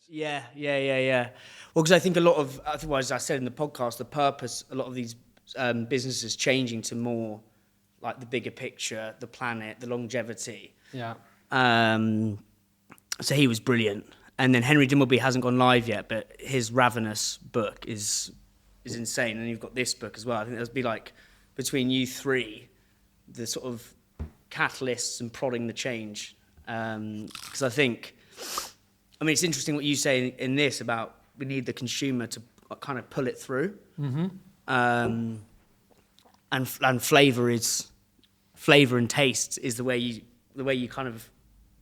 Yeah. Well, because I think a lot of, otherwise, I said in the podcast, the purpose, a lot of these businesses changing to more like the bigger picture, the planet, the longevity. Yeah. So he was brilliant. And then Henry Dimbleby hasn't gone live yet, but his Ravenous book is insane. And you've got this book as well. I think there'll be like, between you three, the sort of catalysts and prodding the change. Because I think, I mean, it's interesting what you say in this about we need the consumer to kind of pull it through. Mm-hmm. And flavour and taste is the way you kind of,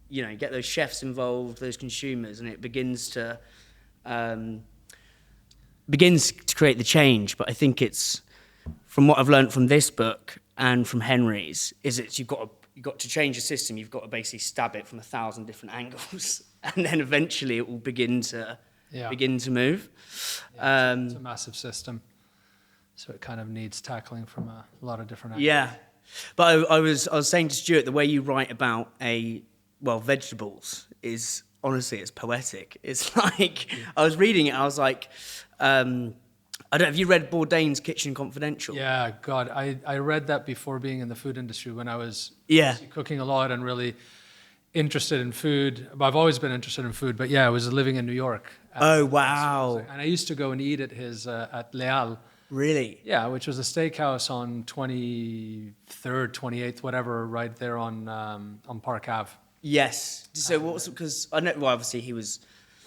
you know, get those chefs involved, those consumers, and it begins to create the change. But I think it's, from what I've learned from this book and from Henry's, is it's you've got to change the system. You've got to basically stab it from 1,000 different angles, and then eventually it will begin to move. It's a massive system, so it kind of needs tackling from a lot of different angles. Yeah, but I was saying to Stuart, the way you write about vegetables is honestly, it's poetic. It's like, I was reading it, I was like, I don't know, have you read Bourdain's Kitchen Confidential? Yeah, God, I read that before being in the food industry when I was cooking a lot and really interested in food. I've always been interested in food, but yeah, I was living in New York. Oh, wow. And I used to go and eat at his, at Leal. Really? Yeah, which was a steakhouse on 23rd, 28th, whatever, right there on Park Ave. Yes. So what was, because I know, well, obviously he was.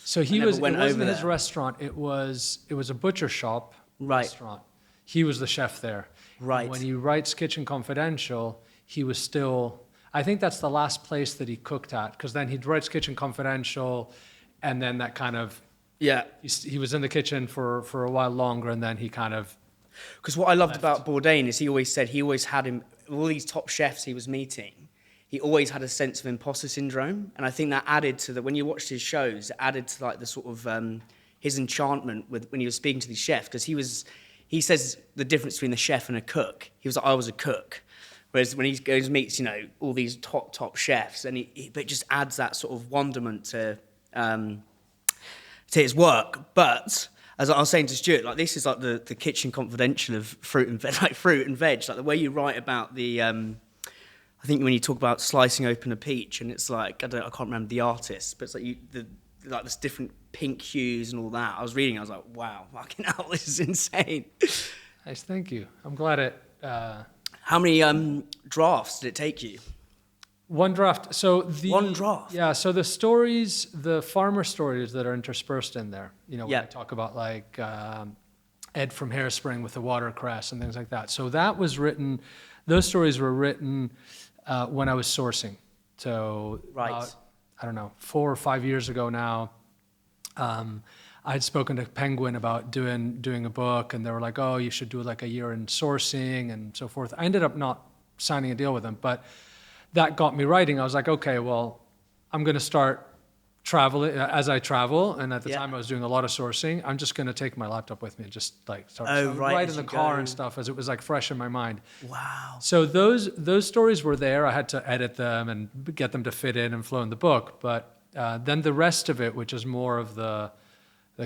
So it wasn't his restaurant. It was a butcher shop restaurant. He was the chef there. Right. And when he writes Kitchen Confidential, he was still, I think that's the last place that he cooked at, because then he writes Kitchen Confidential, and then that kind of, he was in the kitchen for a while longer, and then he kind of. Because what I loved about Bourdain is he always had him, all these top chefs he was meeting, he always had a sense of imposter syndrome, and I think that added to when you watched his shows, it added to like the sort of his enchantment with when he was speaking to these chefs, because he says the difference between the chef and a cook. He was like, I was a cook, whereas when he goes and meets, you know, all these top chefs, and but it just adds that sort of wonderment to his work. But as I was saying to Stuart, like this is like the Kitchen Confidential of fruit and veg, like the way you write about the. I think when you talk about slicing open a peach, and it's like I can't remember the artist, but it's like like this different pink hues and all that. I was reading, I was like, wow, fucking hell, this is insane. Nice, thank you. I'm glad it. How many drafts did it take you? One draft. One draft. Yeah. So the stories, the farmer stories that are interspersed in there. You know, when I talk about like Ed from Hairspring with the watercress and things like that. So that was written. Those stories were written. When I was sourcing. So I don't know, 4 or 5 years ago now, I had spoken to Penguin about doing a book, and they were like, oh, you should do like a year in sourcing and so forth. I ended up not signing a deal with them, but that got me writing. I was like, okay, well, I'm going to start traveling as I travel. And at the time I was doing a lot of sourcing. I'm just going to take my laptop with me and just like start write in the car and stuff, as it was like fresh in my mind. Wow. So those stories were there. I had to edit them and get them to fit in and flow in the book. But then the rest of it, which is more of the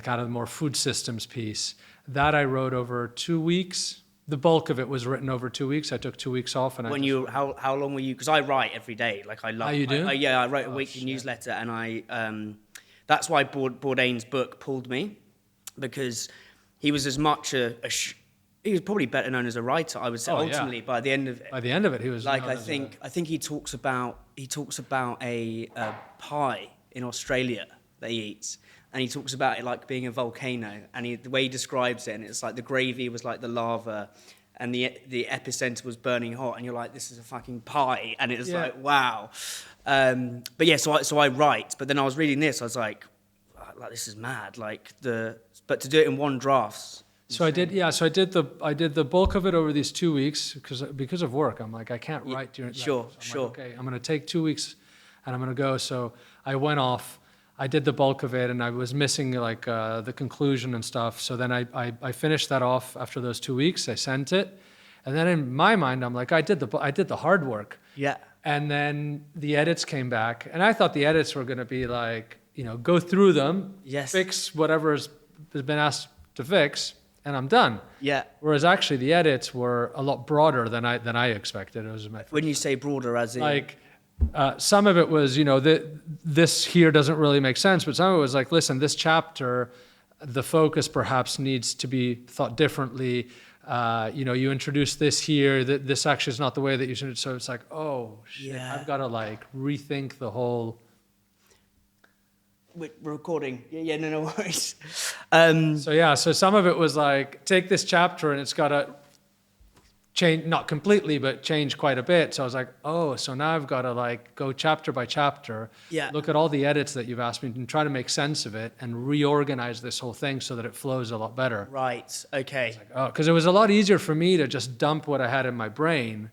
kind of more food systems piece, that I wrote over 2 weeks. The bulk of it was written over 2 weeks. I took 2 weeks off. And how long were you? Because I write every day. Like I love. Oh, you do? I wrote a weekly newsletter, and that's why Bourdain's book pulled me, because he was as much he was probably better known as a writer. I would say ultimately by the end of it, he was like I think he talks about a pie in Australia that he eats. And he talks about it like being a volcano, and the way he describes it, and it's like the gravy was like the lava, and the epicenter was burning hot, and you're like, this is a fucking pie, and it's like, wow. But yeah, so I write, but then I was reading this, I was like this is mad, but to do it in one draft. So I did the bulk of it over these 2 weeks because of work. I'm like, I can't write during. Sure. Like, okay, I'm going to take 2 weeks, and I'm going to go. So I went off. I did the bulk of it, and I was missing like the conclusion and stuff. So then I finished that off after those 2 weeks. I sent it, and then in my mind, I'm like, I did the hard work. Yeah. And then the edits came back, and I thought the edits were going to be like, go through them, Yes. fix whatever has been asked to fix, and I'm done. Yeah. Whereas actually the edits were a lot broader than I expected. It was my When you say broader, as in like some of it was, this here doesn't really make sense, but some of it was like, listen, this chapter, the focus perhaps needs to be thought differently. You introduce this here, this actually is not the way that you should. So it's like, oh shit, Yeah. I've got to like rethink the whole. we're recording. Yeah, no worries. So some of it was like, take this chapter and it's got to change, not completely, but change quite a bit. So I was like, oh, so now I've got to like go chapter by chapter, Yeah. look at all the edits that you've asked me and try to make sense of it and reorganize this whole thing so that it flows a lot better. Right. Okay. Oh, because it was a lot easier for me to just dump what I had in my brain.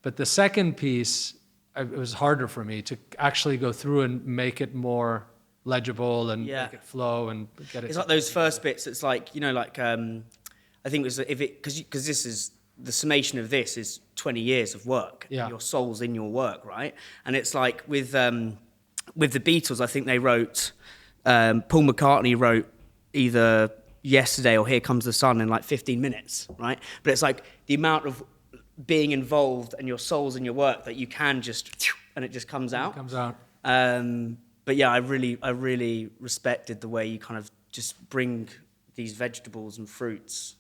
But the second piece, it was harder for me to actually go through and make it more legible and Yeah. make it flow and get it. It's like those first bits. It's like I think it was because this is the summation of this is 20 years of work. Yeah. Your soul's in your work, right? And it's like with the Beatles, I think they wrote. Paul McCartney wrote either Yesterday or Here Comes the Sun in like 15 minutes, right? But it's like the amount of being involved and your soul's in your work that you can just and it just comes out. It comes out. But yeah, I really respected the way you kind of just bring these vegetables and fruits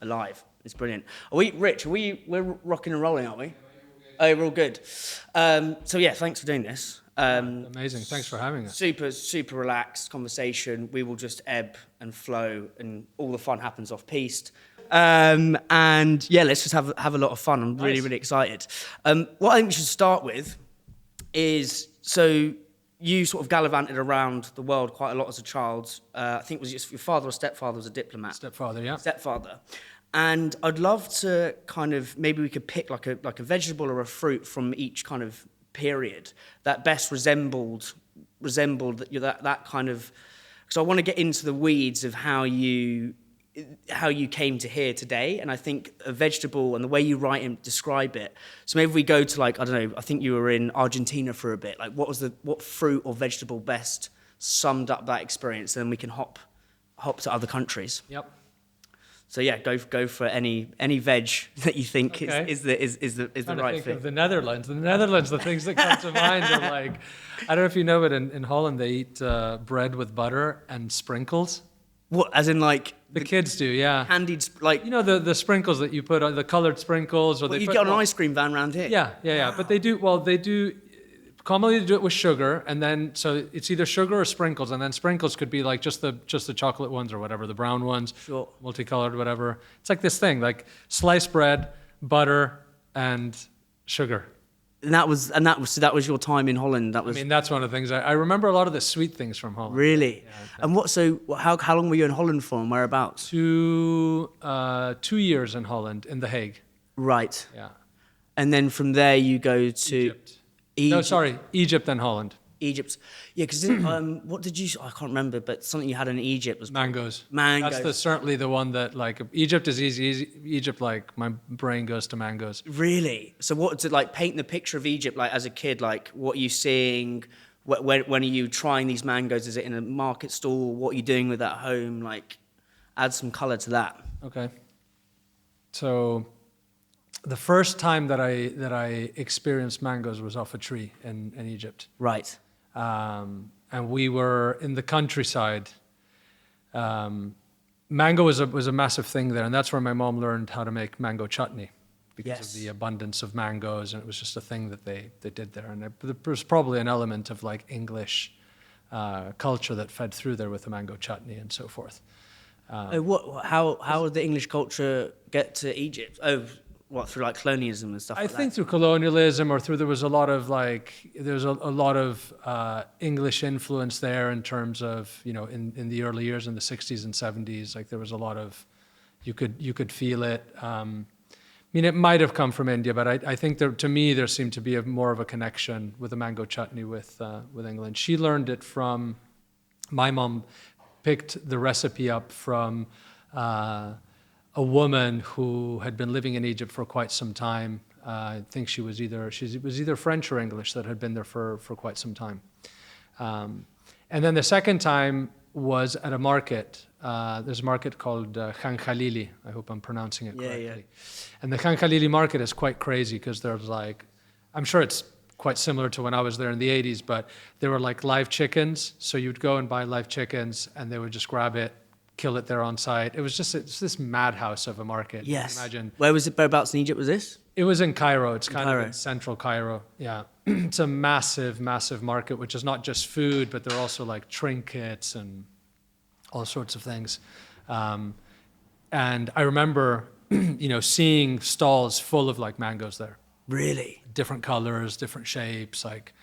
alive. It's brilliant. We're rocking and rolling, aren't we? Oh, we're all good. So yeah, thanks for doing this. Amazing. Thanks for having us. Super relaxed conversation. We will just ebb and flow, and all the fun happens off piste. And yeah, let's just have a lot of fun. I'm really excited. What I think we should start with is, so you sort of gallivanted around the world quite a lot as a child. I think it was your father or stepfather was a diplomat. Stepfather, yeah. Stepfather. And I'd love to kind of, maybe we could pick like a vegetable or a fruit from each kind of period that best resembled that kind of, because I want to get into the weeds of how you came to here today. And I think a vegetable and the way you write and describe it. So maybe we go to like, I don't know, I think you were in Argentina for a bit. Like what fruit or vegetable best summed up that experience? And then we can hop to other countries. Yep. So yeah, go for any veg that you think is the right think fit. of the Netherlands. The Netherlands, the things that come to mind are like, I don't know if you know, but in Holland they eat bread with butter and sprinkles. What, as in like The kids do, yeah. candied, like The sprinkles that you put on, the colored sprinkles, or what they you put get on an ice cream van around here? Yeah. Wow. But they do commonly do it with sugar, and then so it's either sugar or sprinkles, and then sprinkles could be like just the chocolate ones or whatever, the brown ones, Sure. multicolored, whatever. It's like this thing, like sliced bread, butter, and sugar. And that was your time in Holland. That was I mean, that's one of the things I remember a lot of the sweet things from Holland. really. And how long were you in Holland for, and whereabouts? 2 years in Holland, in The Hague. Right. Yeah. And then from there you go to Egypt. No, sorry, Egypt and Holland. Egypt. Yeah, because what did you? I can't remember, but something you had in Egypt was Mangoes. mangoes. That's certainly the one that, like, Egypt is easy. Egypt, like, my brain goes to mangoes. Really? So what, to like paint the picture of Egypt, like as a kid, like what are you seeing? When are you trying these mangoes? Is it in a market stall? What are you doing with that at home? Like, add some color to that. Okay. So, the first time that I experienced mangoes was off a tree in Egypt. Right. And we were in the countryside. Mango was a massive thing there, and that's where my mom learned how to make mango chutney because Yes. of the abundance of mangoes, and it was just a thing that they did there. And there was probably an element of like English culture that fed through there with the mango chutney and so forth. How did the English culture get to Egypt? Oh, what, through like colonialism and stuff I like think that? through colonialism, or there was a lot of English influence there in terms of, in the early years, in the 60s and 70s, like there was a lot of, you could feel it. I mean, it might have come from India, but I think to me there seemed to be more of a connection with the mango chutney with England. She learned it from, my mom picked the recipe up from a woman who had been living in Egypt for quite some time. I think she was either French or English that had been there for quite some time. And then the second time was at a market. There's a market called Khan Khalili. I hope I'm pronouncing it correctly. Yeah. And the Khan Khalili market is quite crazy because there's like, I'm sure it's quite similar to when I was there in the 80s, but there were like live chickens. So you'd go and buy live chickens and they would just grab it, kill it there on site. It was just it's this madhouse of a market. Yes. Imagine. Whereabouts in Egypt was this? It was in Cairo. It's kind of in central Cairo. Yeah. It's a massive, massive market, which is not just food, but there are also like trinkets and all sorts of things. And I remember, seeing stalls full of like mangoes there. Really? Different colors, different shapes, like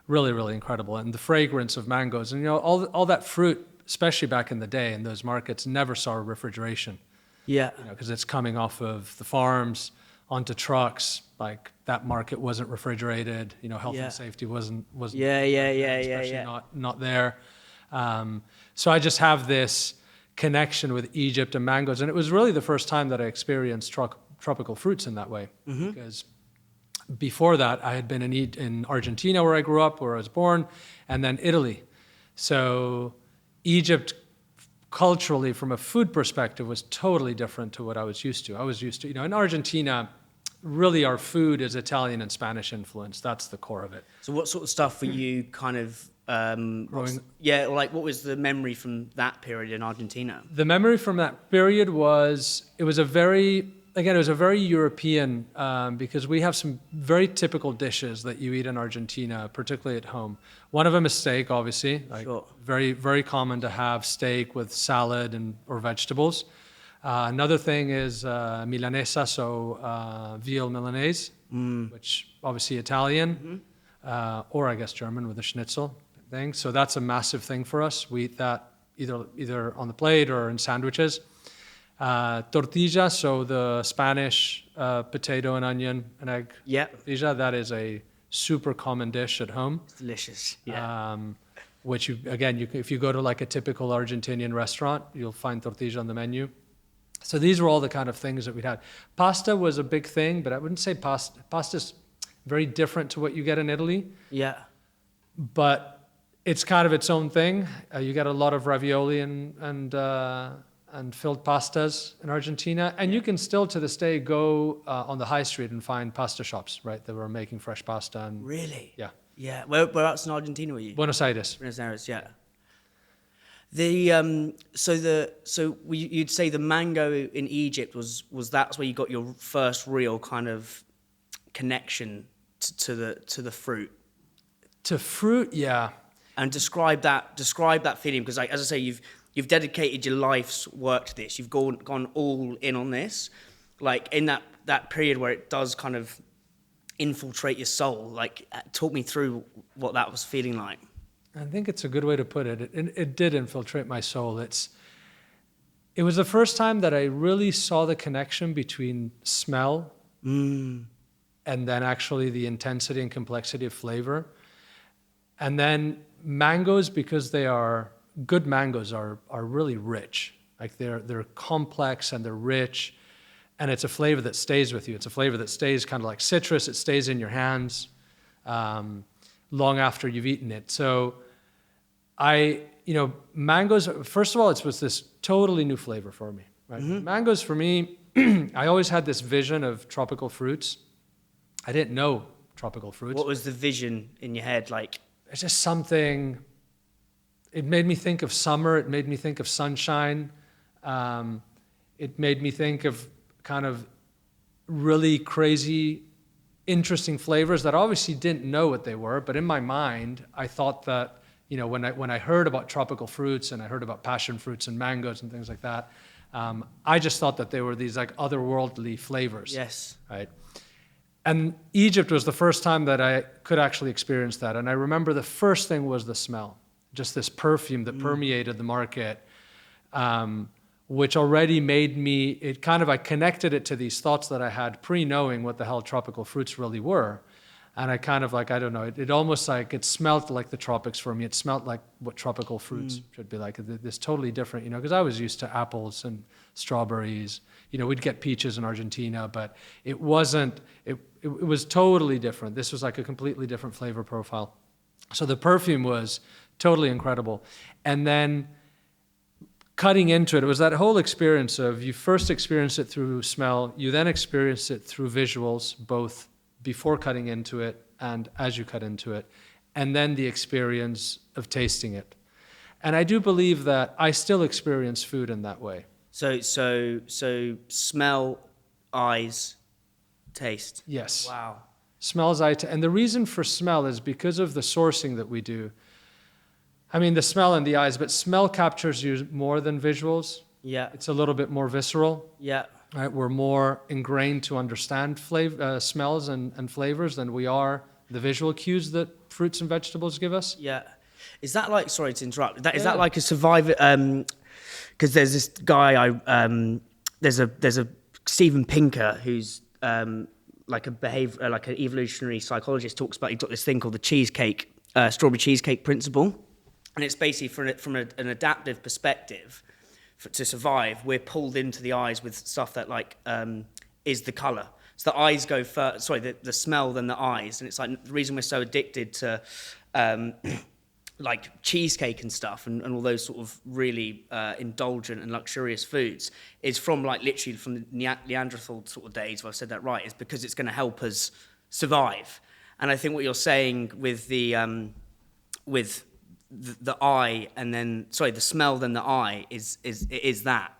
really, really incredible. And the fragrance of mangoes. And, all that fruit, especially back in the day in those markets, never saw refrigeration. Yeah. Because it's coming off of the farms onto trucks. Like that market wasn't refrigerated. Health and safety wasn't. Especially not there. So I just have this connection with Egypt and mangoes, and it was really the first time that I experienced tropical fruits in that way. Mm-hmm. Because before that, I had been in Argentina, where I grew up, where I was born, and then Italy. So Egypt, culturally, from a food perspective, was totally different to what I was used to. I was used to, in Argentina, really our food is Italian and Spanish influence. That's the core of it. So what sort of stuff were you kind of what was the memory from that period in Argentina? The memory from that period was it was a very European, because we have some very typical dishes that you eat in Argentina, particularly at home. One of them is steak, obviously. Sure. Very, very common to have steak with salad or vegetables. Another thing is milanesa, so veal Milanese, which obviously Italian, or I guess German with a schnitzel thing. So that's a massive thing for us. We eat that either on the plate or in sandwiches. Tortilla, so the Spanish potato and onion and egg tortilla, that is a super common dish at home. It's delicious. Yeah. Which if you go to like a typical Argentinian restaurant, you'll find tortilla on the menu. So these were all the kind of things that we'd had. Pasta was a big thing, but I wouldn't say pasta's very different to what you get in Italy. Yeah. But it's kind of its own thing. You get a lot of ravioli and filled pastas in Argentina. And you can still to this day go on the high street and find pasta shops, right, that were making fresh pasta. Really? Yeah. Yeah. Whereabouts in Argentina were you? Buenos Aires. Buenos Aires, yeah. You'd say the mango in Egypt was that's where you got your first real kind of connection to the fruit. To fruit, yeah. And describe that feeling, because as I say, you've dedicated your life's work to this. You've gone all in on this, like in that period where it does kind of infiltrate your soul. Like, talk me through what that was feeling like. I think it's a good way to put it. It did infiltrate my soul. It was the first time that I really saw the connection between smell and then actually the intensity and complexity of flavor. And then mangoes, because they are good mangoes, are really rich. Like they're complex and they're rich, and it's a flavor that stays with you. It's a flavor that stays kind of like citrus. It stays in your hands long after you've eaten it. So mangoes, first of all, it was this totally new flavor for me, right? Mm-hmm. Mangoes for me, I always had this vision of tropical fruits. I didn't know tropical fruits. What was the vision in your head like? It's just something, it made me think of summer. It made me think of sunshine. It made me think of kind of really crazy, interesting flavors that I obviously didn't know what they were, but in my mind, I thought that, when I heard about tropical fruits and I heard about passion fruits and mangoes and things like that, I just thought that they were these like otherworldly flavors. Yes. Right. And Egypt was the first time that I could actually experience that. And I remember the first thing was the smell, just this perfume that permeated the market, which already made me, I connected it to these thoughts that I had pre-knowing what the hell tropical fruits really were. And I kind of like, I don't know, it almost like, it smelled like the tropics for me. It smelled like what tropical fruits should be like. This totally different, because I was used to apples and strawberries. We'd get peaches in Argentina, but it wasn't, it was totally different. This was like a completely different flavor profile. So the perfume was totally incredible. And then cutting into it was that whole experience of you first experience it through smell, you then experience it through visuals, both before cutting into it and as you cut into it, and then the experience of tasting it. And I do believe that I still experience food in that way. So smell, eyes, taste. Yes. Wow. Smells, and the reason for smell is because of the sourcing that we do. I mean, the smell and the eyes, but smell captures you more than visuals. Yeah. It's a little bit more visceral. Yeah. Right? We're more ingrained to understand smells and flavors than we are the visual cues that fruits and vegetables give us. Yeah. Is that like, sorry to interrupt, is that like a survivor, because there's this guy, there's a Steven Pinker who's like an evolutionary psychologist, talks about, he's got this thing called the cheesecake, strawberry cheesecake principle. And it's basically from an adaptive perspective, to survive, we're pulled into the eyes with stuff that like is the colour. So the eyes go first, the smell, then the eyes. And it's like the reason we're so addicted to like cheesecake and stuff and all those sort of really indulgent and luxurious foods is from like literally from the Neanderthal sort of days, if I've said that right, is because it's going to help us survive. And I think what you're saying with the eye and then the smell then the eye is that.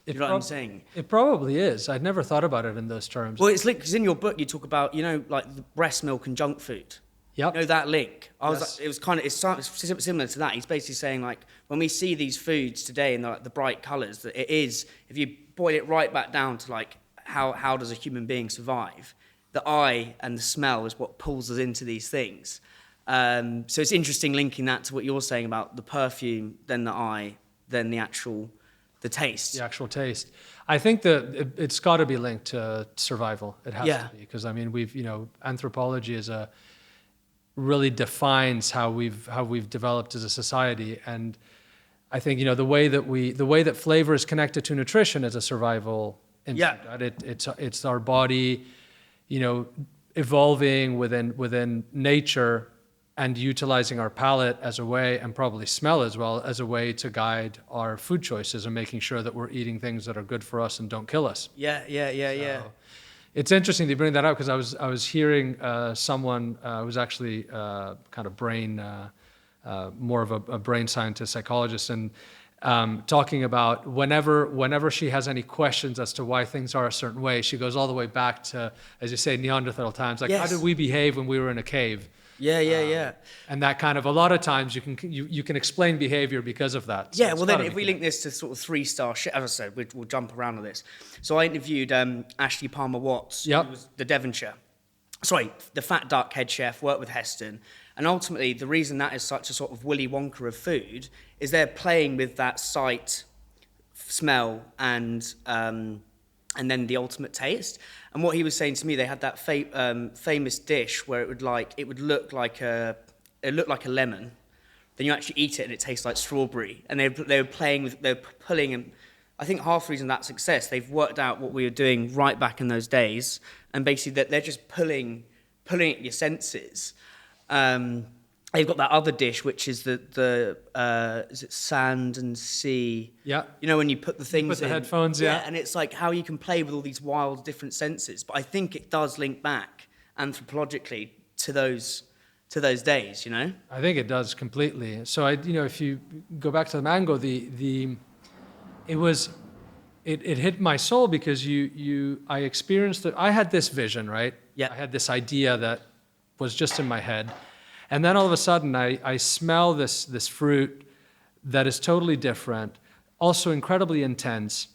You know what I'm saying? It probably is. I'd never thought about it in those terms. Well, it's because in your book you talk about, you know, like the breast milk and junk food. Yep. You know that link? Yes. It was kind of, it's similar to that. He's basically saying like when we see these foods today in the bright colours, that it is, if you boil it right back down to like how does a human being survive, the eye and the smell is what pulls us into these things. So it's interesting linking that to what you're saying about the perfume, then the eye, then the taste. The actual taste. I think that it's got to be linked to survival. It has to be, because I mean anthropology really defines how we've developed as a society, and I think the way that flavor is connected to nutrition is a survival instinct. Right? It's our body, evolving within nature and utilizing our palate as a way, and probably smell as well, as a way to guide our food choices and making sure that we're eating things that are good for us and don't kill us. Yeah. It's interesting to bring that up because I was hearing someone who's actually kind of more of a brain scientist, psychologist, and talking about whenever she has any questions as to why things are a certain way, she goes all the way back to, as you say, Neanderthal times. Like, How did we behave when we were in a cave? Yeah. And that kind of, a lot of times you can explain behavior because of that. So well then if we link this to sort of 3-star shit, as I said, we'll jump around on this. So I interviewed Ashley Palmer-Watts, who was the the Fat Duck head chef, worked with Heston. And ultimately the reason that is such a sort of Willy Wonka of food is they're playing with that sight, smell, and then the ultimate taste. And what he was saying to me, they had that famous dish where it would look like a lemon. Then you actually eat it and it tastes like strawberry. And they were pulling, and I think half the reason that success, they've worked out what we were doing right back in those days, and basically that they're just pulling at your senses. They've got that other dish, which is the is it sand and sea? Yeah. You know, when you put the things put the in. headphones, yeah. And it's like how you can play with all these wild different senses. But I think it does link back anthropologically to those days, you know? I think it does completely. So if you go back to the mango, it hit my soul because I experienced it. I had this vision, right? Yeah. I had this idea that was just in my head. And then all of a sudden, I smell this fruit that is totally different, also incredibly intense.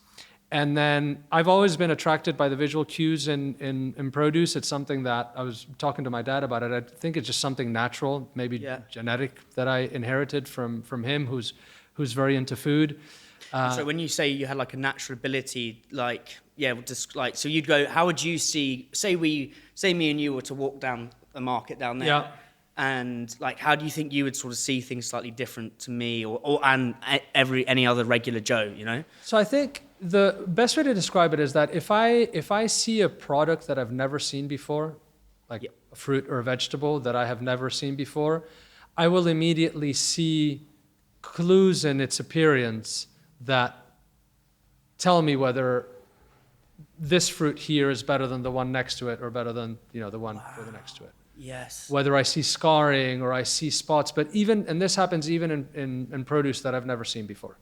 And then I've always been attracted by the visual cues in produce. It's something that I was talking to my dad about it. I think it's just something natural, maybe genetic, that I inherited from him, who's very into food. So when you say you had like a natural ability, so you'd go, how would you see, say me and you were to walk down the market down there. Yeah. And like, how do you think you would sort of see things slightly different to me or any other regular Joe, you know? So I think the best way to describe it is that if I see a product that I've never seen before, like a fruit or a vegetable that I have never seen before, I will immediately see clues in its appearance that tell me whether this fruit here is better than the one next to it or better than, the one further next to it. Yes. Whether I see scarring or I see spots, but and this happens even in produce that I've never seen before,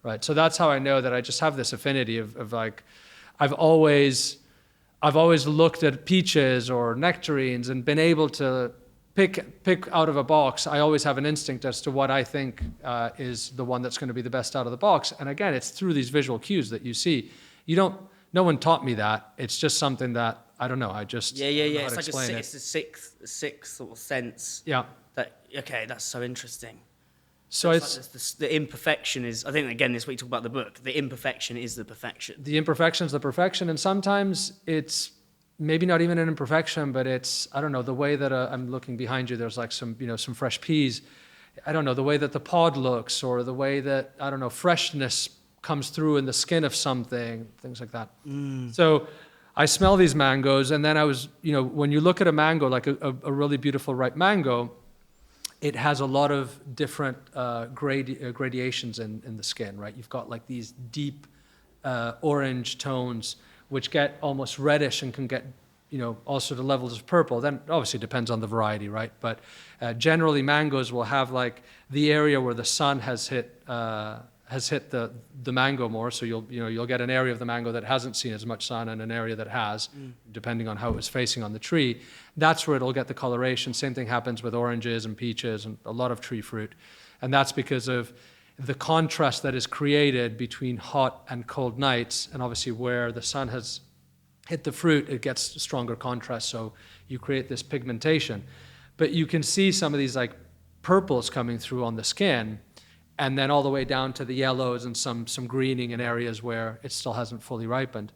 right? So that's how I know that I just have this affinity of like, I've always looked at peaches or nectarines and been able to pick out of a box. I always have an instinct as to what I think is the one that's going to be the best out of the box. And again, it's through these visual cues that you see. No one taught me that. It's just something that, I don't know, I just Yeah. It's like it's a sixth sort of sense. Yeah. Okay, that's so interesting. So it's like the imperfection is, I think, again, this week talk about the book, the imperfection is the perfection. The imperfection is the perfection, and sometimes it's maybe not even an imperfection, but it's, I don't know, the way that I'm looking behind you, there's like some fresh peas. I don't know, the way that the pod looks, or the way that, I don't know, freshness comes through in the skin of something, things like that. So I smell these mangoes, and then I was, when you look at a mango, like a really beautiful ripe mango, it has a lot of different gradations in the skin, right? You've got like these deep orange tones, which get almost reddish and can get, also the levels of purple. Then obviously it depends on the variety, right? But generally mangoes will have like the area where the sun has hit the mango more. So you'll get an area of the mango that hasn't seen as much sun and an area that has, depending on how it was facing on the tree. That's where it'll get the coloration. Same thing happens with oranges and peaches and a lot of tree fruit. And that's because of the contrast that is created between hot and cold nights. And obviously where the sun has hit the fruit, it gets stronger contrast. So you create this pigmentation. But you can see some of these like purples coming through on the skin, and then all the way down to the yellows and some greening in areas where it still hasn't fully ripened.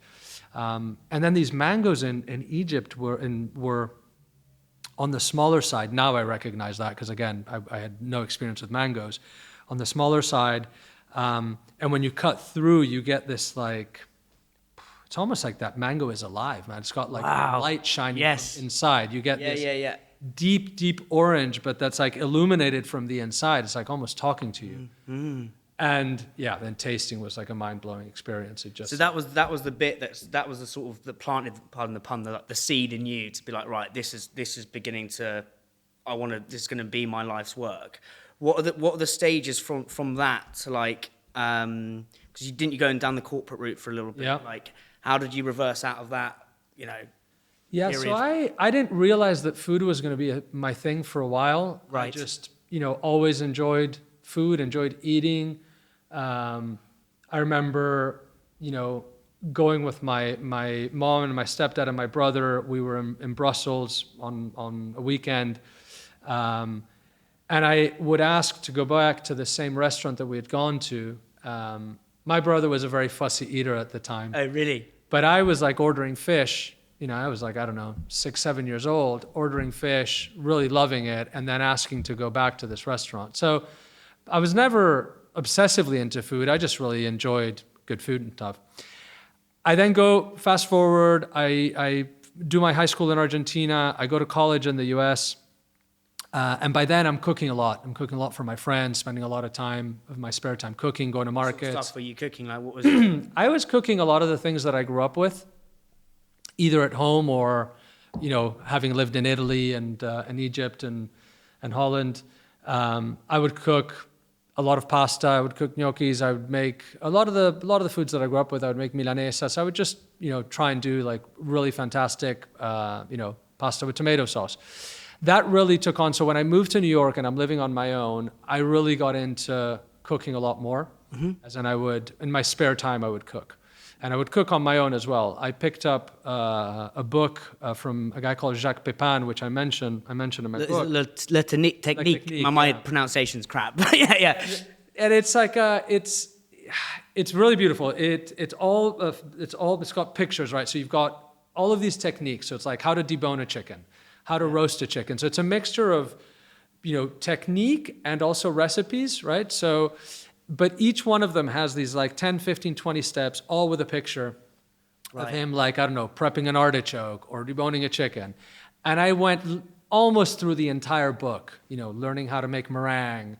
And then these mangoes in Egypt were on the smaller side. Now I recognize that because, again, I had no experience with mangoes. On the smaller side, and when you cut through, you get this like, it's almost like that mango is alive, man. It's got like light shining inside. You get this deep orange, but that's like illuminated from the inside. It's like almost talking to you. And then tasting was like a mind-blowing experience. So that was the bit that was the sort of the planted, pardon the pun, the seed in you to be like, right, this is beginning to, this is going to be my life's work. What are the stages from that to like, because you going down the corporate route for a little bit. Like, how did you reverse out of that? Yeah, period? So I didn't realize that food was going to be my thing for a while. Right. I just, always enjoyed food, enjoyed eating. I remember, going with my mom and my stepdad and my brother. We were in Brussels on a weekend. And I would ask to go back to the same restaurant that we had gone to. My brother was a very fussy eater at the time. Oh, really? But I was like ordering fish. I was like, I don't know, 6, 7 years old, ordering fish, really loving it, and then asking to go back to this restaurant. So I was never obsessively into food. I just really enjoyed good food and stuff. I then go, fast forward, I do my high school in Argentina. I go to college in the US. And by then I'm cooking a lot. I'm cooking a lot for my friends, spending a lot of time of my spare time cooking, going to markets. What sort of stuff were you cooking? Like, what was it? I was cooking a lot of the things that I grew up with, either at home or, having lived in Italy and Egypt and Holland. I would cook a lot of pasta. I would cook gnocchis. I would make a lot of the foods that I grew up with. I would make milanesas. I would just, try and do like really fantastic, pasta with tomato sauce. That really took on. So when I moved to New York and I'm living on my own, I really got into cooking a lot more. As in in my spare time, I would cook. And I would cook on my own as well. I picked up a book from a guy called Jacques Pepin, which I mentioned in my book. Le technique. My pronunciation's crap. yeah. And it's like it's really beautiful. It's got pictures, right? So you've got all of these techniques. So it's like how to debone a chicken, how to roast a chicken. So it's a mixture of, technique and also recipes, right? So, but each one of them has these like 10, 15, 20 steps, all with a picture of him, like, I don't know, prepping an artichoke or deboning a chicken. And I went almost through the entire book, learning how to make meringue,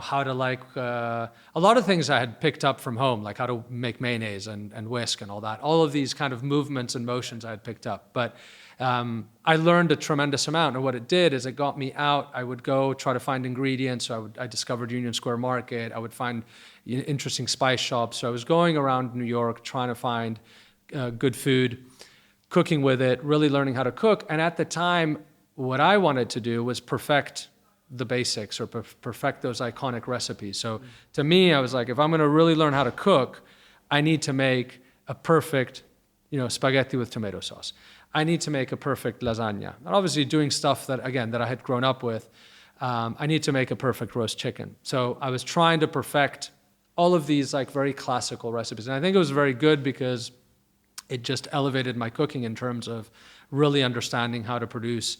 how to a lot of things I had picked up from home, like how to make mayonnaise and whisk and all that. All of these kind of movements and motions I had picked up. But I learned a tremendous amount. And what it did is it got me out. I would go try to find ingredients. So I discovered Union Square Market. I would find interesting spice shops. So I was going around New York trying to find good food, cooking with it, really learning how to cook. And at the time, what I wanted to do was perfect the basics or perfect those iconic recipes. So to me, I was like, if I'm going to really learn how to cook, I need to make a perfect, spaghetti with tomato sauce. I need to make a perfect lasagna. And obviously doing stuff that I had grown up with, I need to make a perfect roast chicken. So I was trying to perfect all of these very classical recipes. And I think it was very good because it just elevated my cooking in terms of really understanding how to produce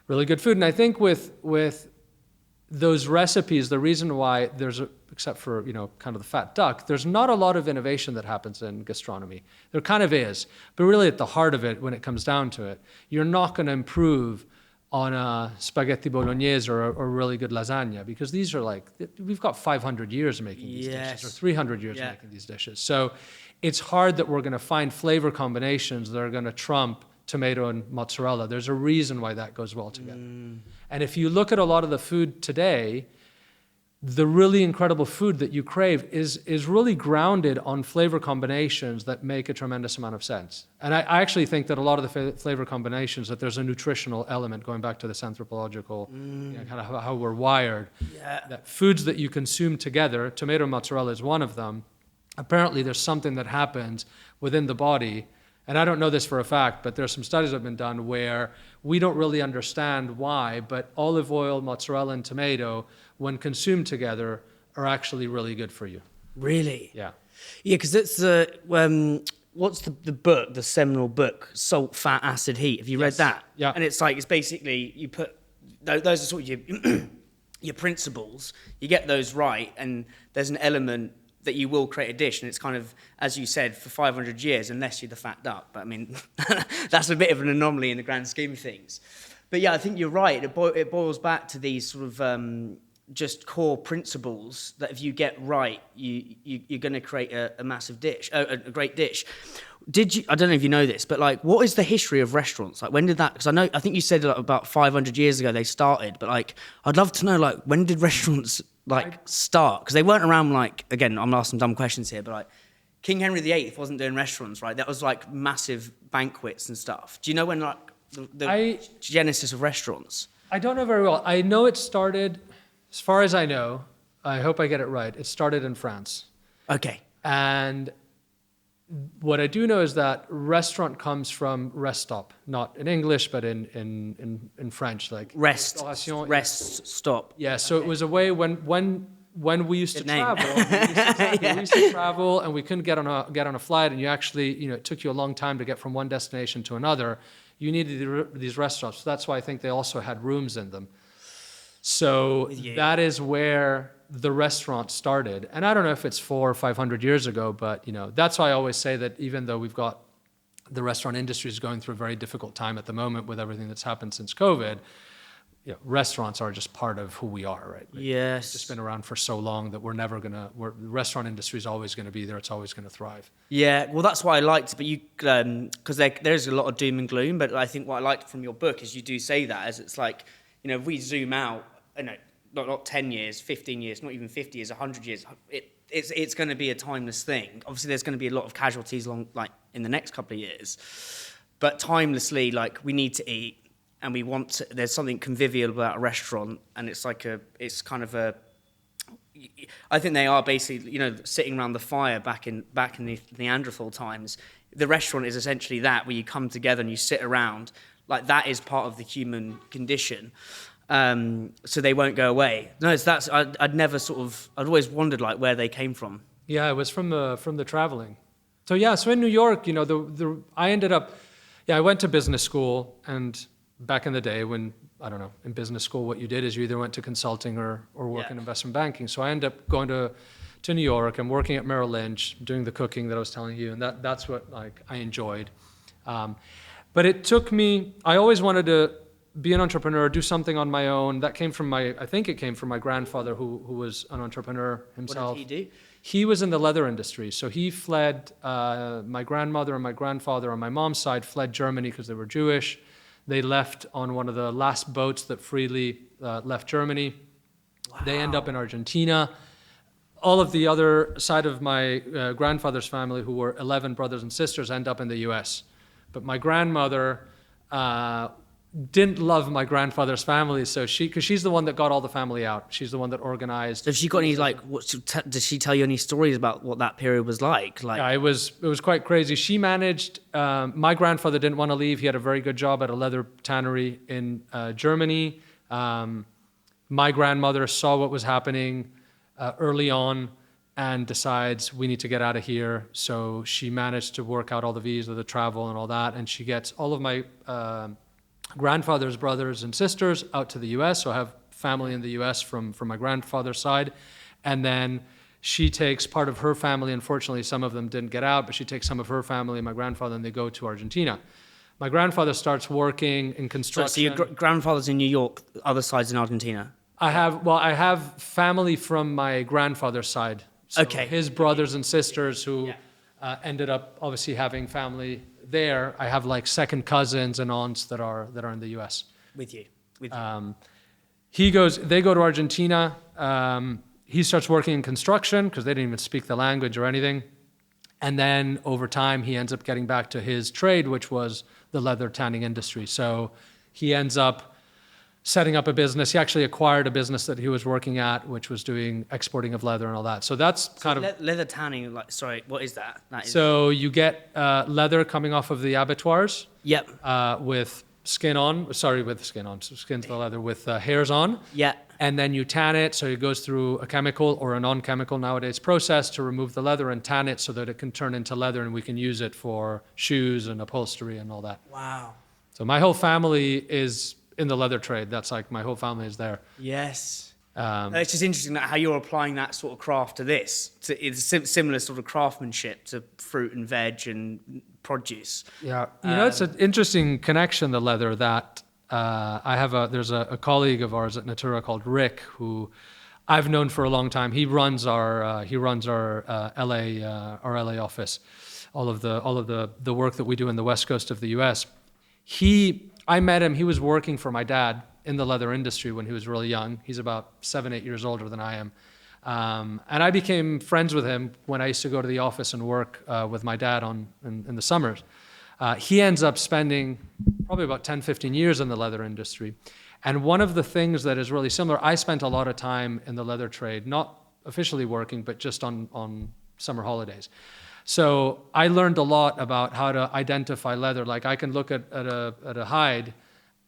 really good food. And I think with those recipes, the reason why except for, kind of the fat duck, there's not a lot of innovation that happens in gastronomy. There kind of is, but really at the heart of it, when it comes down to it, you're not going to improve on a spaghetti bolognese or a really good lasagna, because these are we've got 500 years of making these dishes, or 300 years of making these dishes. So it's hard that we're going to find flavor combinations that are going to trump tomato and mozzarella. There's a reason why that goes well together. And if you look at a lot of the food today, the really incredible food that you crave is really grounded on flavor combinations that make a tremendous amount of sense. And I actually think that a lot of the flavor combinations, that there's a nutritional element, going back to this anthropological, kind of how we're wired, that foods that you consume together, tomato and mozzarella is one of them, apparently there's something that happens within the body. And I don't know this for a fact, but there's some studies that have been done where we don't really understand why, but olive oil, mozzarella, and tomato, when consumed together, are actually really good for you. Really? Yeah. Yeah, because it's what's the book, the seminal book, Salt, Fat, Acid, Heat? Have you read that? Yeah. And it's basically, you put, those are sort of your principles, you get those right, and there's an element that you will create a dish, and it's kind of, as you said, for 500 years, unless you're the fat duck. But I mean, that's a bit of an anomaly in the grand scheme of things. But yeah, I think you're right. It boils back to these sort of just core principles that if you get right, you're going to create a massive dish, a great dish. I don't know if you know this, but what is the history of restaurants? When did that? Because I think you said about 500 years ago they started, but I'd love to know when did restaurants start? Because they weren't around again, I'm asking dumb questions here, but King Henry VIII wasn't doing restaurants, right? That was massive banquets and stuff. Do you know when the genesis of restaurants? I don't know very well. I know it started, as far as I know, I hope I get it right, it started in France. Okay. And what I do know is that restaurant comes from rest stop, not in English, but in French, rest stop. Yeah, so it was a way when we used to travel, and we couldn't get on a flight, and you actually, it took you a long time to get from one destination to another. You needed these rest stops. So that's why I think they also had rooms in them. So that is where the restaurant started. And I don't know if it's 400 or 500 years ago, but that's why I always say that even though we've got the restaurant industry is going through a very difficult time at the moment with everything that's happened since COVID, restaurants are just part of who we are, right? Yes. It's just been around for so long that the restaurant industry is always going to be there. It's always going to thrive. Yeah, well, that's why I liked it. But because there's a lot of doom and gloom, but I think what I liked from your book is you do say that, as it's if we zoom out, not 10 years, 15 years, not even 50 years, 100 years, it's going to be a timeless thing. Obviously, there's going to be a lot of casualties in the next couple of years. But timelessly, we need to eat, and there's something convivial about a restaurant, and it's kind of a, I think they are basically, sitting around the fire back in the Neanderthal times. The restaurant is essentially that, where you come together and you sit around. That is part of the human condition. So they won't go away. No, I'd always wondered where they came from. Yeah, it was from the traveling. So yeah, so in New York, I ended up, I went to business school, and back in the day when, I don't know, in business school, what you did is you either went to consulting or work in investment banking. So I ended up going to New York and working at Merrill Lynch, doing the cooking that I was telling you, and that's what I enjoyed. But it took me, I always wanted to be an entrepreneur, do something on my own. That came from I think it came from my grandfather, who was an entrepreneur himself. What did he do? He was in the leather industry. So he fled, my grandmother and my grandfather on my mom's side fled Germany because they were Jewish. They left on one of the last boats that freely left Germany. Wow. They end up in Argentina. All of the other side of my grandfather's family, who were 11 brothers and sisters, end up in the US. But my grandmother didn't love my grandfather's family, so because she's the one that got all the family out. She's the one that organized. Have she got any, like, did she tell you any stories about what that period was like? Yeah, it was quite crazy. She managed, my grandfather didn't want to leave. He had a very good job at a leather tannery in Germany. My grandmother saw what was happening early on and decides we need to get out of here. So she managed to work out all the visa, the travel and all that. And she gets all of my grandfather's brothers and sisters out to the US. So I have family in the US from my grandfather's side. And then she takes part of her family. Unfortunately, some of them didn't get out, but she takes some of her family and my grandfather, and they go to Argentina. My grandfather starts working in construction. So your grandfather's in New York, other side's in Argentina? I have family from my grandfather's side. So okay. His brothers and sisters who ended up obviously having family there. I have like second cousins and aunts that are in the U.S. With you. They go to Argentina. He starts working in construction because they didn't even speak the language or anything. And then over time, he ends up getting back to his trade, which was the leather tanning industry. So he ends up setting up a business. He actually acquired a business that he was working at, which was doing exporting of leather and all that. So that's kind of leather tanning. What is that? So you get leather coming off of the abattoirs. Yep. With skin on. Sorry, with skin on. So skin's the leather with hairs on. Yeah. And then you tan it, so it goes through a chemical or a non-chemical nowadays process to remove the leather and tan it so that it can turn into leather and we can use it for shoes and upholstery and all that. Wow. So my whole family is in the leather trade. That's like my whole family is there. Yes. It's just interesting how you're applying that sort of craft to this. It's similar sort of craftsmanship to fruit and veg and produce. Yeah. It's an interesting connection, the leather, that there's a colleague of ours at Natoora called Rick, who I've known for a long time. He runs our LA office, all of the work that we do in the West Coast of the US. I met him. He was working for my dad in the leather industry when he was really young. He's about 7-8 years older than I am. And I became friends with him when I used to go to the office and work with my dad in the summers. He ends up spending probably about 10, 15 years in the leather industry. And one of the things that is really similar, I spent a lot of time in the leather trade, not officially working, but just on summer holidays. So I learned a lot about how to identify leather. Like I can look at a hide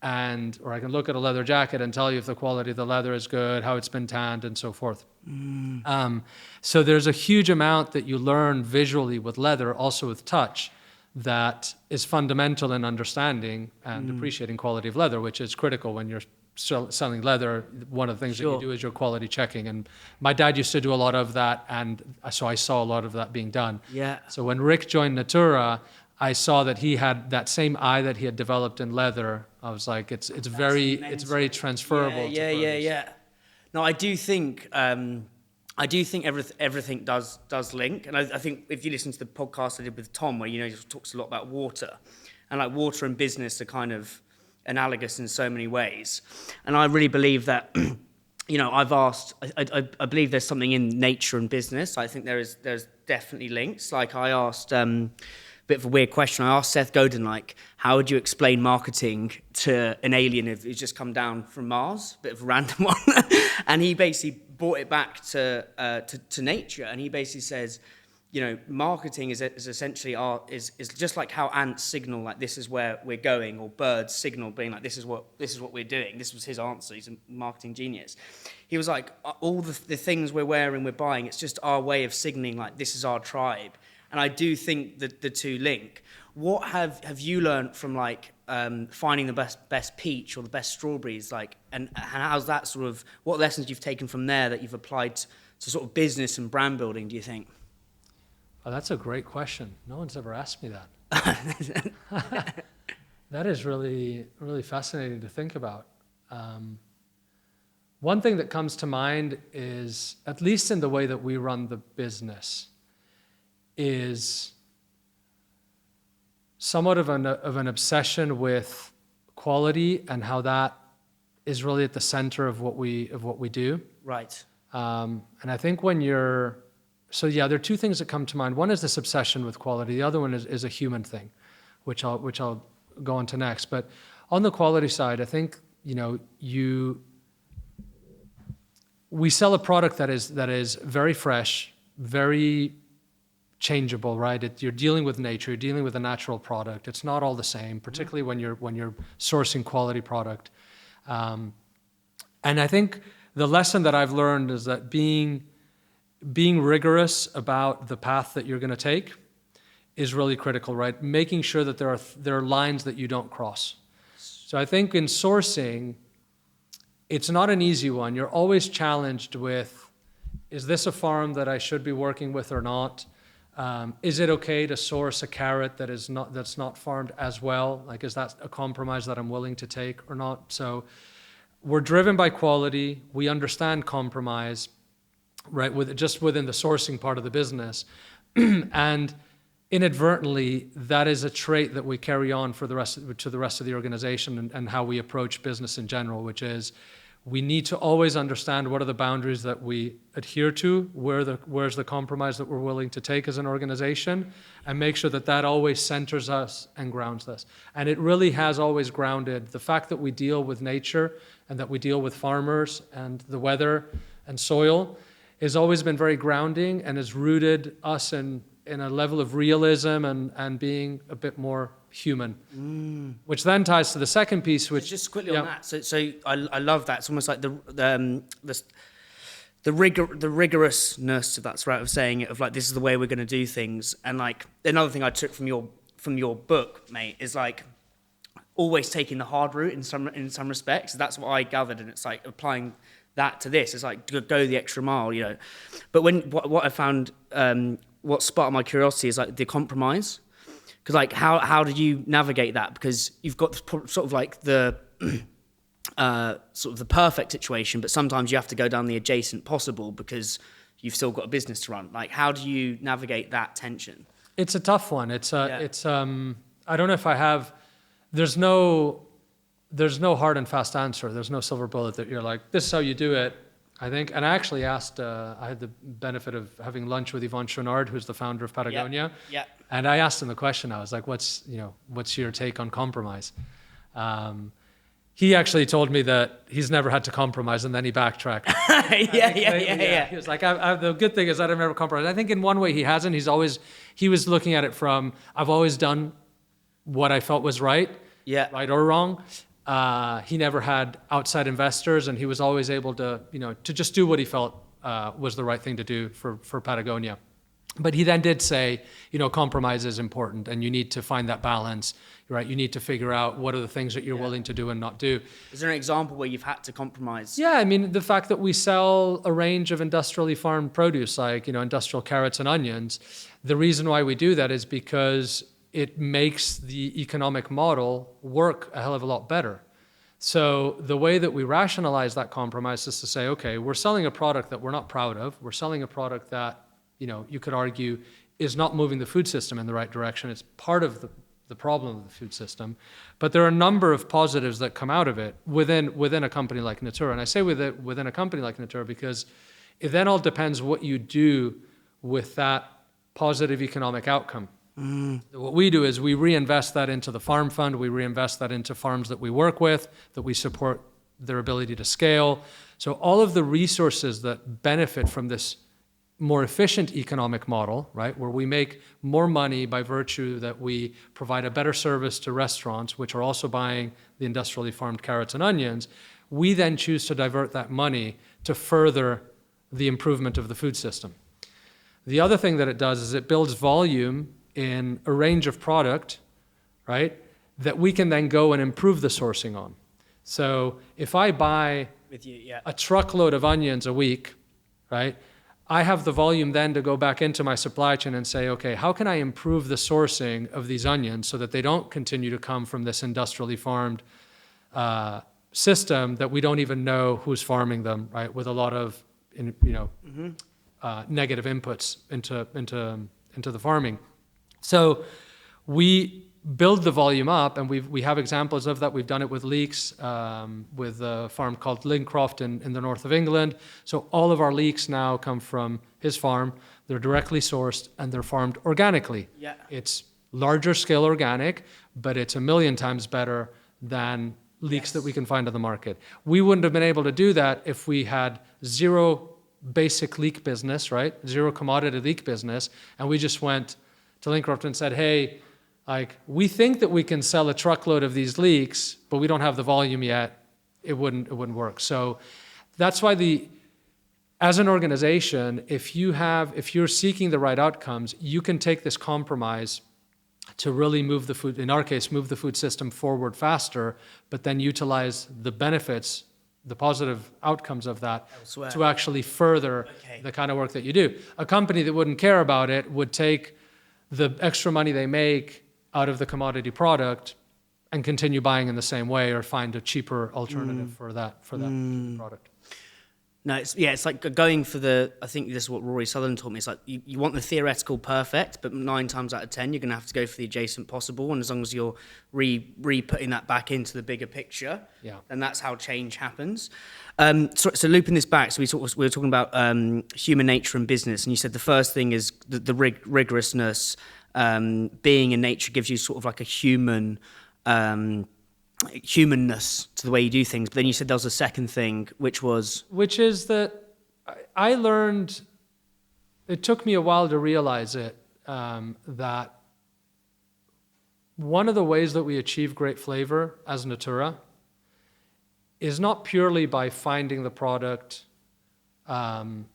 or I can look at a leather jacket and tell you if the quality of the leather is good, how it's been tanned, and so forth. So there's a huge amount that you learn visually with leather, also with touch, that is fundamental in understanding and appreciating quality of leather, which is critical when you're selling leather. One of the things that you do is your quality checking. And my dad used to do a lot of that, and so I saw a lot of that being done. Yeah. So when Rick joined Natoora, I saw that he had that same eye that he had developed in leather. I was like, it's very transferable. Yeah. No, I do think everything does link, and I think if you listen to the podcast I did with Tom, where he talks a lot about water, and like water and business are kind of analogous in so many ways, and I really believe that. I believe there's something in nature and business. I think there's definitely links. Like I asked. Bit of a weird question. I asked Seth Godin, like, how would you explain marketing to an alien who's just come down from Mars? Bit of a random one. And he basically brought it back to nature. And he basically says, marketing is essentially is just like how ants signal, like this is where we're going, or birds signal being like this is what we're doing. This was his answer. He's a marketing genius. He was like, all the things we're wearing, we're buying, it's just our way of signaling like this is our tribe. And I do think that the two link. What have you learned from like finding the best peach or the best strawberries, like, and how's that sort of, what lessons you've taken from there that you've applied to sort of business and brand building, do you think? Oh, that's a great question. No one's ever asked me that. That is really, really fascinating to think about. One thing that comes to mind is, at least in the way that we run the business, is somewhat of an obsession with quality and how that is really at the center of what we do. Right. And I think there are two things that come to mind. One is this obsession with quality. The other one is a human thing, which I'll go on to next. But on the quality side, I think, we sell a product that is very fresh, very changeable, right? You're dealing with nature, you're dealing with a natural product. It's not all the same, particularly when you're sourcing quality product. And I think the lesson that I've learned is that being rigorous about the path that you're going to take is really critical, right? Making sure that there are lines that you don't cross. So I think in sourcing, it's not an easy one. You're always challenged with, is this a farm that I should be working with or not? Is it okay to source a carrot that's not farmed as well? Like, is that a compromise that I'm willing to take or not? So we're driven by quality. We understand compromise, right? Just within the sourcing part of the business. And inadvertently, that is a trait that we carry on to the rest of the organization and how we approach business in general, which is we need to always understand what are the boundaries that we adhere to, where's the compromise that we're willing to take as an organization, and make sure that always centers us and grounds us. And it really has always grounded the fact that we deal with nature and that we deal with farmers and the weather and soil has always been very grounding and has rooted us in a level of realism and being a bit more human, which then ties to the second piece, which just quickly on that. So I love that. It's almost like the rigorousness, if that's right, of saying it, of like, this is the way we're going to do things. And like another thing I took from your book, mate, is like always taking the hard route in some respects. That's what I gathered, and it's like applying that to this. It's like go the extra mile, But what I found, what sparked my curiosity is like the compromise. Because like, how did you navigate that? Because you've got sort of like the perfect situation, but sometimes you have to go down the adjacent possible because you've still got a business to run. Like, how do you navigate that tension? It's a tough one. I don't know if I have. There's no hard and fast answer. There's no silver bullet that you're like, this is how you do it. I think, and I actually asked, I had the benefit of having lunch with Yvon Chouinard, who's the founder of Patagonia. Yeah. And I asked him the question. I was like, what's your take on compromise? He actually told me that he's never had to compromise, and then he backtracked. Yeah. He was like, the good thing is that I've never compromised. I think in one way he hasn't. He was looking at it from, I've always done what I felt was right, right or wrong. He never had outside investors, and he was always able to just do what he felt was the right thing to do for Patagonia. But he then did say, compromise is important, and you need to find that balance, right? You need to figure out what are the things that you're willing to do and not do. Is there an example where you've had to compromise? Yeah, I mean, the fact that we sell a range of industrially farmed produce, like, industrial carrots and onions, the reason why we do that is because it makes the economic model work a hell of a lot better. So the way that we rationalize that compromise is to say, okay, we're selling a product that we're not proud of. We're selling a product that, you could argue is not moving the food system in the right direction. It's part of the problem of the food system. But there are a number of positives that come out of it within a company like Natoora. And I say within a company like Natoora because it then all depends what you do with that positive economic outcome. What we do is we reinvest that into the farm fund. We reinvest that into farms that we work with, that we support their ability to scale. So all of the resources that benefit from this more efficient economic model, right, where we make more money by virtue that we provide a better service to restaurants, which are also buying the industrially farmed carrots and onions, we then choose to divert that money to further the improvement of the food system. The other thing that it does is it builds volume in a range of product, right, that we can then go and improve the sourcing on. So if I buy a truckload of onions a week, right, I have the volume then to go back into my supply chain and say, okay, how can I improve the sourcing of these onions so that they don't continue to come from this industrially farmed system that we don't even know who's farming them, right? With a lot of, negative inputs into the farming. So we build the volume up, and we have examples of that. We've done it with leeks, with a farm called Lincroft in the north of England. So all of our leeks now come from his farm. They're directly sourced, and they're farmed organically. Yeah. It's larger scale organic, but it's 1,000,000 times better than leeks that we can find on the market. We wouldn't have been able to do that if we had zero basic leek business, right? Zero commodity leek business, and we just went to Lincroft and said, hey, like, we think that we can sell a truckload of these leeks, but we don't have the volume yet. It wouldn't work. So that's why as an organization, if you're seeking the right outcomes, you can take this compromise to really move the food, in our case, move the food system forward faster, but then utilize the benefits, the positive outcomes of that elsewhere to actually further the kind of work that you do. A company that wouldn't care about it would take the extra money they make out of the commodity product and continue buying in the same way, or find a cheaper alternative for that product. No, it's like going for I think this is what Rory Sutherland taught me. It's like you want the theoretical perfect, but 9 times out of 10, you're going to have to go for the adjacent possible. And as long as you're re-putting that back into the bigger picture, then that's how change happens. So looping this back, so we were talking about human nature and business, and you said the first thing is the rigorousness. Being in nature gives you sort of like a humanness to the way you do things. But then you said there was a second thing, which is that I learned, it took me a while to realize it, that one of the ways that we achieve great flavor as Natoora is not purely by finding the product and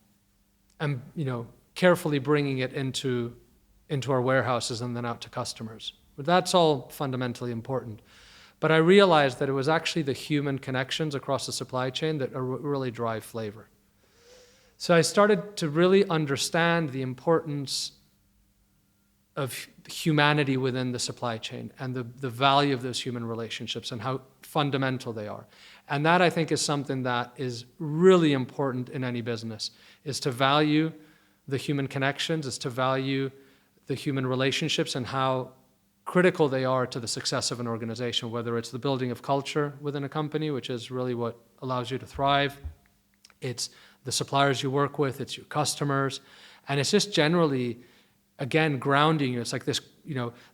carefully bringing it into our warehouses and then out to customers. But that's all fundamentally important. But I realized that it was actually the human connections across the supply chain that really drive flavor. So I started to really understand the importance of humanity within the supply chain and the value of those human relationships and how fundamental they are. And that, I think, is something that is really important in any business, is to value the human connections, is to value the human relationships and how critical they are to the success of an organization, whether it's the building of culture within a company, which is really what allows you to thrive. It's the suppliers you work with, it's your customers, and it's just generally, again, grounding you. It's like this,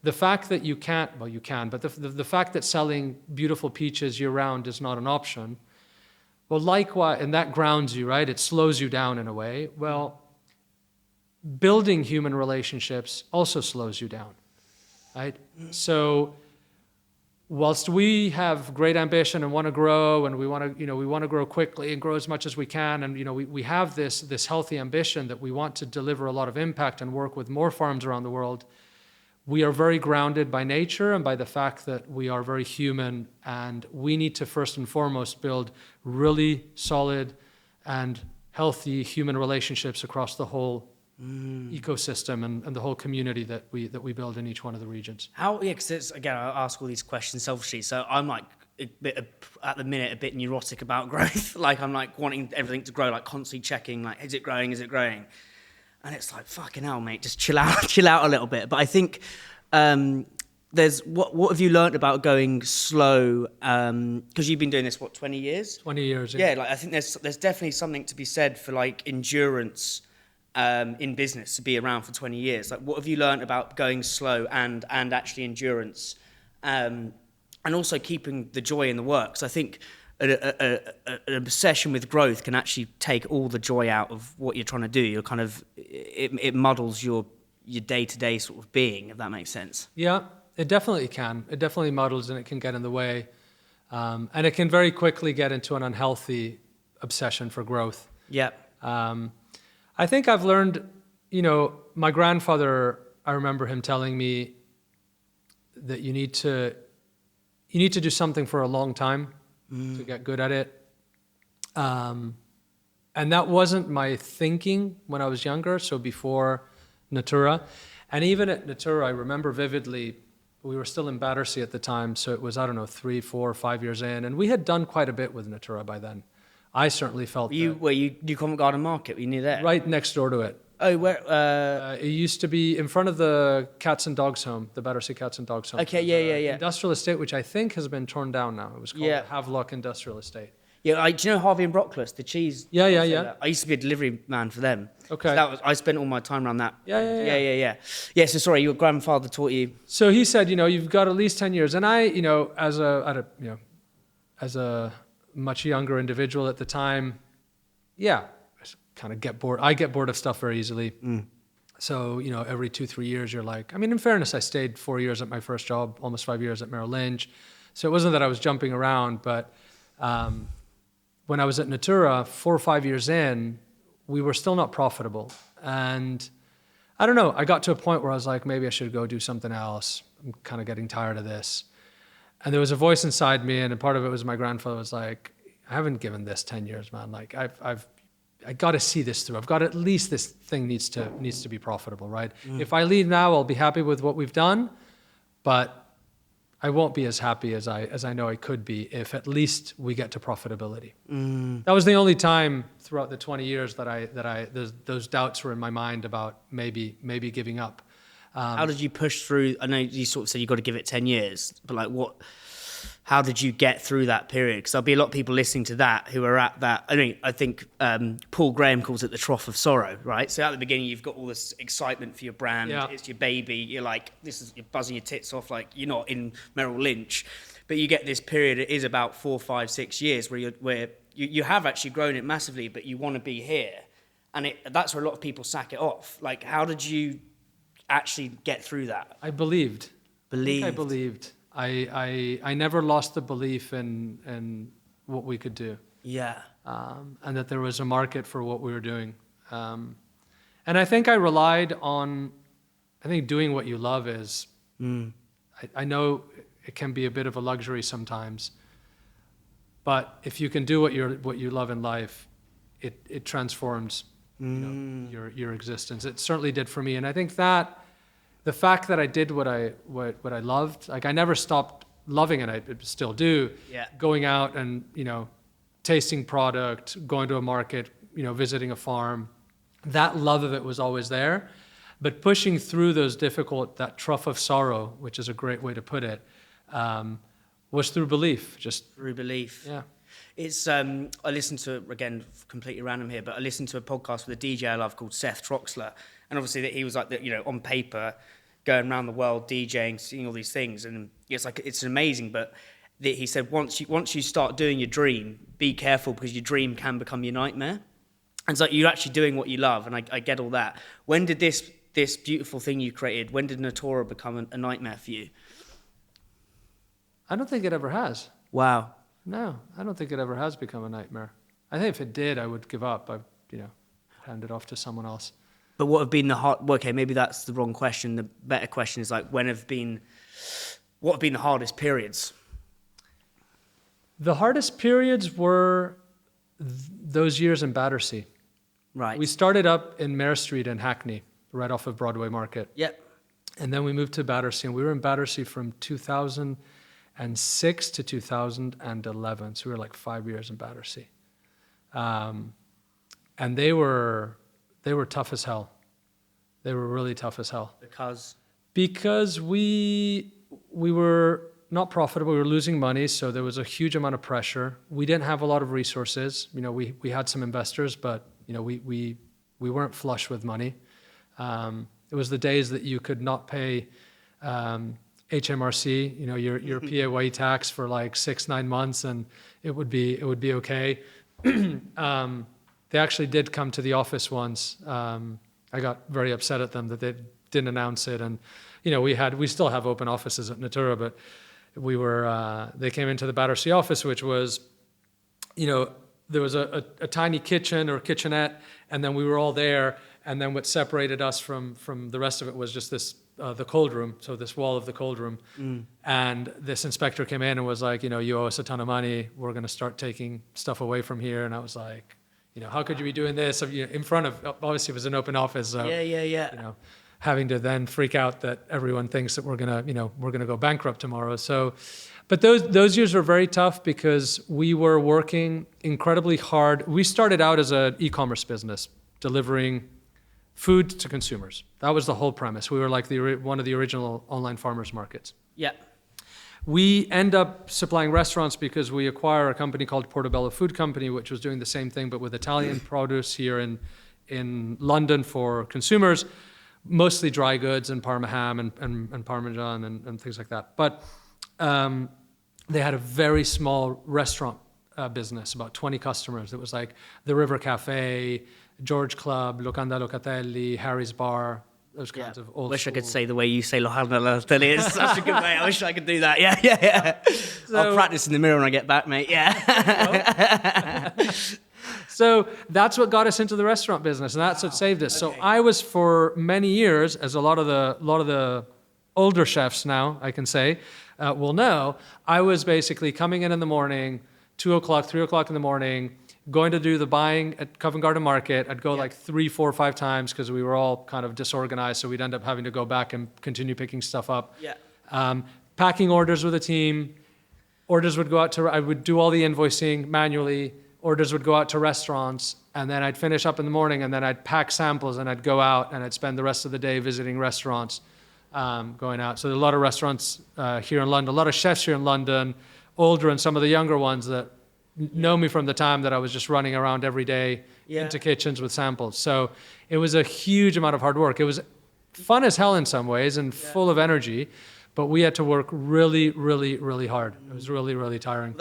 the fact that you can, but the fact that selling beautiful peaches year-round is not an option, well, likewise, and that grounds you, right? It slows you down in a way. Well, building human relationships also slows you down. Right? So whilst we have great ambition and want to grow, and we want to grow quickly and grow as much as we can, and we have this healthy ambition that we want to deliver a lot of impact and work with more farms around the world, we are very grounded by nature and by the fact that we are very human, and we need to first and foremost build really solid and healthy human relationships across the whole ecosystem and the whole community that we build in each one of the regions. Because again, I ask all these questions selfishly, so I'm like at the minute a bit neurotic about growth. Like I'm like wanting everything to grow, like constantly checking, like is it growing? And it's like, fucking hell, mate, just chill out a little bit. But I think there's what have you learned about going slow? Because you've been doing this 20 years? 20 years. Yeah, like I think there's definitely something to be said for like endurance. In business, to be around for 20 years. Like, what have you learned about going slow and actually endurance, and also keeping the joy in the work? Because I think an obsession with growth can actually take all the joy out of what you're trying to do. You're kind of it muddles your day-to-day sort of being, if that makes sense. Yeah, it definitely can. It definitely muddles, and it can get in the way, and it can very quickly get into an unhealthy obsession for growth. Yeah. I think I've learned, my grandfather, I remember him telling me that you need to do something for a long time to get good at it. And that wasn't my thinking when I was younger, so before Natoora. And even at Natoora, I remember vividly, we were still in Battersea at the time, so it was, I don't know, 3, 4, 5 years in, and we had done quite a bit with Natoora by then. I certainly felt You Covent Garden Market, were you near there? right next door to it. Oh, where? It used to be in front of the Cats and Dogs Home, the Battersea Cats and Dogs Home. Okay, yeah. Industrial estate, which I think has been torn down now. It was called the Havelock Industrial Estate. Yeah, do you know Harvey and Brockless, the cheese? Yeah. I used to be a delivery man for them. Okay. So I spent all my time around that. Yeah. Yeah, so sorry, your grandfather taught you. So he said, you've got at least 10 years. And I, as a much younger individual at the time, I kind of get bored. I get bored of stuff very easily. So, every 2-3 years, you're like, in fairness, I stayed 4 years at my first job, almost 5 years at Merrill Lynch. So it wasn't that I was jumping around, but when I was at Natoora, 4 or 5 years in, we were still not profitable. And I don't know, I got to a point where I was like, maybe I should go do something else. I'm kind of getting tired of this. And there was a voice inside me, and part of it was my grandfather was like, I haven't given this 10 years, man. Like I got to see this through. I've got at least this thing needs to be profitable, right? If I leave now, I'll be happy with what we've done, but I won't be as happy as I know I could be if at least we get to profitability. That was the only time throughout the 20 years that those doubts were in my mind about maybe giving up. How did you push through? I know you sort of said you got to give it 10 years, but how did you get through that period? Because there'll be a lot of people listening to that who are at that. I think Paul Graham calls it the trough of sorrow, right? So at the beginning, you've got all this excitement for your brand. Yeah. It's your baby. You're like, you're buzzing your tits off like you're not in Merrill Lynch. But you get this period, it is about 4, 5, 6 years where you have actually grown it massively, but you want to be here. And that's where a lot of people sack it off. Like, how did you actually get through that? I believed. I believed. I never lost the belief in what we could do. Yeah. And that there was a market for what we were doing. And I think I relied on, doing what you love is, I know it can be a bit of a luxury sometimes, but if you can do what you love in life, it transforms your existence. It certainly did for me. And I think that the fact that I did what I loved, like I never stopped loving it, I still do. Yeah. Going out and, tasting product, going to a market, visiting a farm, that love of it was always there. But pushing through that trough of sorrow, which is a great way to put it, was through belief. Through belief. Yeah. It's I listened to, again, completely random here, but I listened to a podcast with a DJ I love called Seth Troxler, and obviously that he was like, on paper, going around the world DJing, seeing all these things, and it's amazing. But he said once you start doing your dream, be careful because your dream can become your nightmare. And it's like you're actually doing what you love, and I get all that. When did this beautiful thing you created? When did Natoora become a nightmare for you? I don't think it ever has. Wow. No, I don't think it ever has become a nightmare. I think if it did, I would give up. I'd, hand it off to someone else. But what have been okay, maybe that's the wrong question. The better question is like, what have been the hardest periods? The hardest periods were those years in Battersea. Right. We started up in Mare Street in Hackney, right off of Broadway Market. Yep. And then we moved to Battersea, and we were in Battersea from 2006 to 2011. So we were like 5 years in Battersea. And they were tough as hell. They were really tough as hell. Because we were not profitable. We were losing money, so there was a huge amount of pressure. We didn't have a lot of resources. We had some investors, but we weren't flush with money. It was the days that you could not pay HMRC, your PAYE tax for like 6-9 months, and it would be okay. They actually did come to the office once. I got very upset at them that they didn't announce it, and we still have open offices at Natoora, but they came into the Battersea office, which was, there was a tiny kitchen or kitchenette, and then we were all there, and then what separated us from the rest of it was just this the cold room, so this wall of the cold room. And this inspector came in and was like, you owe us a ton of money, we're going to start taking stuff away from here. And I was like, how could you be doing this in front of, obviously it was an open office. So, having to then freak out that everyone thinks that we're gonna go bankrupt tomorrow. So, but those years were very tough because we were working incredibly hard. We started out as an e-commerce business, delivering food to consumers. That was the whole premise. We were like one of the original online farmers markets. Yeah. We end up supplying restaurants because we acquire a company called Portobello Food Company, which was doing the same thing, but with Italian produce here in London for consumers, mostly dry goods and Parma ham and Parmesan and things like that. But they had a very small restaurant business, about 20 customers. It was like the River Cafe, George Club, Locanda Locatelli, Harry's Bar, those kinds of old Wish school. I could say the way you say Locanda Locatelli. It's such a good way. I wish I could do that. Yeah. So, I'll practice in the mirror when I get back, mate. Yeah. So that's what got us into the restaurant business, and that's what saved us. Okay. So I was for many years, as a lot of the older chefs now, I can say, will know, I was basically coming in the morning, 2 o'clock, 3 o'clock in the morning, going to do the buying at Covent Garden Market. I'd go like 3, 4, 5 times because we were all kind of disorganized, so we'd end up having to go back and continue picking stuff up. Yeah. Packing orders with a team. Orders would go out I would do all the invoicing manually. Orders would go out to restaurants, and then I'd finish up in the morning, and then I'd pack samples, and I'd go out, and I'd spend the rest of the day visiting restaurants, going out. So there are a lot of restaurants here in London, a lot of chefs here in London, older and some of the younger ones that know me from the time that I was just running around every day into kitchens with samples. So it was a huge amount of hard work. It was fun as hell in some ways and full of energy, but we had to work really, really, really hard. It was really, really tiring.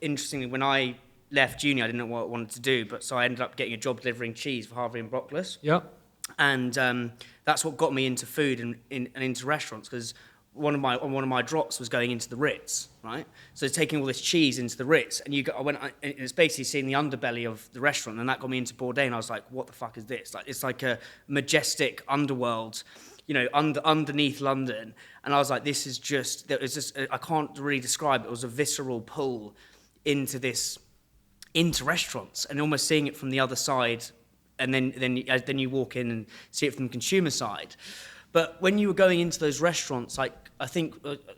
Interestingly, when I left uni, I didn't know what I wanted to do, but so I ended up getting a job delivering cheese for Harvey and Brockless. Yep. And that's what got me into food and into restaurants, because one of my drops was going into the Ritz, right? So taking all this cheese into the Ritz, and it's basically seeing the underbelly of the restaurant, and that got me into Bourdain. I was like, what the fuck is this? Like, it's like a majestic underworld, underneath London. And I was like, I can't really describe it. It was a visceral pull into restaurants, and almost seeing it from the other side, and then you walk in and see it from the consumer side. But when you were going into those restaurants, like I think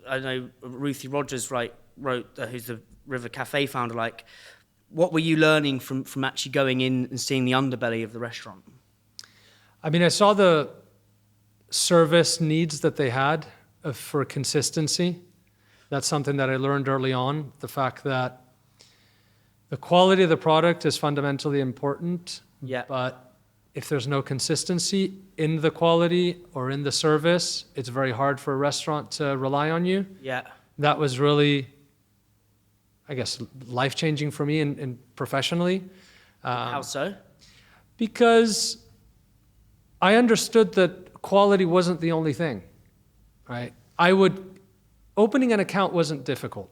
I know Ruthie Rogers wrote, who's the River Cafe founder, like, what were you learning from actually going in and seeing the underbelly of the restaurant? I mean, I saw the service needs that they had for consistency. That's something that I learned early on. The fact that the quality of the product is fundamentally important, but if there's no consistency in the quality or in the service, it's very hard for a restaurant to rely on you. Yeah. That was really, I guess, life-changing for me and professionally. How so? Because I understood that quality wasn't the only thing, right? Opening an account wasn't difficult.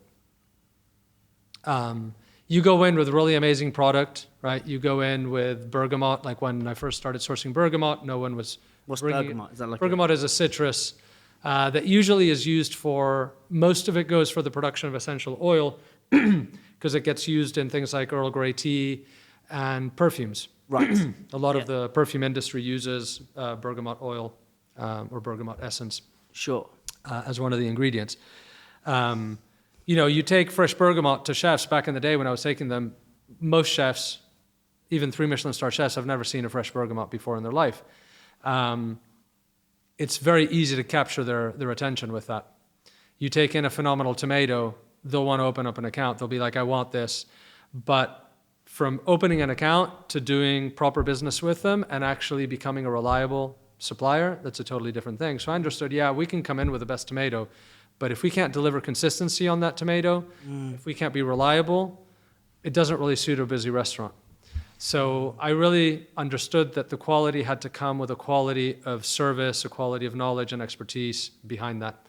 You go in with a really amazing product, right? You go in with bergamot. Like when I first started sourcing bergamot, no one was. What's bergamot? Is that like bergamot is a citrus that usually is used most of it goes for the production of essential oil because it gets used in things like Earl Grey tea and perfumes. Right. A lot of the perfume industry uses bergamot oil or bergamot essence. Sure. As one of the ingredients. You take fresh bergamot to chefs. Back in the day when I was taking them, most chefs, even 3 Michelin star chefs, have never seen a fresh bergamot before in their life. It's very easy to capture their attention with that. You take in a phenomenal tomato, they'll want to open up an account. They'll be like, I want this. But from opening an account to doing proper business with them and actually becoming a reliable supplier, that's a totally different thing. So I understood, we can come in with the best tomato, but if we can't deliver consistency on that tomato, if we can't be reliable, it doesn't really suit a busy restaurant. So I really understood that the quality had to come with a quality of service, a quality of knowledge and expertise behind that.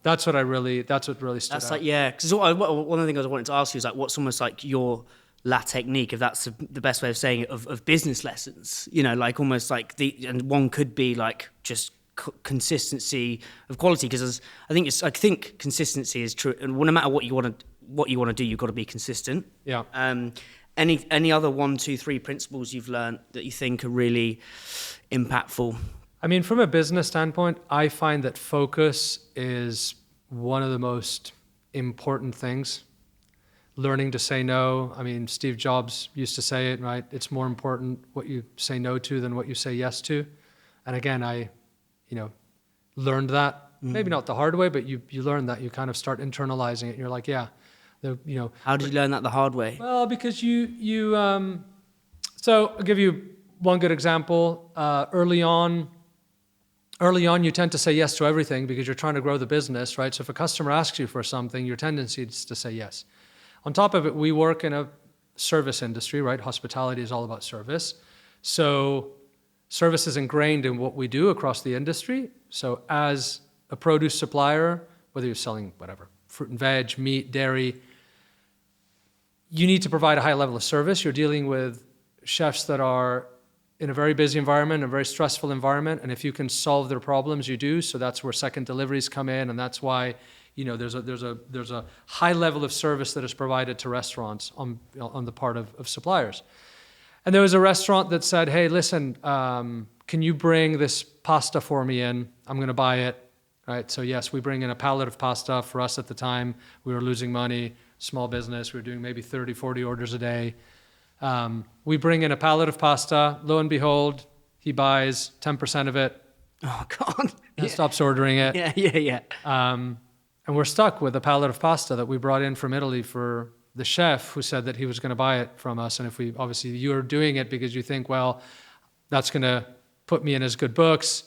That's what really stood out. Like, because one of the things I wanted to ask you is like, what's almost like your la technique, if that's the best way of saying it, of business lessons, like almost like and one could be like just consistency of quality, because I think consistency is true, and no matter what you want to do, you've got to be consistent. Yeah. Any other 1, 2, 3 principles you've learned that you think are really impactful? I mean, from a business standpoint, I find that focus is one of the most important things. Learning to say no. I mean, Steve Jobs used to say it, right? It's more important what you say no to than what you say yes to. And again, I learned that. Maybe not the hard way, but you learn that. You kind of start internalizing it. And you're like, yeah. How did you learn that the hard way? Well, because so I'll give you one good example. Early on, you tend to say yes to everything because you're trying to grow the business, right? So if a customer asks you for something, your tendency is to say yes. On top of it, we work in a service industry, right? Hospitality is all about service. So service is ingrained in what we do across the industry. So as a produce supplier, whether you're selling whatever, fruit and veg, meat, dairy, you need to provide a high level of service. You're dealing with chefs that are in a very busy environment, a very stressful environment, and if you can solve their problems, you do. So that's where second deliveries come in, and that's why there's a high level of service that is provided to restaurants on the part of suppliers. And there was a restaurant that said, "Hey, listen, can you bring this pasta for me in? I'm going to buy it." Right? So yes, we bring in a pallet of pasta. For us at the time, we were losing money. Small business, we were doing maybe 30, 40 orders a day. We bring in a pallet of pasta. Lo and behold, he buys 10% of it. Oh, God. And stops ordering it. Yeah. And we're stuck with a pallet of pasta that we brought in from Italy for the chef who said that he was going to buy it from us. And if you're doing it because you think, well, that's going to put me in his good books.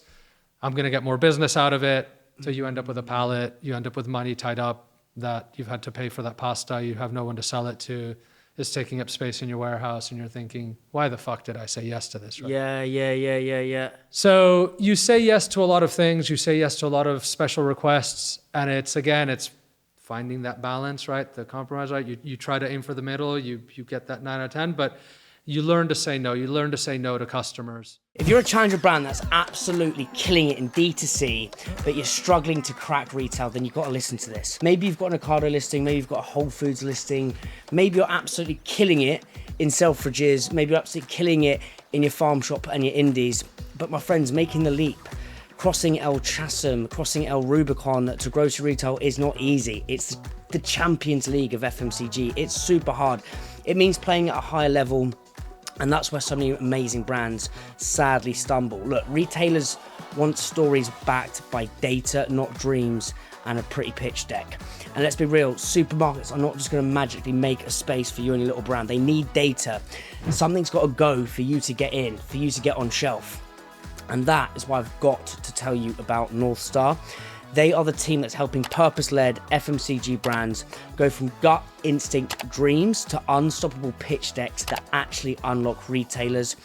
I'm going to get more business out of it. So you end up with a pallet. You end up with money tied up that you've had to pay for that pasta. You have no one to sell it to. It's taking up space in your warehouse. And you're thinking, why the fuck did I say yes to this? Right? Yeah. So you say yes to a lot of things. You say yes to a lot of special requests. And it's finding that balance, right? The compromise, right? You try to aim for the middle. You get that 9 out of 10, but you learn to say no. You learn to say no to customers. If you're a challenger brand that's absolutely killing it in D2C, but you're struggling to crack retail, then you've got to listen to this. Maybe you've got an Ocado listing, maybe you've got a Whole Foods listing, maybe you're absolutely killing it in Selfridges, maybe you're absolutely killing it in your farm shop and your indies. But my friends, making the leap, crossing El Chasm, crossing El Rubicon to grocery retail is not easy. It's the Champions League of FMCG. It's super hard. It means playing at a higher level, and that's where so many amazing brands sadly stumble. Look, retailers want stories backed by data, not dreams and a pretty pitch deck. And let's be real, supermarkets are not just going to magically make a space for you and your little brand. They need data. Something's got to go for you to get in, for you to get on shelf. And that is why I've got to tell you about North Star. They are the team that's helping purpose-led FMCG brands go from gut instinct dreams to unstoppable pitch decks that actually unlock retailers.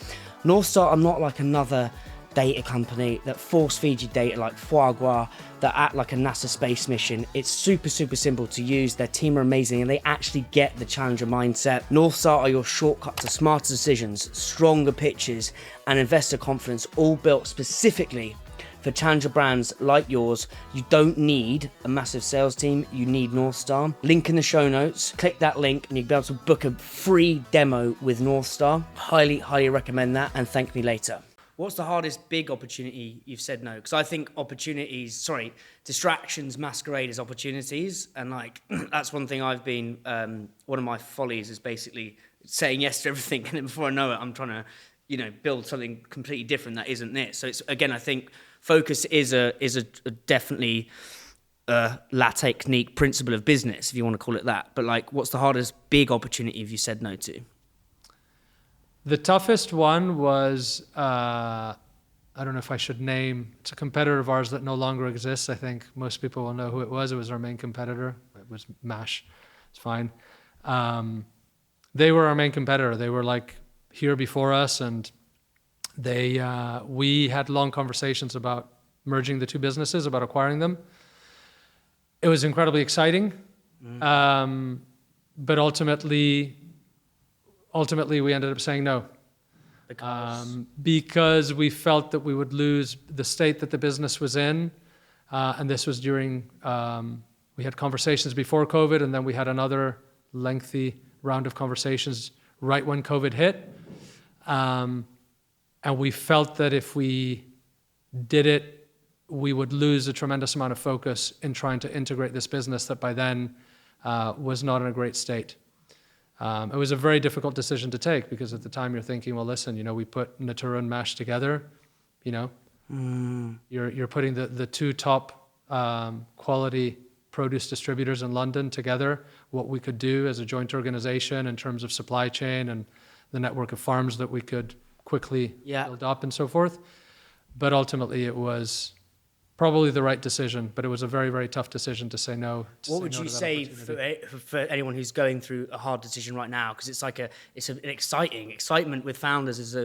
North Star are not like another data company that force feed you data like foie gras, that act like a NASA space mission. It's super simple to use. Their team are amazing and they actually get the challenger mindset. North Star are your shortcut to smarter decisions, stronger pitches and investor confidence, all built specifically for challenger brands like yours. You don't need a massive sales team, you need North Star. Link in the show notes. Click that link and you'll be able to book a free demo with North Star. Highly recommend that, and thank me later. What's the hardest big opportunity you've said no? Because I think distractions masquerade as opportunities. And that's one thing I've been, one of my follies is basically saying yes to everything. And then before I know it, I'm trying to, build something completely different that isn't it. So it's, again, I think focus is a definitely la technique principle of business, if you want to call it that. But what's the hardest big opportunity have you said no to? The toughest one was, I don't know if I should name, it's a competitor of ours that no longer exists. I think most people will know who it was. It was our main competitor. It was MASH. It's fine. They were our main competitor. They were here before us, and we had long conversations about merging the two businesses, about acquiring them. It was incredibly exciting, but ultimately we ended up saying no. Because we felt that we would lose the state that the business was in, and this was during, we had conversations before COVID, and then we had another lengthy round of conversations right when COVID hit. And we felt that if we did it, we would lose a tremendous amount of focus in trying to integrate this business that by then was not in a great state. It was a very difficult decision to take because at the time you're thinking, well, listen, we put Natoora and Mash together, you're putting the two top quality produce distributors in London together, what we could do as a joint organization in terms of supply chain and the network of farms that we could quickly build up and so forth. But ultimately it was probably the right decision, but it was a very, very tough decision to say no. What would you say for anyone who's going through a hard decision right now? Because it's like it's an excitement with founders is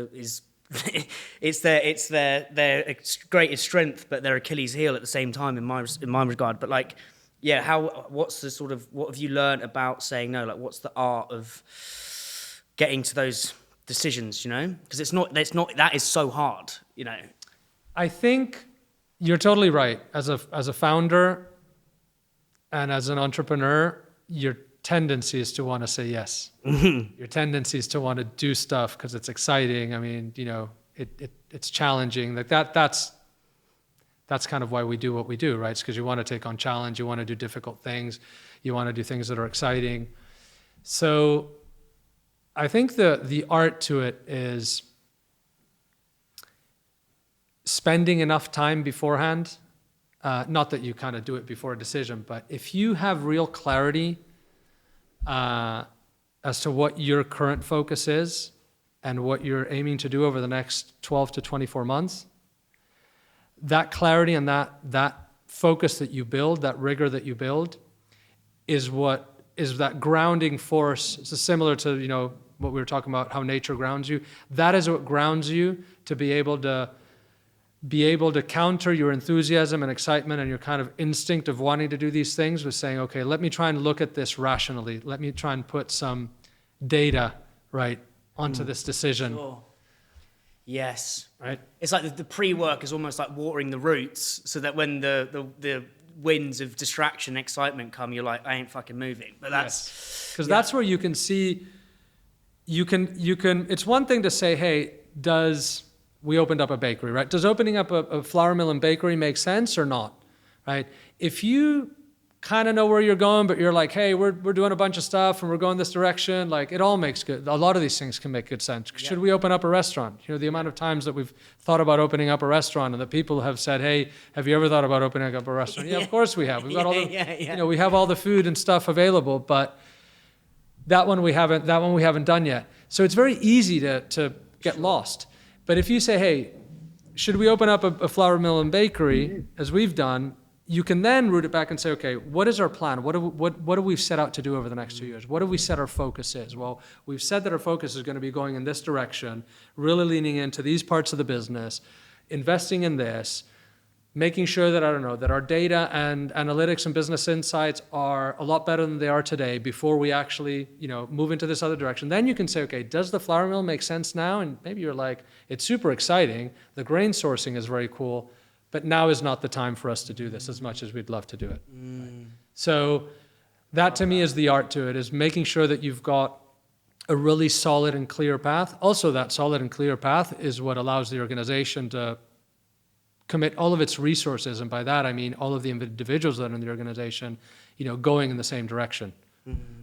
it's their greatest strength, but their Achilles heel at the same time in my regard. But like, what have you learned about saying no? Like, what's the art of getting to those decisions? Because that is so hard. I think you're totally right. As a founder and as an entrepreneur, your tendency is to want to say yes. Your tendency is to want to do stuff because it's exciting. I mean, it's challenging. Like that's kind of why we do what we do, right? It's because you want to take on challenge. You want to do difficult things. You want to do things that are exciting. So I think the art to it is spending enough time beforehand, not that you kind of do it before a decision, but if you have real clarity as to what your current focus is and what you're aiming to do over the next 12 to 24 months, that clarity and that focus that you build, that rigor that you build, is what is that grounding force. It's similar to what we were talking about, how nature grounds you. That is what grounds you to be able to counter your enthusiasm and excitement and your kind of instinct of wanting to do these things with saying, okay, let me try and look at this rationally. Let me try and put some data onto this decision. Sure. Yes. Right. It's like the pre-work is almost like watering the roots, so that when the winds of distraction, excitement come, you're like, I ain't fucking moving. But that's because that's where you can see. You can. It's one thing to say, hey, we opened up a bakery, right? Does opening up a flour mill and bakery make sense or not, right? If you kind of know where you're going, but you're like, hey, we're doing a bunch of stuff and we're going this direction, like it all makes good. A lot of these things can make good sense. Should we open up a restaurant? The amount of times that we've thought about opening up a restaurant and that people have said, hey, have you ever thought about opening up a restaurant? Yeah, of course we have. We've got all the, we have all the food and stuff available, but that one we haven't done yet. So it's very easy to get lost. But if you say, hey, should we open up a flour mill and bakery, as we've done, you can then root it back and say, okay, what is our plan? What do we set out to do over the next 2 years? What have we said our focus is? Well, we've said that our focus is going to be going in this direction, really leaning into these parts of the business, investing in this, making sure that, that our data and analytics and business insights are a lot better than they are today before we actually, move into this other direction. Then you can say, okay, does the flour mill make sense now? And maybe you're like, it's super exciting. The grain sourcing is very cool, but now is not the time for us to do this as much as we'd love to do it. Right? So that to me is the art to it, is making sure that you've got a really solid and clear path. Also, that solid and clear path is what allows the organization to commit all of its resources, and by that I mean all of the individuals that are in the organization, going in the same direction,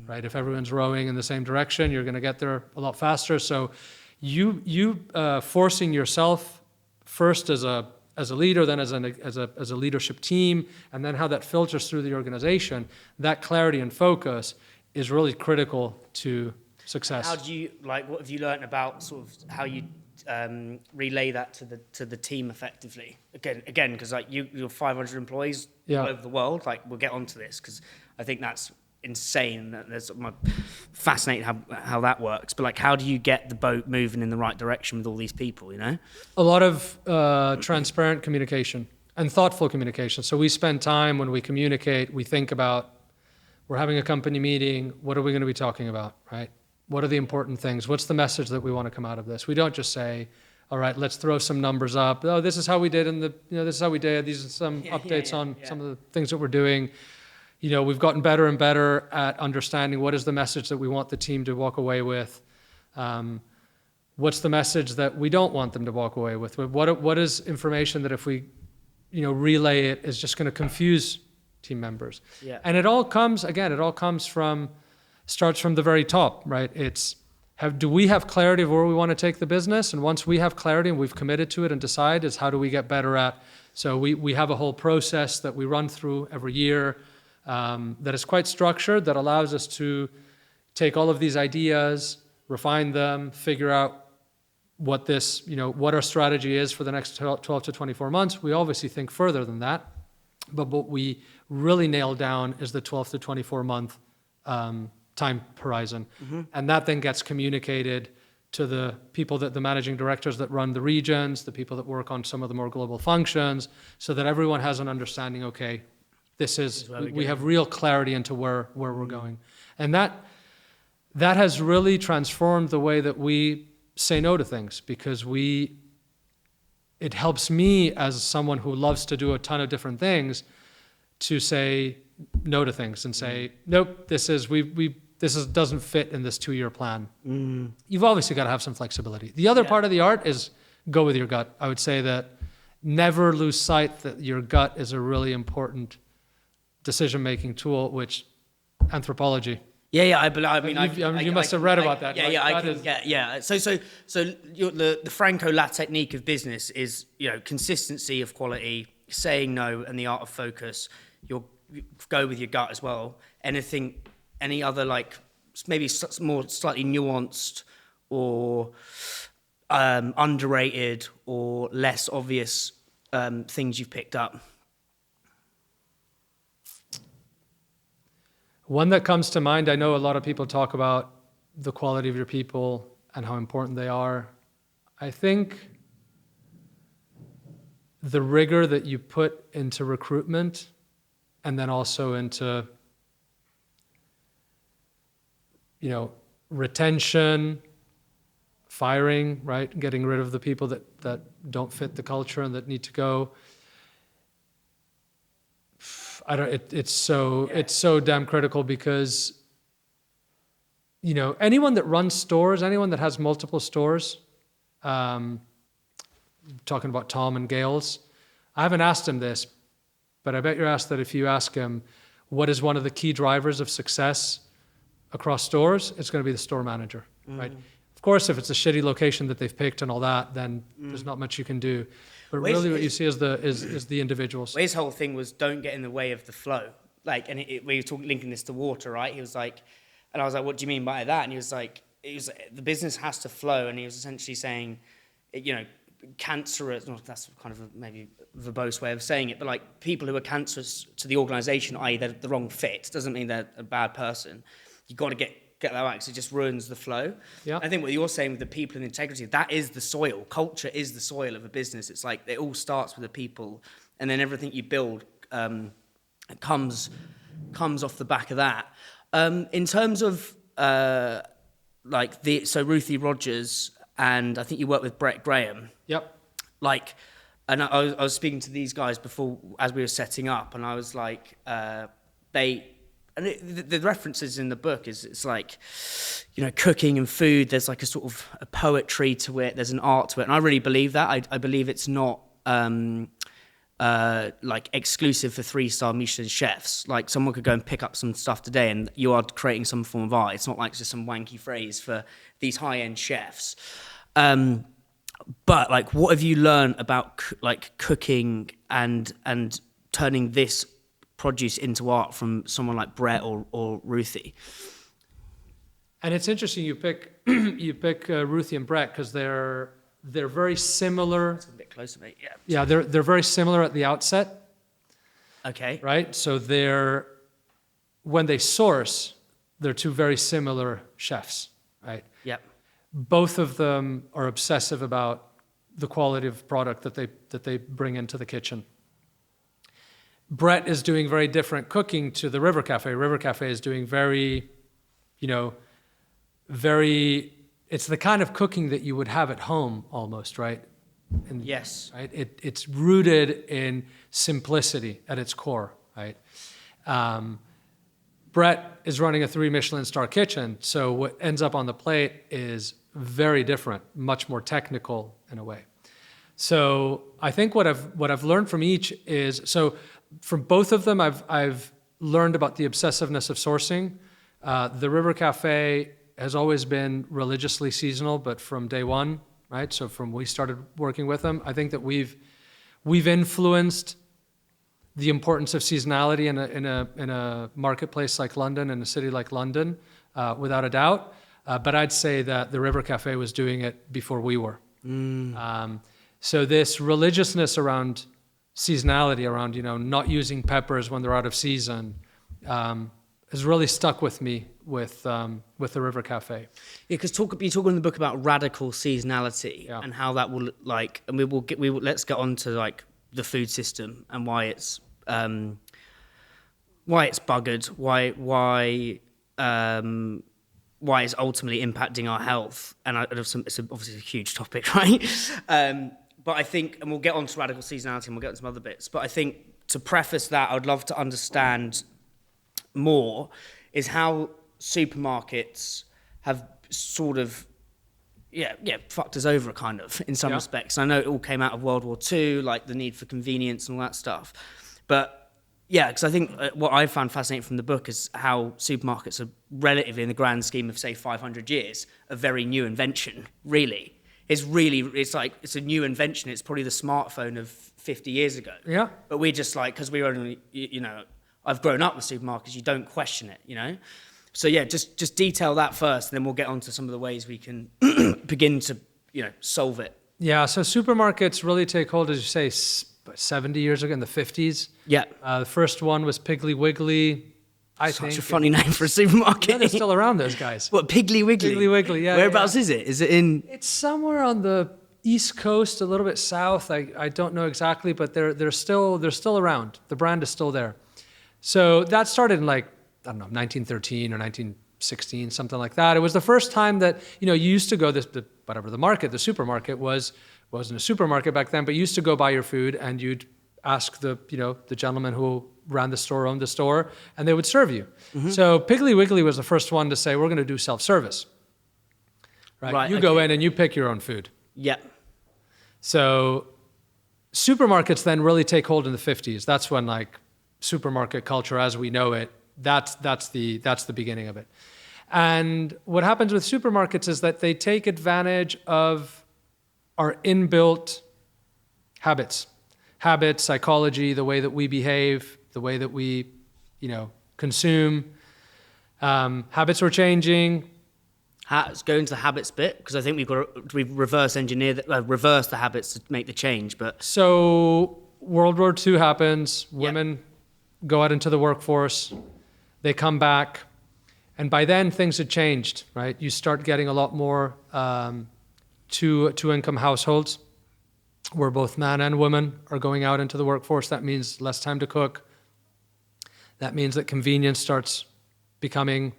right? If everyone's rowing in the same direction, you're going to get there a lot faster. So you forcing yourself first as a leader, then as a leadership team, and then how that filters through the organization, that clarity and focus is really critical to success. How do you what have you learned about sort of how you relay that to the team effectively? Again, because you're 500 employees all over the world. We'll get onto this because I think that's insane. I'm fascinated how that works. But how do you get the boat moving in the right direction with all these people? A lot of transparent communication and thoughtful communication. So we spend time when we communicate. We think about, we're having a company meeting. What are we going to be talking about, right? What are the important things? What's the message that we want to come out of this? We don't just say, all right, let's throw some numbers up. Oh, this is how we did this is how we did. These are some updates on some of the things that we're doing. We've gotten better and better at understanding what is the message that we want the team to walk away with. What's the message that we don't want them to walk away with? What is information that if we, relay it is just going to confuse team members? Yeah. And it all comes starts from the very top, right? Do we have clarity of where we want to take the business? And once we have clarity and we've committed to it and decide, is how do we get better at? So we have a whole process that we run through every year that is quite structured, that allows us to take all of these ideas, refine them, figure out what our strategy is for the next 12 to 24 months. We obviously think further than that, but what we really nail down is the 12 to 24 month time horizon. Mm-hmm. And that then gets communicated to the people the managing directors that run the regions, the people that work on some of the more global functions, so that everyone has an understanding, okay, we have real clarity into where we're going. And that has really transformed the way that we say no to things, because it helps me as someone who loves to do a ton of different things to say no to things and say, nope, this doesn't fit in this 2-year plan. You've obviously got to have some flexibility. The other part of the art is go with your gut. I would say that never lose sight that your gut is a really important decision-making tool, which anthropology. Yeah. You must have read about that. Yeah. So the Franco La technique of business is, consistency of quality, saying no, and the art of focus. You go with your gut as well. Any other maybe more slightly nuanced or underrated or less obvious things you've picked up? One that comes to mind, I know a lot of people talk about the quality of your people and how important they are. I think the rigor that you put into recruitment and then also into retention, firing, right? Getting rid of the people that don't fit the culture and that need to go. It's so damn critical, because anyone that runs stores, anyone that has multiple stores, talking about Tom and Gales, I haven't asked him this, but I bet you're asked that if you ask him what is one of the key drivers of success across stores, it's going to be the store manager, right? Of course, if it's a shitty location that they've picked and all that, then there's not much you can do. But really what you see is the individuals. His whole thing was don't get in the way of the flow. We were linking this to water, right? He was like, and I was like, what do you mean by that? And he was like, the business has to flow. And he was essentially saying, cancerous, that's kind of maybe verbose way of saying it, but people who are cancerous to the organization, i.e. they're the wrong fit, doesn't mean they're a bad person. You've got to get that right, because it just ruins the flow. Yeah. I think what you're saying with the people and integrity, that is the soil. Culture is the soil of a business. It's it all starts with the people, and then everything you build comes off the back of that. In terms of Ruthie Rogers, and I think you work with Brett Graham. Yep. And I was speaking to these guys before as we were setting up, and I was like, the references in the book it's cooking and food. There's a sort of a poetry to it. There's an art to it, and I really believe that. I believe it's not exclusive for 3-star Michelin chefs. Someone could go and pick up some stuff today, and you are creating some form of art. It's not just some wanky phrase for these high-end chefs. But what have you learned about cooking and turning this produce into art from someone like Brett or Ruthie? And it's interesting you pick Ruthie and Brett, because they're very similar. It's a bit closer, mate. Yeah. Yeah, they're very similar at the outset. Okay. Right? So when they source, they're two very similar chefs, right? Yep. Both of them are obsessive about the quality of product that they bring into the kitchen. Brett is doing very different cooking to the River Cafe. River Cafe is doing very, it's the kind of cooking that you would have at home almost, right? Yes. Right? It's rooted in simplicity at its core, right? Brett is running a 3 Michelin star kitchen, so what ends up on the plate is very different, much more technical in a way. So I think what I've learned from each is, so from both of them, I've learned about the obsessiveness of sourcing. The River Cafe has always been religiously seasonal, but from day one, right? So from we started working with them, I think that we've influenced the importance of seasonality in a marketplace like London, in a city like London, without a doubt. But I'd say that the River Cafe was doing it before we were. So this religiousness around seasonality, around not using peppers when they're out of season, has really stuck with me with the River Cafe. Yeah, because you talk in the book about radical seasonality and how that will and let's get on to like the food system and why it's buggered, why it's ultimately impacting our health, and it's obviously a huge topic, right? But I think, and we'll get on to radical seasonality and we'll get on to some other bits, but I think to preface that, I'd love to understand more is how supermarkets have sort of fucked us over kind of in some respects. I know it all came out of World War II, like the need for convenience and all that stuff, but because I think what I found fascinating from the book is how supermarkets are relatively, in the grand scheme of, say, 500 years, a very new invention, really. It's a new invention. It's probably the smartphone of 50 years ago. Yeah. But we're just like, because we're only, I've grown up with supermarkets, you don't question it, So just detail that first, and then we'll get on to some of the ways we can begin to, solve it. Yeah, so supermarkets really take hold, as you say, 70 years ago in the 50s. Yeah. The first one was Piggly Wiggly. Such a funny name for a supermarket. Yeah, they're still around, those guys. What, Piggly Wiggly? Piggly Wiggly, yeah. Whereabouts is it? Is it in... It's somewhere on the East Coast, a little bit south. I don't know exactly, but they're still around. The brand is still there. So that started in 1913 or 1916, something like that. It was the first time that, you used to go the supermarket wasn't a supermarket back then, but you used to go buy your food and you'd ask the gentleman who ran the store, owned the store, and they would serve you. Mm-hmm. So Piggly Wiggly was the first one to say, we're going to do self-service. Right? You go in and you pick your own food. Yeah. So supermarkets then really take hold in the 50s. That's when supermarket culture as we know it, that's the beginning of it. And what happens with supermarkets is that they take advantage of our inbuilt habits, psychology, the way that we behave, the way that we, consume. Habits were changing. Let's go into the habits bit, because I think we've reverse the habits to make the change. But so World War II happens. Women go out into the workforce. They come back, and by then things had changed. Right, you start getting a lot more two-income households, where both man and woman are going out into the workforce. That means less time to cook. That means that convenience starts becoming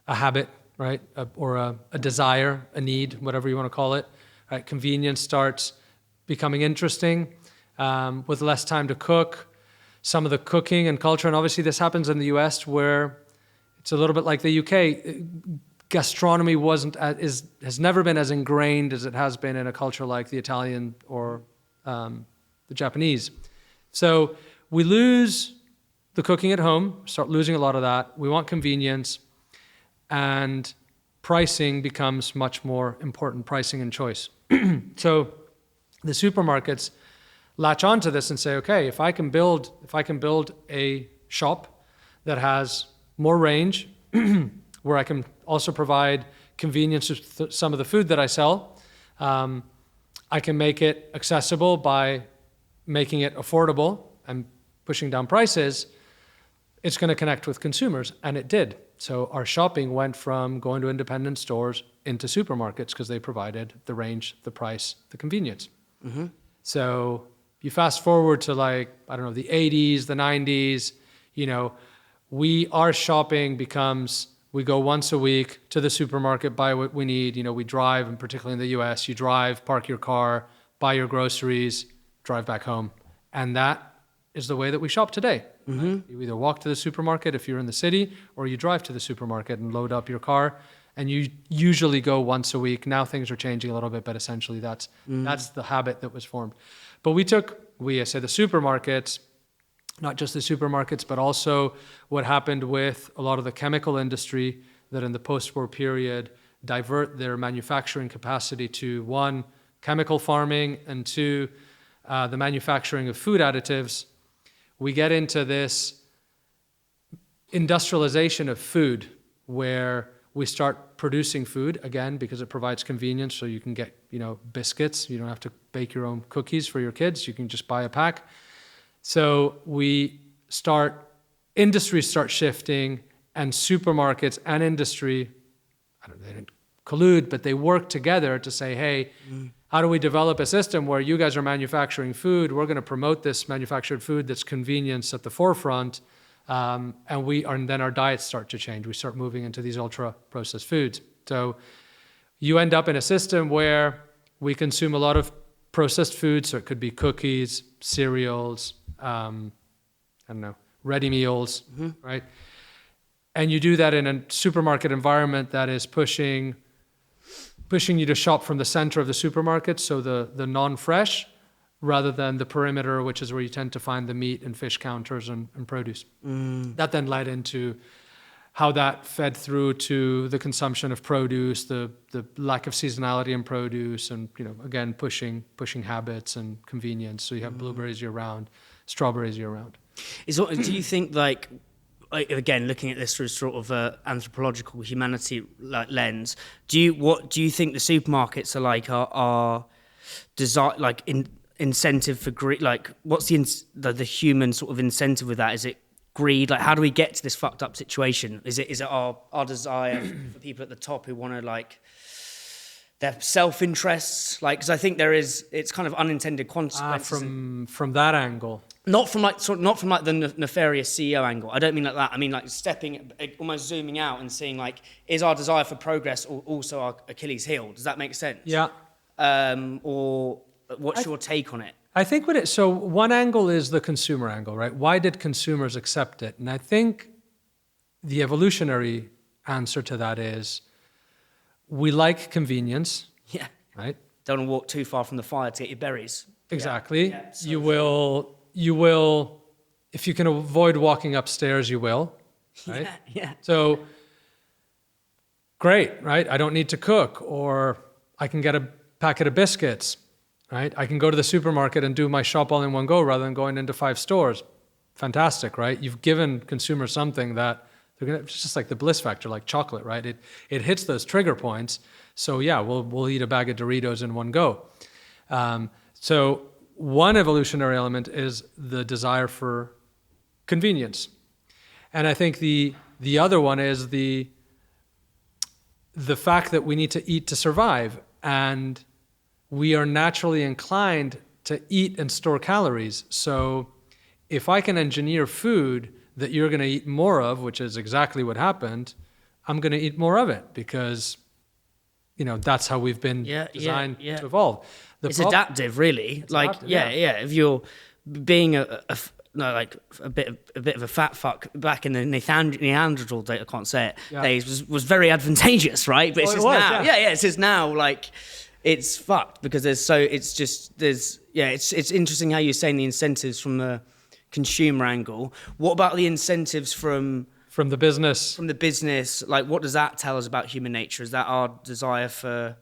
a habit, right? Or a desire, a need, whatever you want to call it. Right? Convenience starts becoming interesting with less time to cook. Some of the cooking and culture, and obviously this happens in the US where it's a little bit like the UK. Gastronomy has never been as ingrained as it has been in a culture like the Italian or the Japanese. So we lose the cooking at home, start losing a lot of that. We want convenience, and pricing becomes much more important, pricing and choice. So the supermarkets latch onto this and say, okay, if I can build a shop that has more range, where I can also provide convenience to some of the food that I sell, I can make it accessible by making it affordable and pushing down prices. It's going to connect with consumers, and it did. So our shopping went from going to independent stores into supermarkets because they provided the range, the price, the convenience. Mm-hmm. So you fast forward to the 80s, the 90s, our shopping becomes, we go once a week to the supermarket, buy what we need. We drive, and particularly in the US, you drive, park your car, buy your groceries, drive back home. And that is the way that we shop today. Mm-hmm. You either walk to the supermarket if you're in the city, or you drive to the supermarket and load up your car and you usually go once a week. Now things are changing a little bit, but essentially that's the habit that was formed. But I say the supermarkets, not just the supermarkets, but also what happened with a lot of the chemical industry that in the post-war period divert their manufacturing capacity to, one, chemical farming, and two, the manufacturing of food additives. We get into this industrialization of food where we start producing food, again, because it provides convenience, so you can get, biscuits. You don't have to bake your own cookies for your kids. You can just buy a pack. So industries start shifting, and supermarkets and industry, they didn't collude, but they work together to say, hey, how do we develop a system where you guys are manufacturing food? We're going to promote this manufactured food that's convenience at the forefront. And then our diets start to change. We start moving into these ultra-processed foods. So you end up in a system where we consume a lot of processed foods. So it could be cookies, cereals, ready meals, right? And you do that in a supermarket environment that is pushing you to shop from the center of the supermarket, so the non-fresh, rather than the perimeter, which is where you tend to find the meat and fish counters and produce. That then led into how that fed through to the consumption of produce, the lack of seasonality in produce, and again pushing habits and convenience. So you have blueberries year-round, strawberries year-round. Do you think, again, looking at this through sort of an anthropological humanity lens, do you think the supermarkets are incentive for greed? What's the human sort of incentive with that? Is it greed? How do we get to this fucked up situation? Is it our desire for people at the top who want to their self-interests? Because I think it's kind of unintended consequences. From that angle. Not from the nefarious CEO angle. I don't mean like that. I mean almost zooming out and seeing is our desire for progress also our Achilles heel? Does that make sense? Yeah. Or what's your take on it? I think so one angle is the consumer angle, right? Why did consumers accept it? And I think the evolutionary answer to that is we like convenience. Yeah. Right? Don't want to walk too far from the fire to get your berries. Exactly. Yeah, you will, if you can avoid walking upstairs, you will, right? Yeah. So, great, right? I don't need to cook, or I can get a packet of biscuits, right? I can go to the supermarket and do my shop all in one go rather than going into 5 stores. Fantastic, right? You've given consumers something that it's just like the bliss factor, like chocolate, right? It hits those trigger points. So yeah, we'll eat a bag of Doritos in one go. So one evolutionary element is the desire for convenience. And I think the other one is the fact that we need to eat to survive. And we are naturally inclined to eat and store calories. So if I can engineer food that you're going to eat more of, which is exactly what happened, I'm going to eat more of it because, that's how we've been designed to evolve. It's adaptive, really. It's adaptive, if you're being a bit of a fat fuck back in the Neanderthal day, I can't say it, days was very advantageous, right? But it's just now it's fucked because it's interesting how you're saying the incentives from the consumer angle. What about the incentives from the business? From the business, what does that tell us about human nature? Is that our desire for?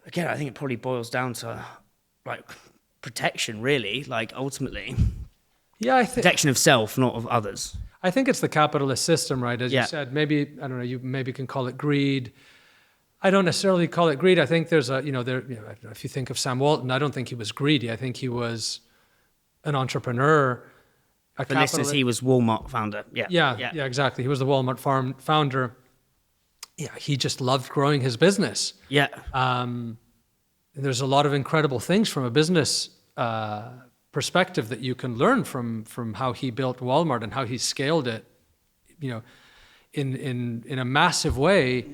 Again, I think it probably boils down to protection, really. Ultimately, protection of self, not of others. I think it's the capitalist system, right? As you said, maybe I don't know. You maybe can call it greed. I don't necessarily call it greed. I think there's if you think of Sam Walton, I don't think he was greedy. I think he was an entrepreneur. For listeners, he was Walmart founder. Yeah, exactly. He was the Walmart founder. Yeah, he just loved growing his business. Yeah. There's a lot of incredible things from a business perspective that you can learn from how he built Walmart and how he scaled it, in a massive way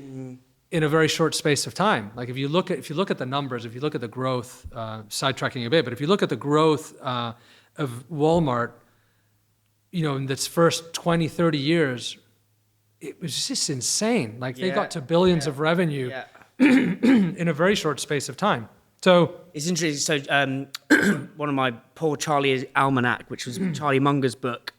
in a very short space of time. If you look at the numbers, if you look at the growth, sidetracking a bit, but if you look at the growth of Walmart, in its first 20, 30 years, it was just insane. Like they Yeah, got to billions of revenue Yeah. in a very short space of time. So It's interesting. So one of my Poor Charlie Almanac, which was Charlie Munger's book,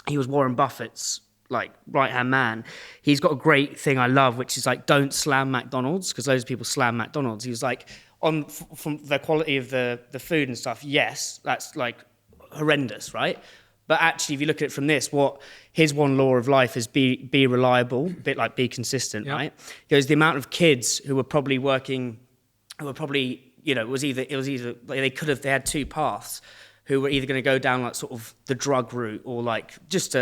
he was Warren Buffett's like right-hand man. He's got a great thing I love, which is like, don't slam McDonald's, because loads of people slam McDonald's. He was like, from the quality of the food and stuff, yes, that's like horrendous, right? But actually, if you look at it from this, what his one law of life is be reliable, a bit like be consistent, right? He goes, the amount of kids who were probably working, who were probably, you know, it was either like they had two paths, who were either going to go down like sort of the drug route or like just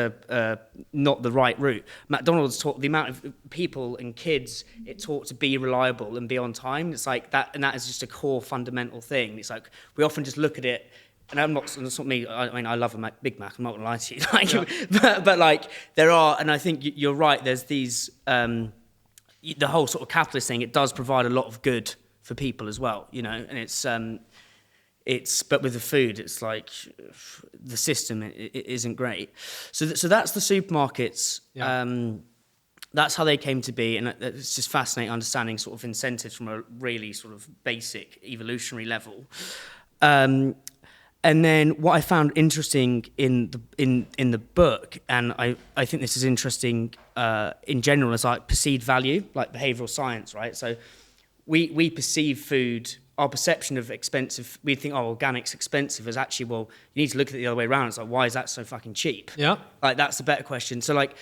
not the right route. McDonald's taught the amount of people and kids it taught to be reliable and be on time. It's like that, and that is just a core fundamental thing. It's like we often just look at it, and it's not me. I mean, I love a Big Mac. I'm not going to lie to you. Like, but like there are, and I think you're right. There's these the whole sort of capitalist thing. It does provide a lot of good for people as well, you know, and it's but with the food, it's like the system it isn't great. So that's the supermarkets. Yeah. That's how they came to be, and it's just fascinating understanding sort of incentives from a really sort of basic evolutionary level. And then what I found interesting in the book, and I think this is interesting in general, is like perceived value, like behavioural science, right? So we perceive food. Our perception of expensive, we think, oh, organic's expensive, is actually, well, you need to look at it the other way around. It's like, why is that so fucking cheap? Yeah. Like, that's the better question. So, like,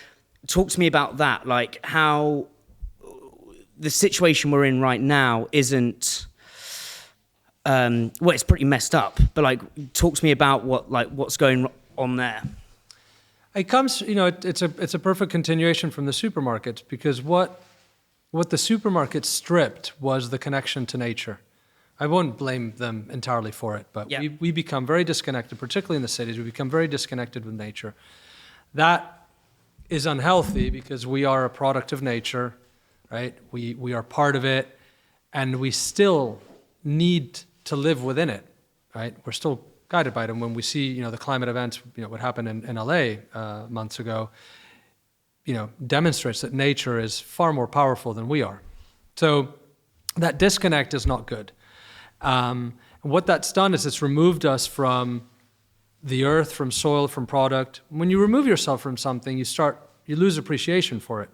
talk to me about that. Like, how the situation we're in right now isn't, well, it's pretty messed up. But, like, talk to me about what's going on there. It comes, you know, it's a perfect continuation from the supermarkets, because what the supermarkets stripped was the connection to nature. I won't blame them entirely for it, but we become very disconnected, particularly in the cities. We become very disconnected with nature. That is unhealthy because we are a product of nature, right? We are part of it, and we still need to live within it, right? We're still guided by it. And when we see, you know, the climate events, you know, what happened in LA months ago, you know, demonstrates that nature is far more powerful than we are. So that disconnect is not good. What that's done is it's removed us from the earth, from soil, from product. When you remove yourself from something, you lose appreciation for it,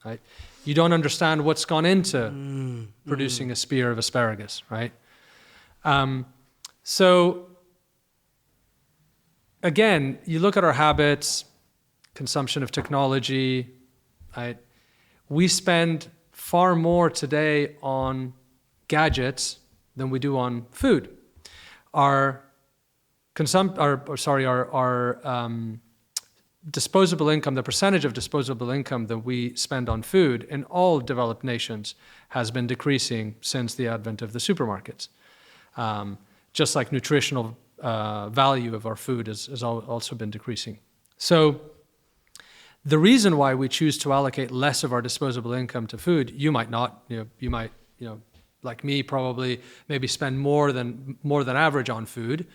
right? You don't understand what's gone into producing a spear of asparagus, right? So again, you look at our habits, consumption of technology, right? We spend far more today on gadgets than we do on food. Our disposable income, the percentage of disposable income that we spend on food in all developed nations has been decreasing since the advent of the supermarkets. Just like nutritional value of our food has also been decreasing. So the reason why we choose to allocate less of our disposable income to food, you might not, you might, like me, probably maybe spend more than average on food,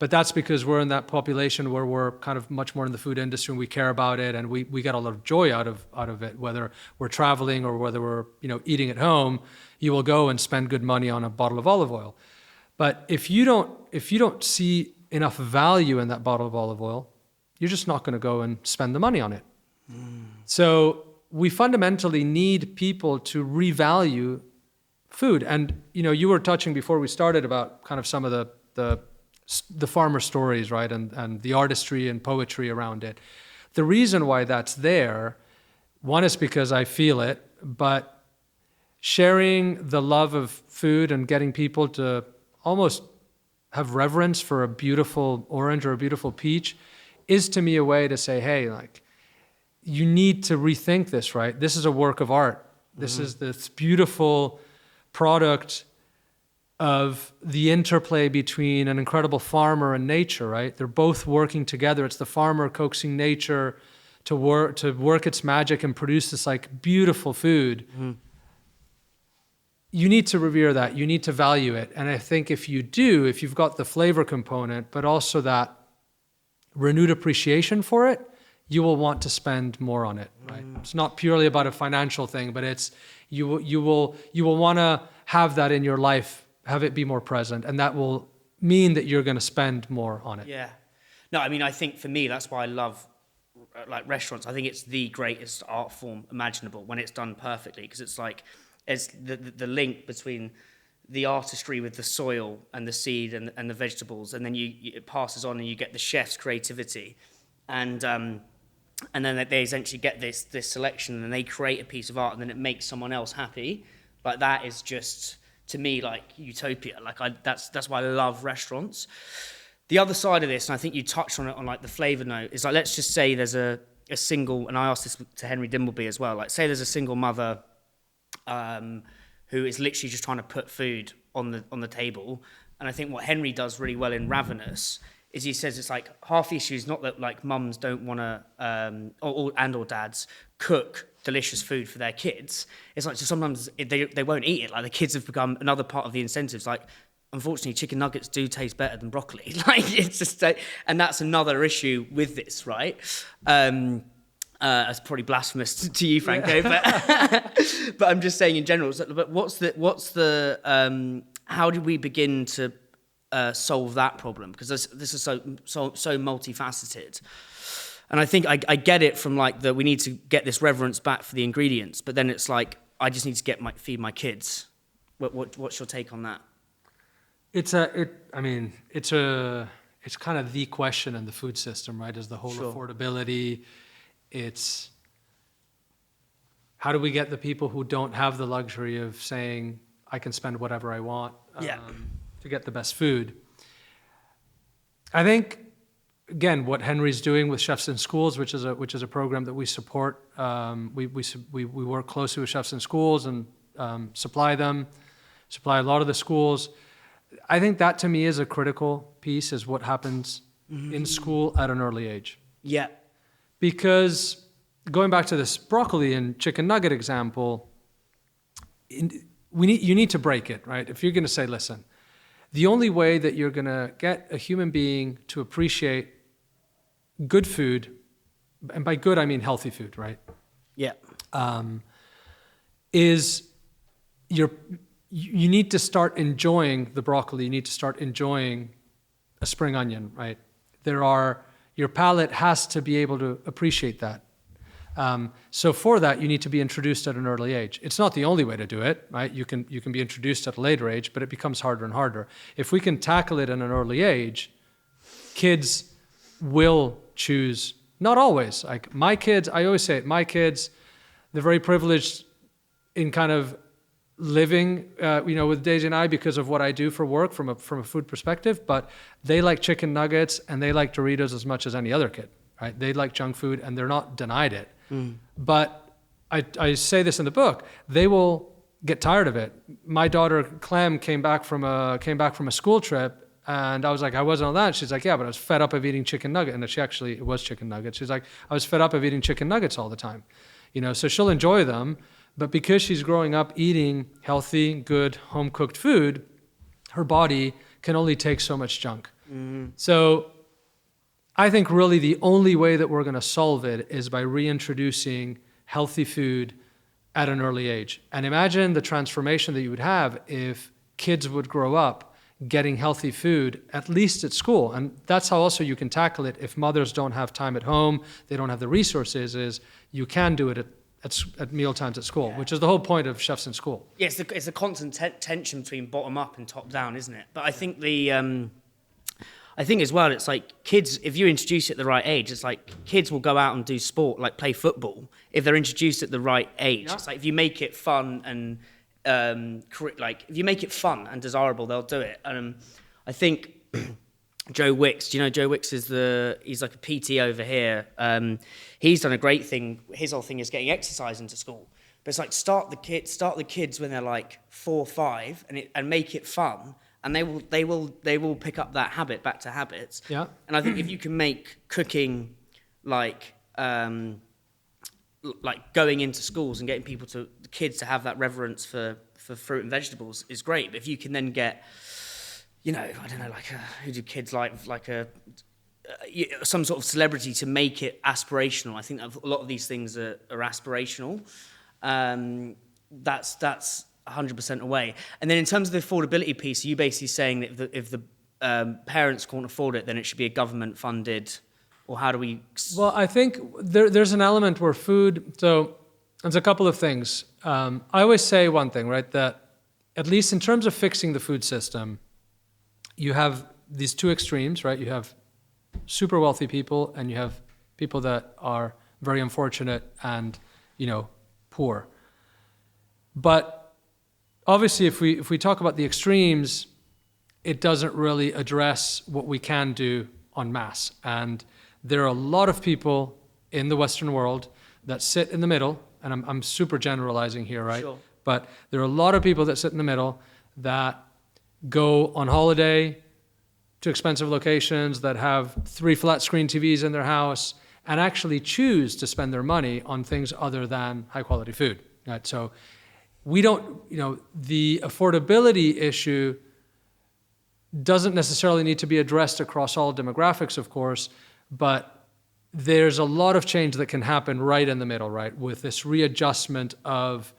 but that's because we're in that population where we're kind of much more in the food industry and we care about it, and we get a lot of joy out of it. Whether we're traveling or whether we're eating at home, you will go and spend good money on a bottle of olive oil. But if you don't see enough value in that bottle of olive oil, you're just not going to go and spend the money on it. So we fundamentally need people to revalue food. And you were touching before we started about kind of some of the farmer stories, right, and the artistry and poetry around it. The reason why that's there, one is because I feel it, but sharing the love of food and getting people to almost have reverence for a beautiful orange or a beautiful peach is to me a way to say, hey, like, you need to rethink this, right? This is a work of art. This is this beautiful product of the interplay between an incredible farmer and nature, right? They're both working together. It's the farmer coaxing nature to work its magic and produce this like beautiful food. You need to revere that. You need to value it. And I think if you've got the flavor component, but also that renewed appreciation for it, you will want to spend more on it, right? It's not purely about a financial thing, but it's you will want to have that in your life, have it be more present, and that will mean that you're going to spend more on it. Yeah. No, I mean, I think for me, that's why I love like restaurants. I think it's the greatest art form imaginable when it's done perfectly, because it's like it's the link between the artistry with the soil and the seed and the vegetables, and then it passes on and you get the chef's creativity, and then they essentially get this selection and they create a piece of art, and then it makes someone else happy. Like that is just, to me, like utopia. Like that's why I love restaurants. The other side of this, and I think you touched on it on like the flavour note, is like, let's just say there's a single, and I asked this to Henry Dimbleby as well, like say there's a single mother who is literally just trying to put food on the table. And I think what Henry does really well in Ravenous is he says it's like half the issue is not that like mums don't want to, or dads, cook delicious food for their kids. It's like, so sometimes they won't eat it. Like the kids have become another part of the incentives. Like, unfortunately, chicken nuggets do taste better than broccoli. Like it's just, and that's another issue with this, right? It's probably blasphemous to you, Franco, yeah. but I'm just saying in general. But what's the how do we begin to solve that problem? Because this is so multifaceted. And I think I get it from like we need to get this reverence back for the ingredients, but then it's like I just need to feed my kids. What's your take on that? It's kind of the question in the food system, right? Is the whole Sure. affordability. It's how do we get the people who don't have the luxury of saying I can spend whatever I want to get the best food. I think again what Henry's doing with Chefs in Schools, which is a program that we support. We work closely with Chefs in Schools and supply a lot of the schools. I think that to me is a critical piece, is what happens in school at an early age. Yeah. Because going back to this broccoli and chicken nugget example, you need to break it, right? If you're going to say, listen, the only way that you're going to get a human being to appreciate good food, and by good I mean healthy food, right? Yeah. Is you need to start enjoying the broccoli. You need to start enjoying a spring onion, right? Your palate has to be able to appreciate that. So for that, you need to be introduced at an early age. It's not the only way to do it, right? You can be introduced at a later age, but it becomes harder and harder. If we can tackle it at an early age, kids will choose, not always. Like my kids, I always say it, my kids, they're very privileged in kind of living, with Daisy and I because of what I do for work from a food perspective, but they like chicken nuggets and they like Doritos as much as any other kid, right? They like junk food and they're not denied it. But I say this in the book, they will get tired of it. My daughter Clem came back from a school trip, and I was like, I wasn't on that. She's like, yeah, but I was fed up of eating chicken nuggets. And it was chicken nuggets. She's like, I was fed up of eating chicken nuggets all the time. So she'll enjoy them. But because she's growing up eating healthy, good, home-cooked food, her body can only take so much junk. So I think really the only way that we're going to solve it is by reintroducing healthy food at an early age. And imagine the transformation that you would have if kids would grow up getting healthy food, at least at school. And that's how also you can tackle it if mothers don't have time at home, they don't have the resources, is you can do it at meal times at school, which is the whole point of Chefs in School. Yeah, it's a constant tension between bottom up and top down, isn't it? But I think I think as well, it's like kids, if you introduce it at the right age, it's like kids will go out and do sport, like play football, if they're introduced at the right age. Yeah. It's like if you make it fun and if you make it fun and desirable, they'll do it. And I think Joe Wicks, do you know Joe Wicks he's like a PT over here. He's done a great thing. His whole thing is getting exercise into school. But it's like start the kids when they're like 4 or 5 and make it fun. And they will pick up that habit back to habits. Yeah. And I think if you can make cooking like going into schools and getting the kids to have that reverence for fruit and vegetables is great. But if you can then get, I don't know, who do kids like a some sort of celebrity to make it aspirational. I think a lot of these things are aspirational. That's 100% away. And then in terms of the affordability piece, are you basically saying that if the parents can't afford it, then it should be a government-funded, or how do we... Well, I think there's an element where food... So there's a couple of things. I always say one thing, right? That at least in terms of fixing the food system, you have these two extremes, right? You have super wealthy people and you have people that are very unfortunate and, poor. But obviously, if we talk about the extremes, it doesn't really address what we can do en masse. And there are a lot of people in the Western world that sit in the middle, and I'm super generalizing here, right? Sure. But there are a lot of people that sit in the middle that go on holiday to expensive locations, that have 3 flat screen TVs in their house, and actually choose to spend their money on things other than high quality food. Right? So we don't, the affordability issue doesn't necessarily need to be addressed across all demographics, of course, but there's a lot of change that can happen right in the middle, right? With this readjustment of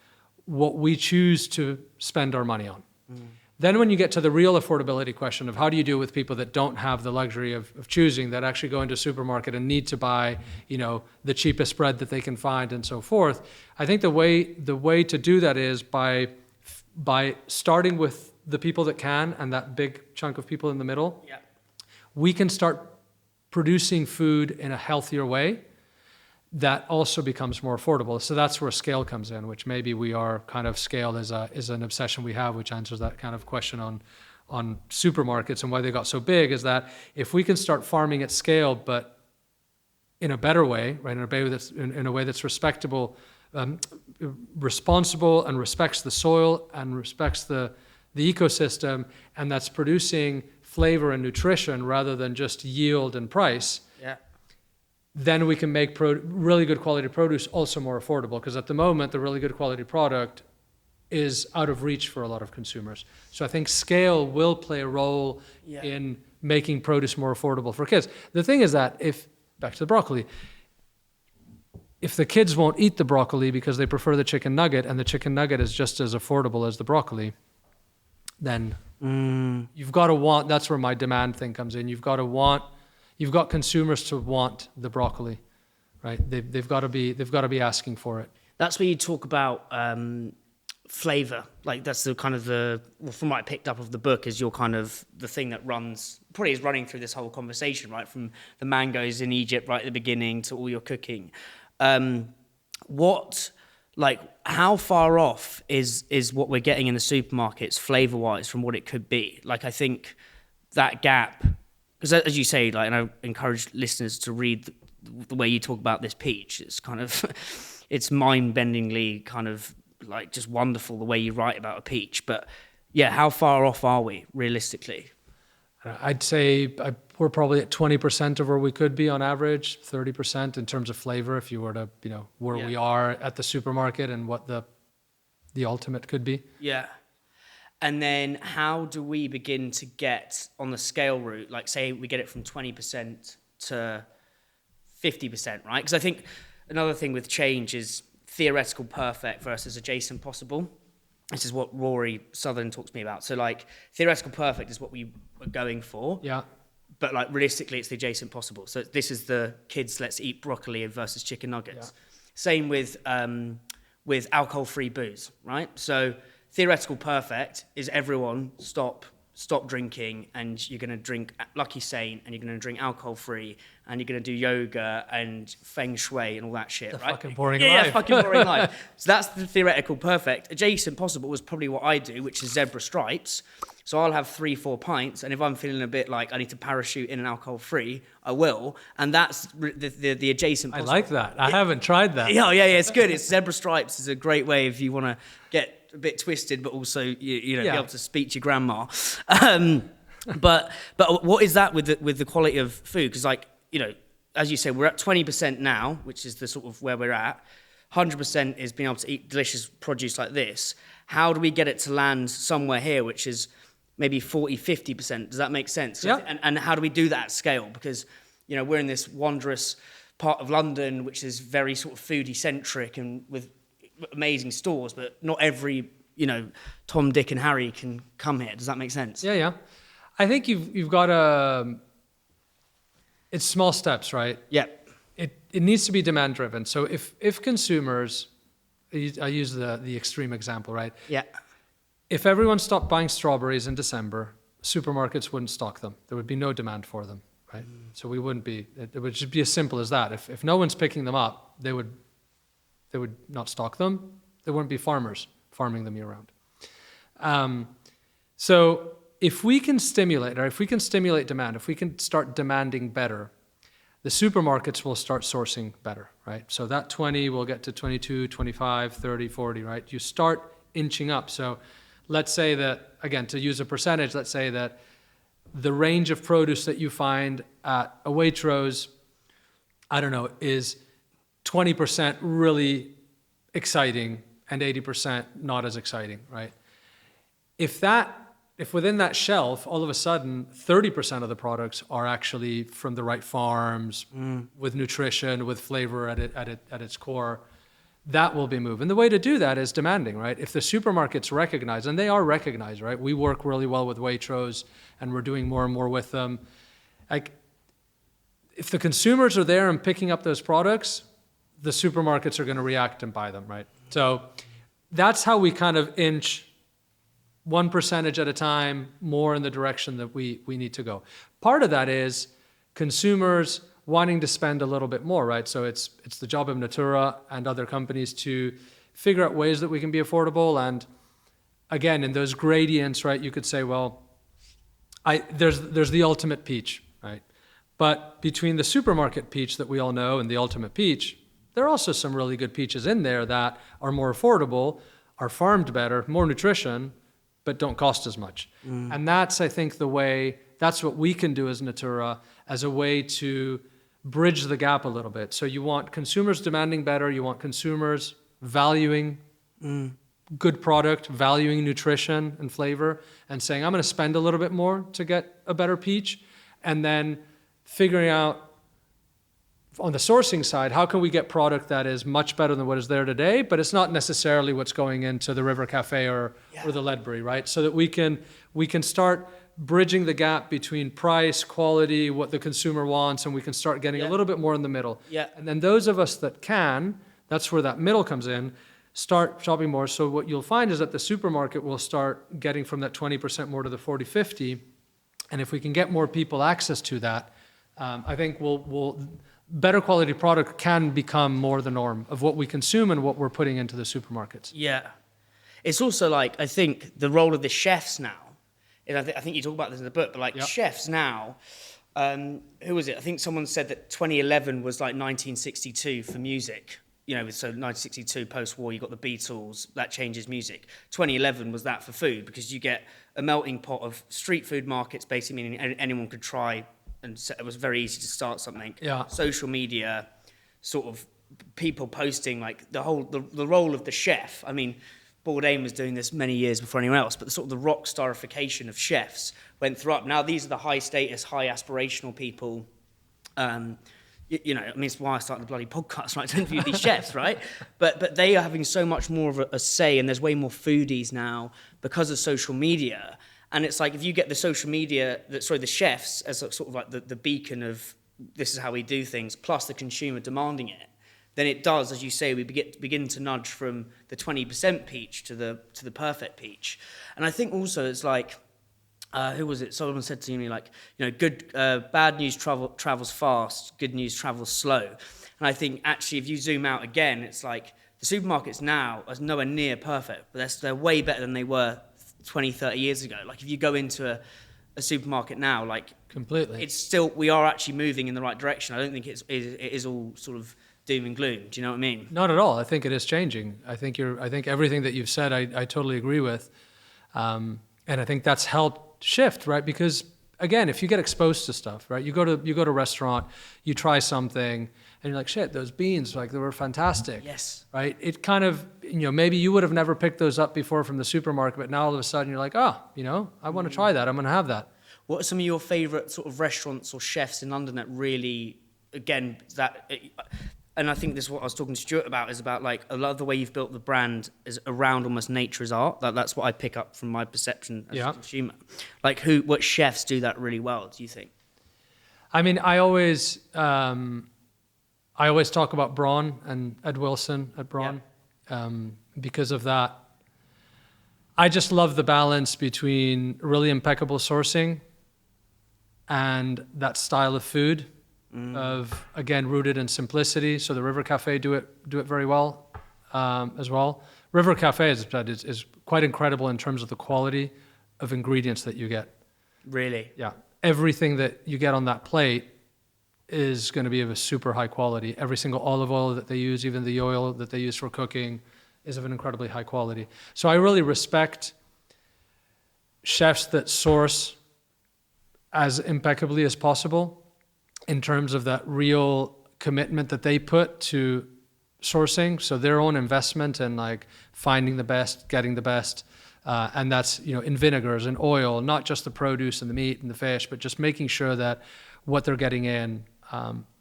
what we choose to spend our money on. Then when you get to the real affordability question of how do you deal with people that don't have the luxury of choosing, that actually go into a supermarket and need to buy, the cheapest bread that they can find and so forth, I think the way to do that is by starting with the people that can, and that big chunk of people in the middle. Yeah. We can start producing food in a healthier way that also becomes more affordable. So that's where scale comes in, which maybe we are kind of scale is an obsession we have, which answers that kind of question on supermarkets and why they got so big, is that if we can start farming at scale, but in a better way, right, in a way that's respectable, responsible, and respects the soil and respects the ecosystem, and that's producing flavor and nutrition rather than just yield and price, then we can make really good quality produce also more affordable, because at the moment, the really good quality product is out of reach for a lot of consumers. So I think scale will play a role in making produce more affordable for kids. The thing is that back to the broccoli, if the kids won't eat the broccoli because they prefer the chicken nugget, and the chicken nugget is just as affordable as the broccoli, then you've got to want, that's where my demand thing comes in. You've got consumers to want the broccoli, right? They've got to be asking for it. That's where you talk about flavor. Like that's the kind of from what I picked up of the book, is your kind of the thing that probably is running through this whole conversation, right? From the mangoes in Egypt right at the beginning to all your cooking. How far off is what we're getting in the supermarkets flavor-wise from what it could be? Like I think that gap, because as you say, and I encourage listeners to read the way you talk about this peach. It's kind of, it's mind-bendingly kind of like just wonderful the way you write about a peach. But yeah, how far off are we realistically? I'd say we're probably at 20% of where we could be on average, 30% in terms of flavor, if you were to, where we are at the supermarket and what the ultimate could be. Yeah. And then how do we begin to get on the scale route, like say we get it from 20% to 50%, right? Because I think another thing with change is theoretical perfect versus adjacent possible. This is what Rory Southern talks to me about. So like theoretical perfect is what we were going for. Yeah. But like realistically, it's the adjacent possible. So this is the kids, let's eat broccoli versus chicken nuggets. Yeah. Same with alcohol-free booze, right? So theoretical perfect is everyone stop drinking, and you're going to drink Lucky Saint, and you're going to drink alcohol-free, and you're going to do yoga and feng shui and all that shit, right? Fucking boring life. Yeah, fucking boring life. So that's the theoretical perfect. Adjacent possible was probably what I do, which is zebra stripes. So I'll have 3-4 pints, and if I'm feeling a bit like I need to parachute in an alcohol-free, I will. And that's the adjacent possible. I like that. I haven't tried that. Yeah, it's good. It's zebra stripes is a great way if you want to get a bit twisted, but also be able to speak to your grandma. But what is that with the quality of food? Because as you say, we're at 20% now, which is the sort of where we're at. 100% is being able to eat delicious produce like this. How do we get it to land somewhere here, which is maybe 40-50%? Does that make sense? Yeah. And how do we do that at scale? Because you know, we're in this wondrous part of London, which is very sort of foodie centric and with amazing stores, but not every, you know, Tom, Dick and Harry can come here. Does that make sense? Yeah, yeah. I think you've got to, it's small steps, right? Yeah. It needs to be demand driven. So if consumers, I use the extreme example, right? Yeah. If everyone stopped buying strawberries in December, supermarkets wouldn't stock them. There would be no demand for them, right? So we wouldn't be, it would just be as simple as that. If no one's picking them up, they would not stock them. There wouldn't be farmers farming them year round. So if we can stimulate, or if we can stimulate demand, if we can start demanding better, the supermarkets will start sourcing better, right? So that 20 will get to 22, 25, 30, 40, right? You start inching up. So let's say that, again, to use a percentage, let's say that the range of produce that you find at a Waitrose, I don't know, is 20% really exciting and 80% not as exciting, right? If within that shelf, all of a sudden, 30% of the products are actually from the right farms, with nutrition, with flavor at its core, that will be moved. And the way to do that is demanding, right? If the supermarkets recognize, and they are recognized, right? We work really well with Waitrose, and we're doing more and more with them. Like, if the consumers are there and picking up those products, the supermarkets are going to react and buy them, right? So that's how we kind of inch 1% at a time more in the direction that we need to go. Part of that is consumers wanting to spend a little bit more, right? So it's the job of Natoora and other companies to figure out ways that we can be affordable. And again, in those gradients, right, you could say, well, there's the ultimate peach, right? But between the supermarket peach that we all know and the ultimate peach, there are also some really good peaches in there that are more affordable, are farmed better, more nutrition, but don't cost as much. And that's, I think, that's what we can do as Natoora as a way to bridge the gap a little bit. So you want consumers demanding better, you want consumers valuing good product, valuing nutrition and flavor, and saying, I'm going to spend a little bit more to get a better peach, and then figuring out on the sourcing side, how can we get product that is much better than what is there today, but it's not necessarily what's going into the River Cafe or the Ledbury, right? So that we can start bridging the gap between price, quality, what the consumer wants, and we can start getting a little bit more in the middle. Yeah. And then those of us that can, that's where that middle comes in, start shopping more. So what you'll find is that the supermarket will start getting from that 20% more to the 40, 50. And if we can get more people access to that, I think we'll better quality product can become more the norm of what we consume and what we're putting into the supermarkets. Yeah. It's also like, I think the role of the chefs now, and I think you talk about this in the book, but like chefs now, who was it? I think someone said that 2011 was like 1962 for music. You know, so 1962 post-war, you got the Beatles, that changes music. 2011 was that for food, because you get a melting pot of street food markets, basically meaning anyone could try, and it was very easy to start something. Yeah. Social media, sort of people posting, like the role of the chef. I mean, Bourdain was doing this many years before anyone else, but the sort of the rock starification of chefs went through up. Now these are the high status, high aspirational people. You know, I mean, it's why I started the bloody podcast, right, to interview these chefs, right? But they are having so much more of a say, and there's way more foodies now because of social media. And it's like, if you get the social media, the chefs as sort of like the beacon of this is how we do things, plus the consumer demanding it, then it does, as you say, we begin to nudge from the 20% peach to the perfect peach. And I think also it's like, who was it? Someone said to me, like, you know, bad news travels fast, good news travels slow. And I think actually, if you zoom out again, it's like the supermarkets now are nowhere near perfect, but they're way better than they were 20, 30 years ago. Like if you go into a supermarket now, like completely, it's still, we are actually moving in the right direction. I don't think it is all sort of doom and gloom. Do you know what I mean? Not at all. I think it is changing. I think everything that you've said, I totally agree with. And I think that's helped shift, right? Because again, if you get exposed to stuff, right? You go to a restaurant, you try something, and you're like, shit, those beans, like they were fantastic. Yes. Right? It kind of, you know, maybe you would have never picked those up before from the supermarket, but now all of a sudden you're like, oh, you know, I want to try that. I'm going to have that. What are some of your favourite sort of restaurants or chefs in London that really, again, and I think this is what I was talking to Stuart about, is about like a lot of the way you've built the brand is around almost nature as art. That's what I pick up from my perception as a consumer. Like what chefs do that really well, do you think? I mean, I always talk about Braun and Ed Wilson at Braun because of that. I just love the balance between really impeccable sourcing and that style of food of, again, rooted in simplicity. So the River Cafe do it very well as well. River Cafe, as I said, is quite incredible in terms of the quality of ingredients that you get. Really? Yeah. Everything that you get on that plate is going to be of a super high quality. Every single olive oil that they use, even the oil that they use for cooking, is of an incredibly high quality. So I really respect chefs that source as impeccably as possible in terms of that real commitment that they put to sourcing. So their own investment in like finding the best, getting the best, and that's, in vinegars and oil, not just the produce and the meat and the fish, but just making sure that what they're getting in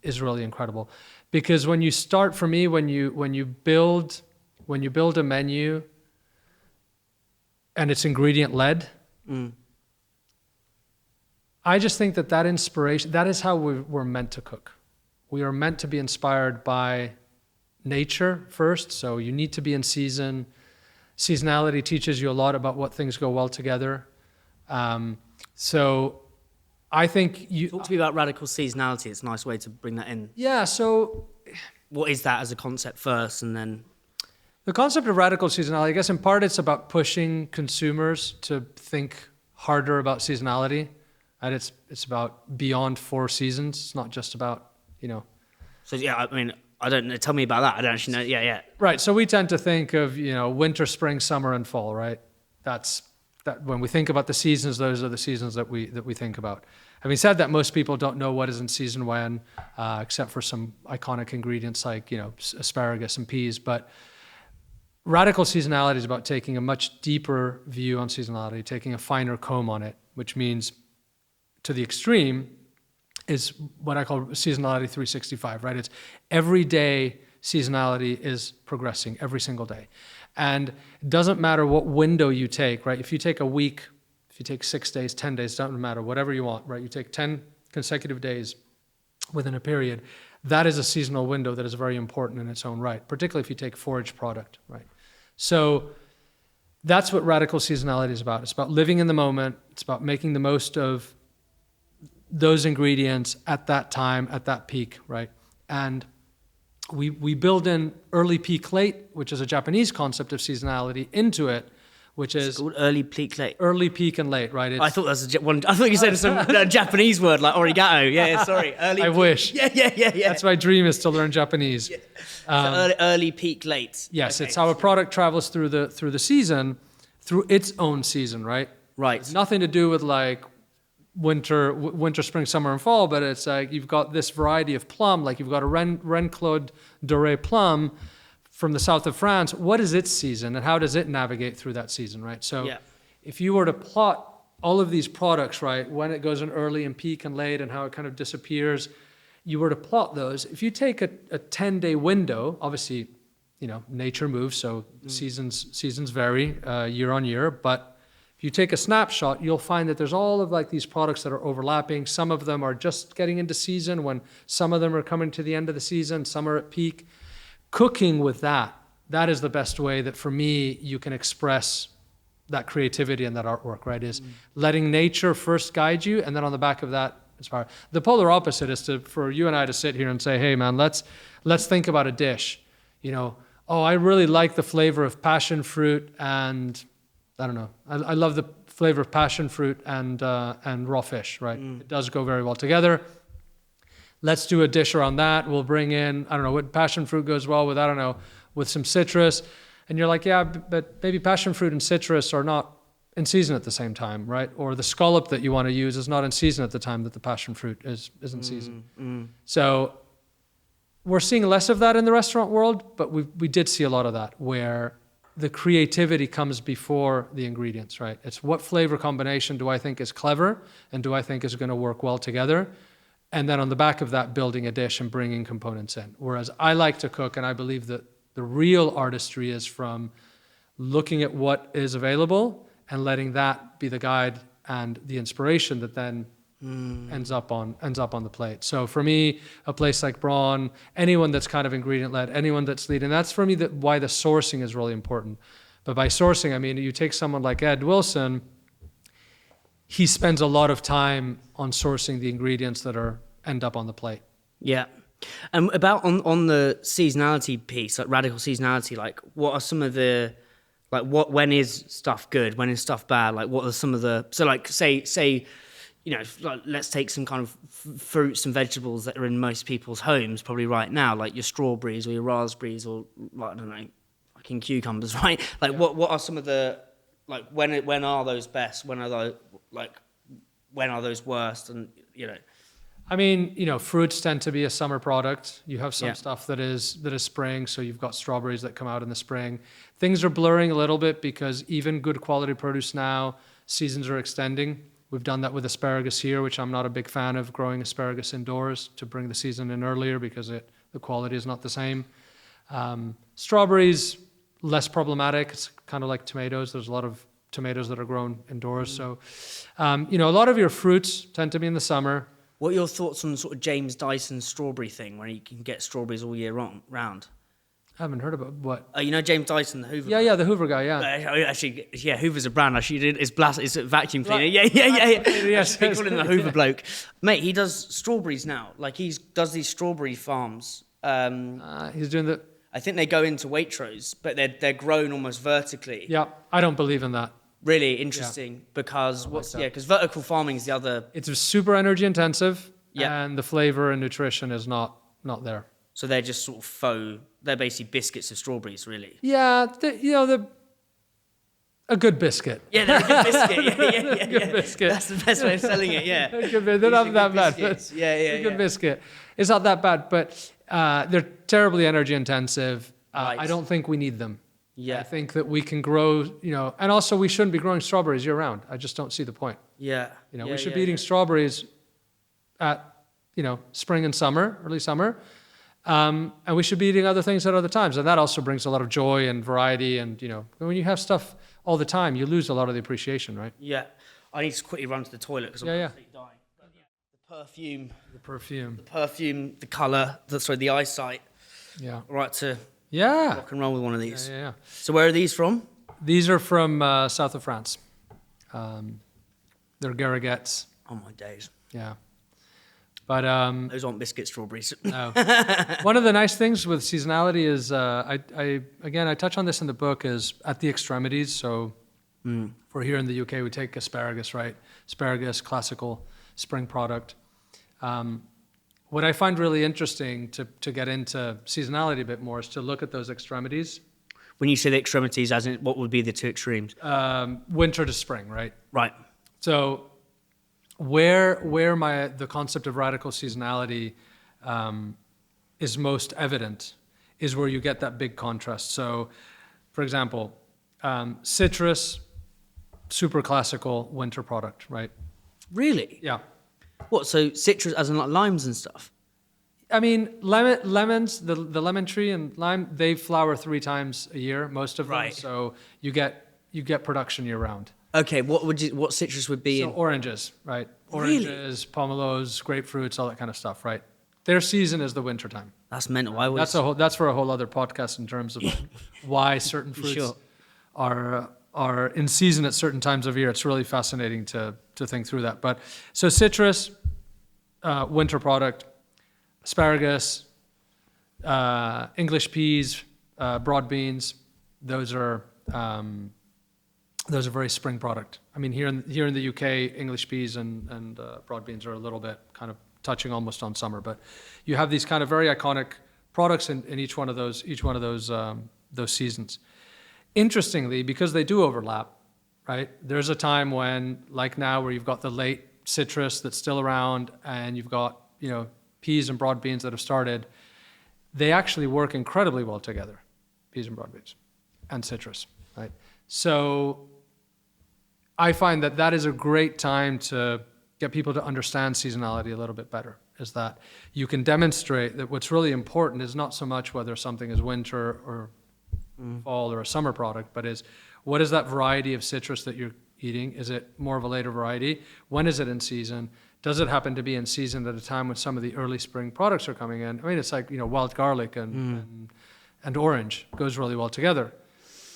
is really incredible. Because when you start, for me, when you build a menu and it's ingredient led, I just think that inspiration, that is how we're meant to cook. We are meant to be inspired by nature first. So you need to be in season. Seasonality teaches you a lot about what things go well together. So I think talk to me about radical seasonality. It's a nice way to bring that in. Yeah. So what is that as a concept first, and then the concept of radical seasonality, I guess in part it's about pushing consumers to think harder about seasonality, and it's about beyond 4 seasons. It's not just about So I mean, I don't know. Tell me about that. I don't actually know. Yeah. Right. So we tend to think of winter, spring, summer, and fall. Right. That when we think about the seasons, those are the seasons that we think about. Having said that, most people don't know what is in season when, except for some iconic ingredients like asparagus and peas. But radical seasonality is about taking a much deeper view on seasonality, taking a finer comb on it, which means to the extreme is what I call seasonality 365, right? It's every day seasonality is progressing every single day. And it doesn't matter what window you take, right? If you take a week, if you take 6 days, 10 days, doesn't matter, whatever you want, right? You take 10 consecutive days within a period, that is a seasonal window that is very important in its own right, particularly if you take forage product, right? So that's what radical seasonality is about. It's about living in the moment. It's about making the most of those ingredients at that time, at that peak, right? And we build in early peak late, which is a Japanese concept of seasonality, into it, which is called early peak late. Early peak and late, right? I thought that was I thought you said some Japanese word like origato. Yeah, sorry. Early. I wish. Yeah. That's my dream, is to learn Japanese. Yeah. So early peak late. Yes, okay. It's how a product travels through the season, through its own season, right? Right. It's nothing to do with like winter, spring, summer, and fall, but it's like you've got this variety of plum, like you've got a Reine-Claude Doré plum from the south of France. What is its season, and how does it navigate through that season, right? So if you were to plot all of these products, right, when it goes in early and peak and late and how it kind of disappears, you were to plot those. If you take a 10-day window, obviously, nature moves, so seasons vary year on year, but if you take a snapshot, you'll find that there's all of like these products that are overlapping. Some of them are just getting into season, when some of them are coming to the end of the season, some are at peak. Cooking with that is the best way that, for me, you can express that creativity and that artwork, right? Is letting nature first guide you, and then on the back of that, inspire. The polar opposite is for you and I to sit here and say, hey man, let's think about a dish. I really like the flavor of passion fruit and I don't know. I love the flavor of passion fruit and raw fish, right? It does go very well together. Let's do a dish around that. We'll bring in, I don't know, what passion fruit goes well with, I don't know, with some citrus. And you're like, yeah, but maybe passion fruit and citrus are not in season at the same time, right? Or the scallop that you want to use is not in season at the time that the passion fruit is in season. So we're seeing less of that in the restaurant world, but we did see a lot of that, where the creativity comes before the ingredients, right? It's what flavor combination do I think is clever and do I think is going to work well together? And then on the back of that, building a dish and bringing components in. Whereas I like to cook, and I believe that the real artistry is from looking at what is available and letting that be the guide and the inspiration that then ends up on the plate. So for me, a place like Braun, anyone that's kind of ingredient led, anyone that's leading, that's for me why the sourcing is really important. But by sourcing, I mean, you take someone like Ed Wilson, he spends a lot of time on sourcing the ingredients that end up on the plate. Yeah. And about on the seasonality piece, like radical seasonality, like what are some of the, like when is stuff good? When is stuff bad? Like what are some of the, so like say, you know, like let's take some kind of fruits and vegetables that are in most people's homes probably right now, like your strawberries or your raspberries or like, I don't know, fucking cucumbers, right? Like what are some of the, like when are those best? When are those worst? And you know, I mean, you know, fruits tend to be a summer product. You have some stuff that is spring, so you've got strawberries that come out in the spring. Things are blurring a little bit because even good quality produce now, seasons are extending. We've done that with asparagus here, which I'm not a big fan of growing asparagus indoors to bring the season in earlier because the quality is not the same. Strawberries, less problematic. It's kind of like tomatoes. There's a lot of tomatoes that are grown indoors. So, you know, a lot of your fruits tend to be in the summer. What are your thoughts on sort of James Dyson's strawberry thing, where you can get strawberries all year round? I haven't heard about what. You know James Dyson, the Hoover. Yeah, the Hoover guy. Yeah. Actually, yeah, Hoover's a brand. Actually, it's a vacuum cleaner. Yeah. Yes. They call him the Hoover bloke, mate. He does strawberries now. Like he does these strawberry farms. He's doing the. I think they go into Waitrose, but they're grown almost vertically. Yeah, I don't believe in that. Really interesting because because vertical farming is the other. It's super energy intensive, Yeah. and the flavor and nutrition is not there. So they're just sort of they're basically biscuits of strawberries, really. Yeah, a good biscuit. Yeah, they're a good biscuit. Yeah. Good biscuit. That's the best way of selling it. Yeah. They're not that bad. Yeah. Good biscuit. It's not that bad, but they're terribly energy intensive. Right. I don't think we need them. Yeah. I think that we can grow, you know, and also we shouldn't be growing strawberries year round. I just don't see the point. Yeah. You know, we should be eating strawberries at, you know, spring and summer, early summer. And we should be eating other things at other times. And that also brings a lot of joy and variety. And, you know, when you have stuff all the time, you lose a lot of the appreciation, right? Yeah. I need to quickly run to the toilet because I'm absolutely dying. But the perfume, the colour, the eyesight. Yeah. Right to Yeah. rock and roll with one of these. Yeah. So where are these from? These are from south of France. They're Garriguettes. Oh my days. Yeah. But those aren't biscuit strawberries. no. One of the nice things with seasonality is, I touch on this in the book, is at the extremities. So for here in the UK, we take asparagus, right? Asparagus, classical spring product. What I find really interesting to get into seasonality a bit more is to look at those extremities. When you say the extremities, as in what would be the two extremes? Winter to spring, right? Right. So where the concept of radical seasonality is most evident is where you get that big contrast. So, for example, citrus, super classical winter product, right? Really? Yeah. What, so citrus as in like limes and stuff? I mean, lemons, the lemon tree and lime, they flower 3 times a year, most of them. Right. So you get production year round. Okay, what citrus would be So in? oranges, right? Really? Oranges, pomelos, grapefruits, all that kind of stuff, right? Their season is the winter time. That's mental. That's for a whole other podcast in terms of why certain fruits Sure. are in season at certain times of year. It's really fascinating to think through that. But so citrus, winter product, asparagus, English peas, broad beans. Those are very spring product. I mean, here in the UK, English peas and broad beans are a little bit kind of touching almost on summer. But you have these kind of very iconic products in each one of those seasons. Interestingly, because they do overlap, right? There's a time when, like now, where you've got the late citrus that's still around, and you've got, you know, peas and broad beans that have started. They actually work incredibly well together, peas and broad beans. and citrus, right? So I find that that is a great time to get people to understand seasonality a little bit better, is that you can demonstrate that what's really important is not so much whether something is winter or fall or a summer product, but is what is that variety of citrus that you're eating? Is it more of a later variety? When is it in season? Does it happen to be in season at a time when some of the early spring products are coming in? I mean, it's like, wild garlic and orange goes really well together.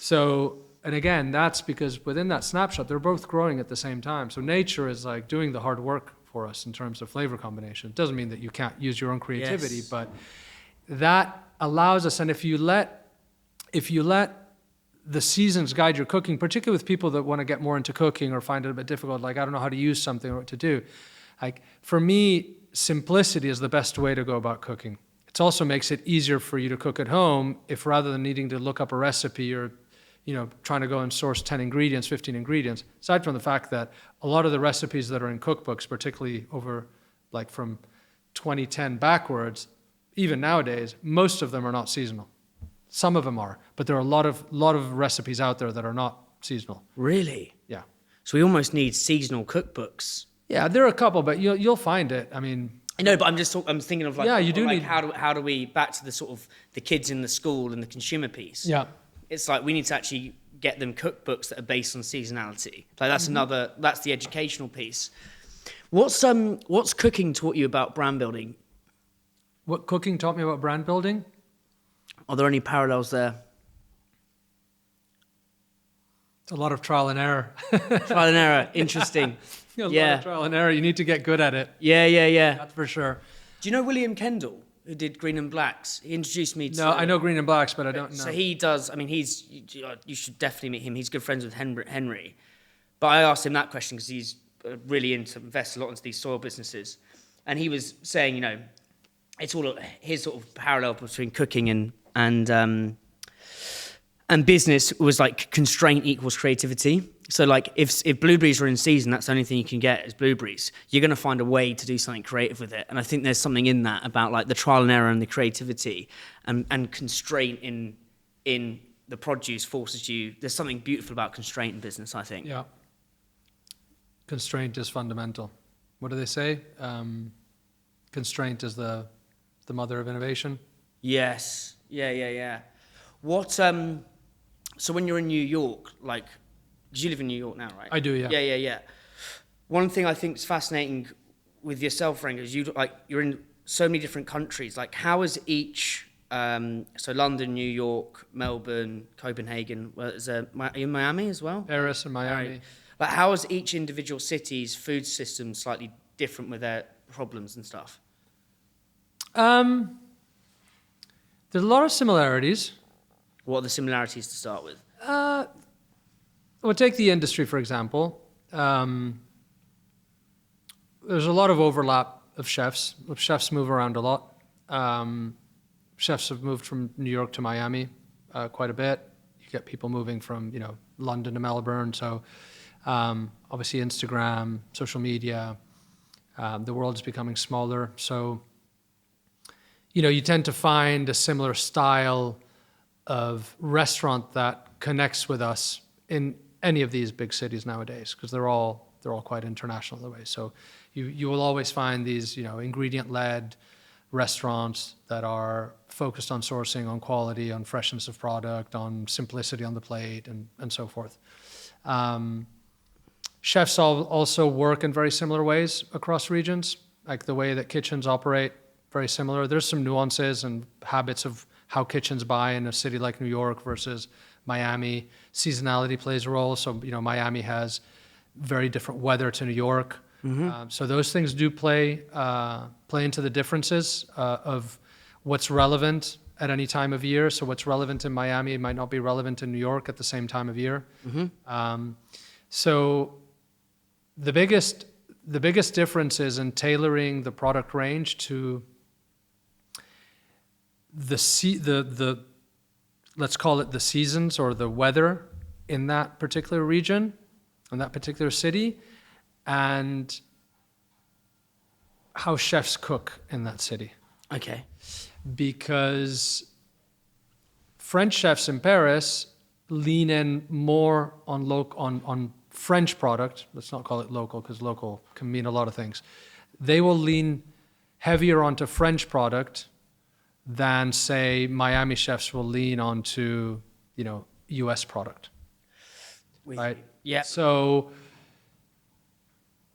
So, and again, that's because within that snapshot, they're both growing at the same time. So nature is like doing the hard work for us in terms of flavor combination. It doesn't mean that you can't use your own creativity, Yes. but that allows us, and if you let the seasons guide your cooking, particularly with people that want to get more into cooking or find it a bit difficult, like I don't know how to use something or what to do. Like for me, simplicity is the best way to go about cooking. It also makes it easier for you to cook at home if rather than needing to look up a recipe or trying to go and source 10 ingredients, 15 ingredients, aside from the fact that a lot of the recipes that are in cookbooks, particularly over like from 2010 backwards, even nowadays, most of them are not seasonal. Some of them are, but there are a lot of recipes out there that are not seasonal. Really? Yeah. So we almost need seasonal cookbooks. Yeah, there are a couple, but you'll find it. I mean, I know, but I'm thinking of like, Yeah, you do like need- how do we, back to the sort of the kids in the school and the consumer piece. yeah. It's like we need to actually get them cookbooks that are based on seasonality. Like that's that's the educational piece. What's cooking taught you about brand building? What cooking taught me about brand building? Are there any parallels there? It's a lot of trial and error. Trial and error, interesting. A lot Yeah. of trial and error. You need to get good at it. Yeah. That's for sure. Do you know William Kendall, who did Green and Blacks? He introduced me to... No, I know Green and Blacks, but I don't know. So he does, I mean, you should definitely meet him. He's good friends with Henry. But I asked him that question because he's really invests a lot into these soil businesses. And he was saying, it's all his sort of parallel between cooking and business was like constraint equals creativity. So like if blueberries are in season, that's the only thing you can get is blueberries. You're going to find a way to do something creative with it. And I think there's something in that about like the trial and error and the creativity and constraint in the produce forces you. There's something beautiful about constraint in business, I think. Yeah. Constraint is fundamental. What do they say? Constraint is the mother of innovation. Yes. Yeah. What, so when you're in New York, like, because you live in New York now, right? I do, yeah. Yeah. One thing I think is fascinating with yourself, Franco, is you're in so many different countries. Like, how is each, so London, New York, Melbourne, Copenhagen, are you in Miami as well? Paris and Miami. Right. Like, how is each individual city's food system slightly different with their problems and stuff? There's a lot of similarities. What are the similarities to start with? Well, take the industry, for example. There's a lot of overlap of chefs. Chefs move around a lot. Chefs have moved from New York to Miami quite a bit. You get people moving from, London to Melbourne. So obviously Instagram, social media, the world is becoming smaller. So, you tend to find a similar style of restaurant that connects with us in any of these big cities nowadays, because they're all quite international in a way. So you will always find these ingredient-led restaurants that are focused on sourcing, on quality, on freshness of product, on simplicity on the plate, and so forth. Chefs also work in very similar ways across regions, like the way that kitchens operate, very similar. There's some nuances and habits of how kitchens buy in a city like New York versus Miami. Seasonality plays a role. So, Miami has very different weather to New York. Mm-hmm. So those things do play into the differences of what's relevant at any time of year. So what's relevant in Miami might not be relevant in New York at the same time of year. Mm-hmm. So the biggest difference is in tailoring the product range to the let's call it the seasons or the weather in that particular region, in that particular city, and how chefs cook in that city. Okay. Because French chefs in Paris lean in more on French product. Let's not call it local, because local can mean a lot of things. They will lean heavier onto French product than, say, Miami chefs will lean onto, US product. Right? Yeah. So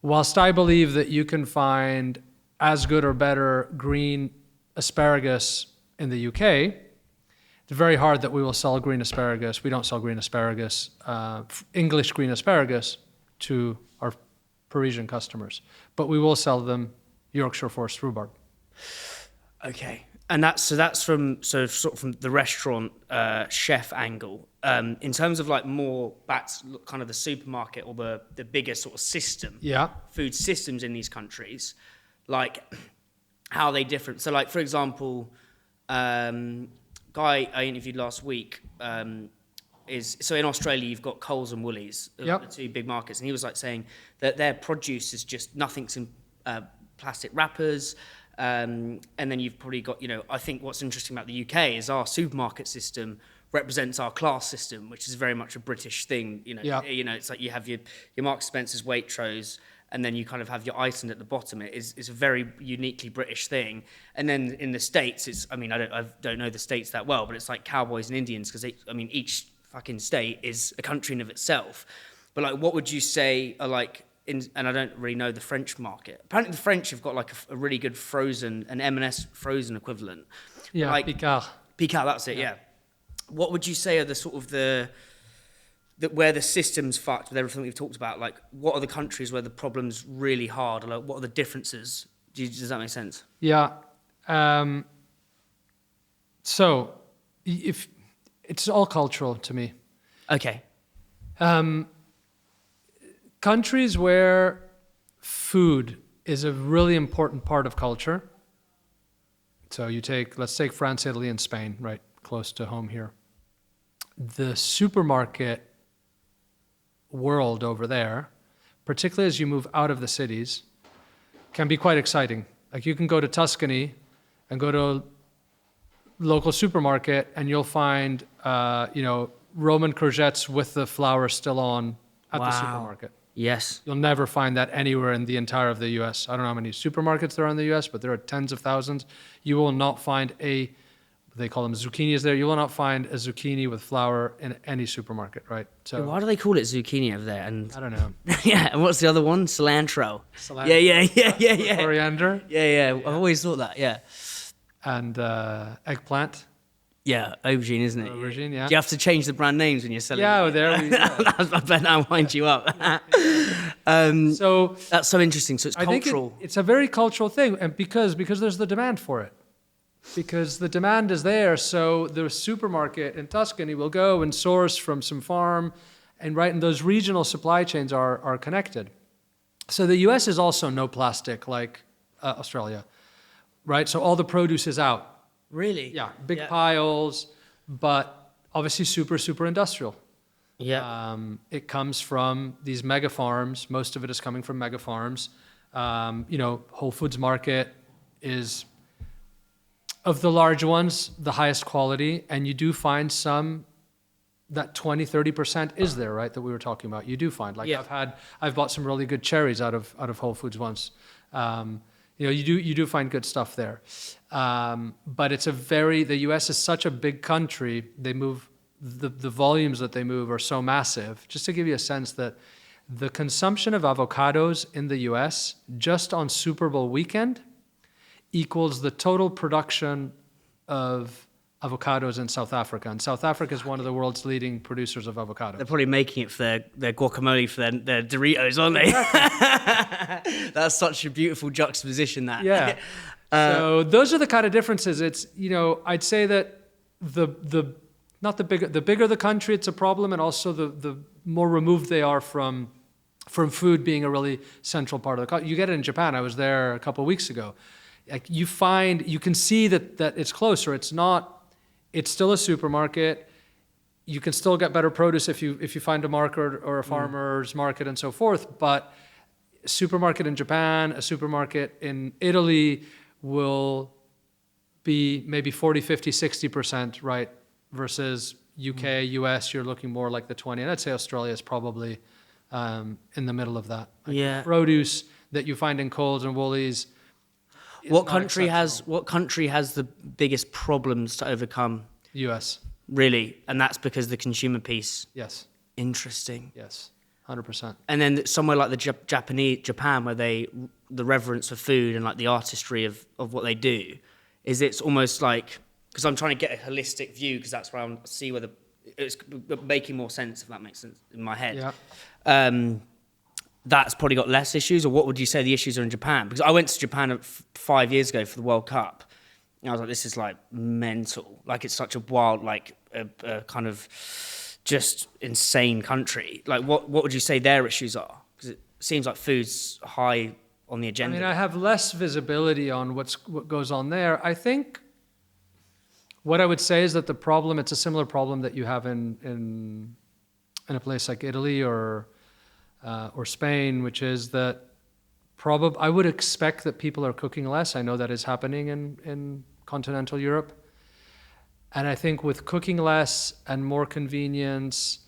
whilst I believe that you can find as good or better green asparagus in the UK, it's very hard that we will sell green asparagus. We don't sell green asparagus, English green asparagus, to our Parisian customers, but we will sell them Yorkshire Forest rhubarb. Okay. And that's from sort of from the restaurant chef angle. In terms of like more back to kind of the supermarket or the bigger sort of system, food systems in these countries, like how are they different? So like, for example, guy I interviewed last week so in Australia you've got Coles and Woolies, the two big markets, and he was like saying that their produce is just nothing's in plastic wrappers. And then you've probably got, I think what's interesting about the UK is our supermarket system represents our class system, which is very much a British thing. It's like you have your Marks Spencer's Waitrose, and then you kind of have your Iceland at the bottom. It's a very uniquely British thing. And then in the States, I don't know the States that well, but it's like cowboys and Indians, because each fucking state is a country in of itself. But like, what would you say are like, and I don't really know the French market. Apparently the French have got like a really good an M&S frozen equivalent. Yeah, like, Picard. Picard, that's it, yeah. What would you say are the sort of where the system's fucked with everything we've talked about? Like, what are the countries where the problem's really hard? Or like, what are the differences? Does that make sense? Yeah. So, if it's all cultural to me. Okay. Countries where food is a really important part of culture. So let's take France, Italy, and Spain, right, close to home here. The supermarket world over there, particularly as you move out of the cities, can be quite exciting. Like, you can go to Tuscany and go to a local supermarket and you'll find, Roman courgettes with the flour still on at the supermarket. Yes. You'll never find that anywhere in the entire of the US. I don't know how many supermarkets there are in the US, but there are tens of thousands. You will not find they call them zucchinis there. You will not find a zucchini with flour in any supermarket, right? So why do they call it zucchini over there? And I don't know. yeah, and what's the other one? Cilantro. Yeah. Coriander. Yeah. I've always thought that, yeah. And eggplant. Yeah, aubergine, isn't it? Aubergine, yeah. Do you have to change the brand names when you're selling? Yeah, there we go. I bet that'll wind you up. So that's so interesting. So it's cultural. I think it's a very cultural thing, and because there's the demand for it. Because the demand is there, so the supermarket in Tuscany will go and source from some farm, and those regional supply chains are connected. So the US is also no plastic like Australia, right? So all the produce is out. Really? Yeah, big piles, but obviously super industrial. Yeah. It comes from these mega farms. Most of it is coming from mega farms. Whole Foods Market is, of the large ones, the highest quality, and you do find some that 20-30% is there, right? That we were talking about. You do find, I've bought some really good cherries out of Whole Foods once. You do find good stuff there. But the US is such a big country, they move, the volumes that they move are so massive. Just to give you a sense that the consumption of avocados in the US, just on Super Bowl weekend, equals the total production of avocados in South Africa. And South Africa is one of the world's leading producers of avocados. They're probably making it for their guacamole for their Doritos, aren't they? Exactly. That's such a beautiful juxtaposition, that. Yeah. So those are the kind of differences. It's, I'd say that the bigger the country, it's a problem, and also the more removed they are from food being a really central part of the culture. You get it in Japan. I was there a couple of weeks ago. Like, you can see that it's closer. It's still a supermarket. You can still get better produce if you find a market or a farmer's market and so forth. But a supermarket in Japan, a supermarket in Italy will be maybe 40, 50, 60%, right? Versus UK, US, you're looking more like the 20, and I'd say Australia is probably in the middle of that. Like Yeah. produce that you find in Coles and Woolies. What country has the biggest problems to overcome? US. Really, and that's because the consumer piece. Yes. Interesting. Yes. 100%. And then somewhere like the Japan, where the reverence for food and like the artistry of what they do, it's almost like, because I'm trying to get a holistic view, because that's where I see whether it's making more sense, if that makes sense in my head. Yeah. That's probably got less issues, or what would you say the issues are in Japan? Because I went to Japan 5 years ago for the World Cup, and I was like, this is like mental. Like, it's such a wild, like a kind of just insane country. Like, what would you say their issues are? Because it seems like food's high on the agenda. I mean, I have less visibility on what goes on there. I think what I would say is that the problem, it's a similar problem that you have in a place like Italy or Spain, which is that I would expect that people are cooking less. I know that is happening in continental Europe. And I think with cooking less and more convenience,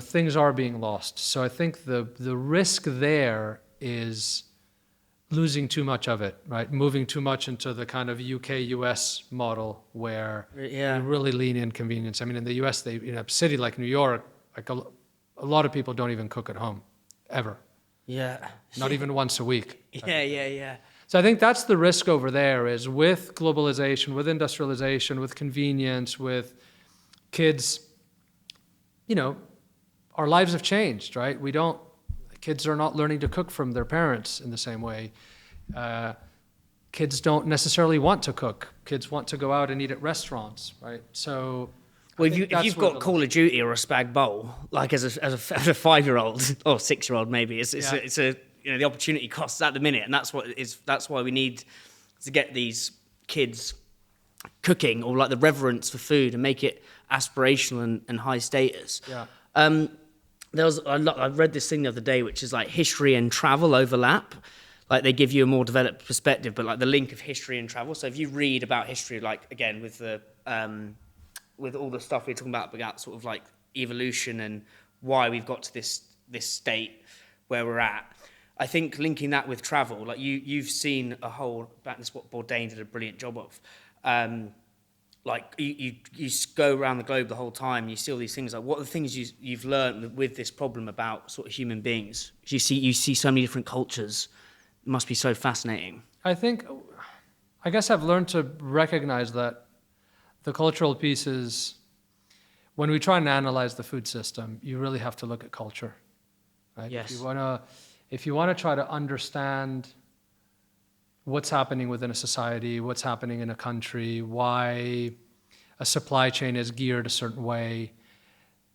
things are being lost. So I think the risk there is losing too much of it, right? Moving too much into the kind of UK-US model where you really lean in convenience. I mean, in the US, in a city like New York, like a lot of people don't even cook at home, ever. Yeah. Not even once a week. Yeah. So I think that's the risk over there, is with globalization, with industrialization, with convenience, with kids, our lives have changed, right? Kids are not learning to cook from their parents in the same way. Kids don't necessarily want to cook. Kids want to go out and eat at restaurants, right? So, well, if you've got Call of Duty or a Spag Bowl, like as a 5-year-old or 6-year-old, maybe it's a the opportunity costs at the minute, and that's why we need to get these kids cooking, or like the reverence for food, and make it aspirational and high status. Yeah. I read this thing the other day, which is like history and travel overlap. Like, they give you a more developed perspective, but like the link of history and travel. So if you read about history, like again with the with all the stuff we're talking about sort of like evolution and why we've got to this state where we're at, I think linking that with travel, like you've seen a whole, that's what Bourdain did a brilliant job of. Like you go around the globe the whole time, you see all these things. Like, what are the things you've learned with this problem about sort of human beings? You see so many different cultures. It must be so fascinating. I guess I've learned to recognize that the cultural pieces, when we try and analyze the food system, you really have to look at culture, right? Yes. If you want to try to understand what's happening within a society, what's happening in a country, why a supply chain is geared a certain way,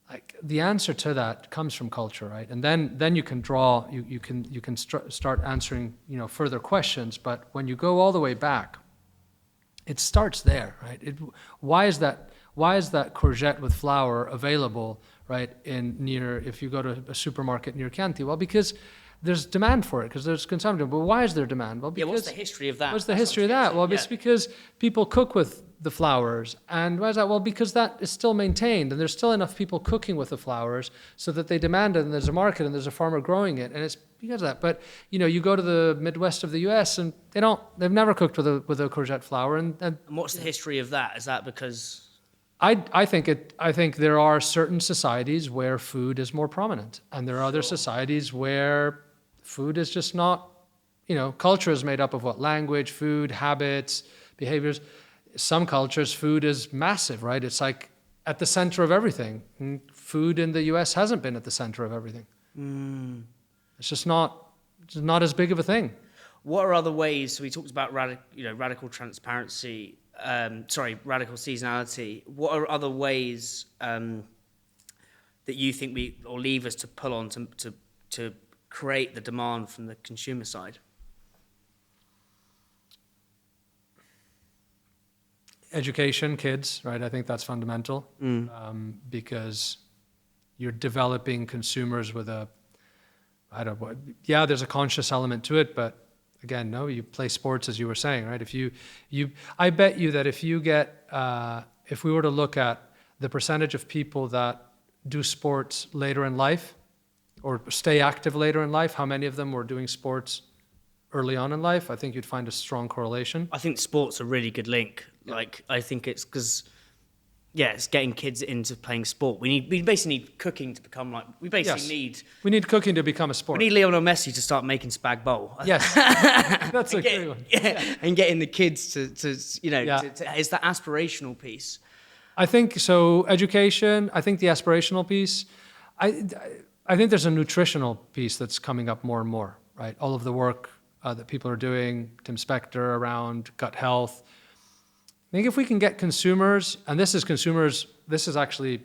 like the answer to that comes from culture, right? And then you can start answering further questions. But when you go all the way back, it starts there, right? Why is that courgette with flour available, right? If you go to a supermarket near Chianti, well, because there's demand for it, because there's consumption. But why is there demand? Well, because what's the history of that? What's the history of that? Well, it's because people cook with the flours. And why is that? Well, because that is still maintained, and there's still enough people cooking with the flours so that they demand it, and there's a market, and there's a farmer growing it, and it's because of that. But you go to the Midwest of the U.S. and they've never cooked with a courgette flour. And what's the history of that? Is that because? I think there are certain societies where food is more prominent, and there are other societies where food is just not. Culture is made up of what? Language, food, habits, behaviors. Some cultures, food is massive, right? It's like at the center of everything. And food in the U.S. hasn't been at the center of everything. It's just not as big of a thing. What are other ways? So we talked about radical transparency. Radical seasonality. What are other ways that you think or levers to pull on to create the demand from the consumer side? Education, kids, right? I think that's fundamental because you're developing consumers with there's a conscious element to it, but again, no, you play sports, as you were saying, right? I bet you that if we were to look at the percentage of people that do sports later in life or stay active later in life, how many of them were doing sports early on in life, I think you'd find a strong correlation. I think sport's a really good link. Like, I think it's because, it's getting kids into playing sport. We basically need cooking to become like, we need cooking to become a sport. We need Lionel Messi to start making spag bowl. Yes, that's a good one. And getting the kids to it's that aspirational piece. I think so. Education. I think the aspirational piece. I think there's a nutritional piece that's coming up more and more. Right, all of the work that people are doing, Tim Spector around gut health. I think if we can get consumers, and this is actually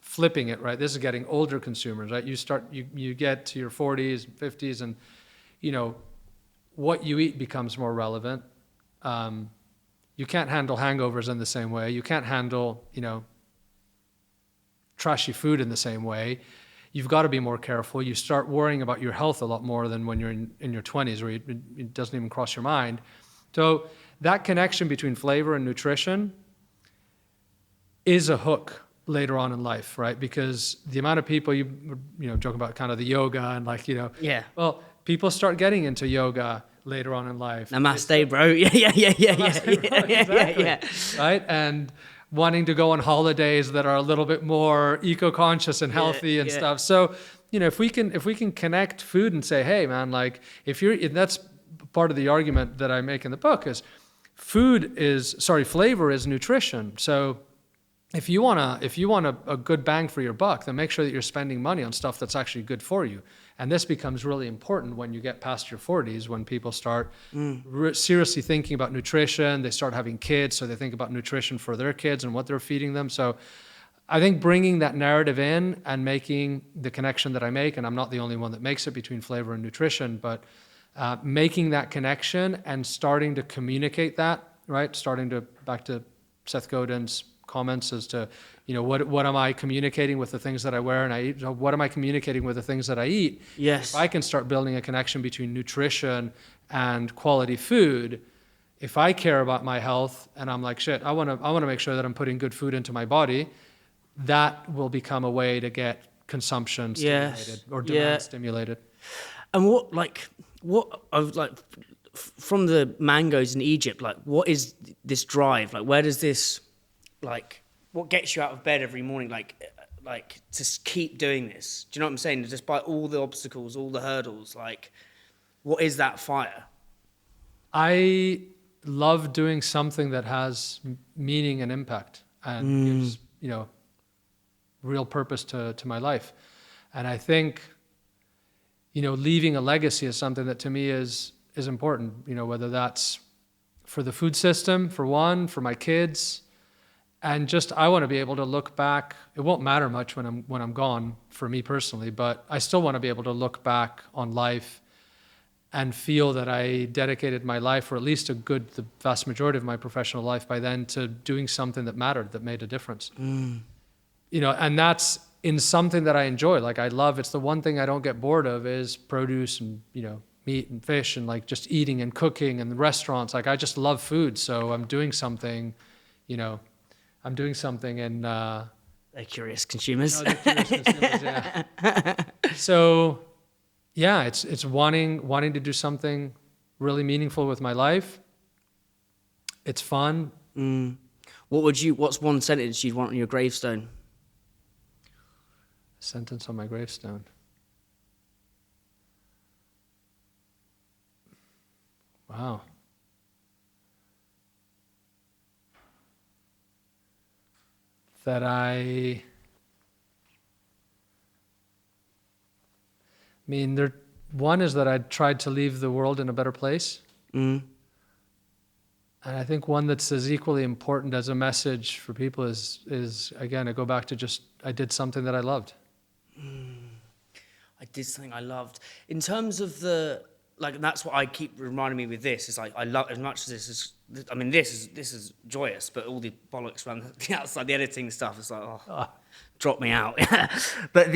flipping it, right? This is getting older consumers, right? You get to your 40s, 50s, and what you eat becomes more relevant. You can't handle hangovers in the same way. You can't handle, trashy food in the same way. You've got to be more careful. You start worrying about your health a lot more than when you're in your 20s, where it doesn't even cross your mind. So that connection between flavor and nutrition is a hook later on in life, right? Because the amount of people you joke about kind of the yoga and well, people start getting into yoga later on in life. Namaste, bro. Yeah. Right? And wanting to go on holidays that are a little bit more eco-conscious and healthy and stuff. So, if we can connect food and say, hey man, like that's part of the argument that I make in the book is flavor is nutrition. So if you want a good bang for your buck, then make sure that you're spending money on stuff that's actually good for you. And this becomes really important when you get past your 40s, when people start seriously thinking about nutrition. They start having kids, so they think about nutrition for their kids and what they're feeding them. So I think bringing that narrative in and making the connection that I make, and I'm not the only one that makes it between flavor and nutrition, but making that connection and starting to communicate that, right? Back to Seth Godin's comments as to, what am I communicating with the things that I wear and I eat? What am I communicating with the things that I eat? Yes. If I can start building a connection between nutrition and quality food, if I care about my health and I'm like, shit, I want to make sure that I'm putting good food into my body, that will become a way to get consumption stimulated or demand stimulated. And from the mangoes in Egypt, like, what is this drive? Like, where does this, like, what gets you out of bed every morning? Like to keep doing this? Do you know what I'm saying? Despite all the obstacles, all the hurdles, like, what is that fire? I love doing something that has meaning and impact and gives, real purpose to my life. And I think, leaving a legacy is something that to me is important, whether that's for the food system, for my kids, and just I want to be able to look back. It won't matter much when I'm gone for me personally, but I still want to be able to look back on life and feel that I dedicated my life, or at least the vast majority of my professional life by then, to doing something that mattered, that made a difference. And that's in something that I enjoy. Like, I love, it's the one thing I don't get bored of is produce and, meat and fish and like just eating and cooking and restaurants. Like, I just love food. So I'm doing something, in, They're curious consumers. they're curious consumers, yeah. So yeah, it's wanting to do something really meaningful with my life. It's fun. What's one sentence you'd want on your gravestone? Sentence on my gravestone. Wow. One is that I tried to leave the world in a better place. And I think one that's as equally important as a message for people is again, I go back to I did something that I loved. I did something I loved. In terms of that's what I keep reminding me with this, is like, I love, as much as this is joyous, but all the bollocks around the outside, the editing stuff, is like, drop me out. But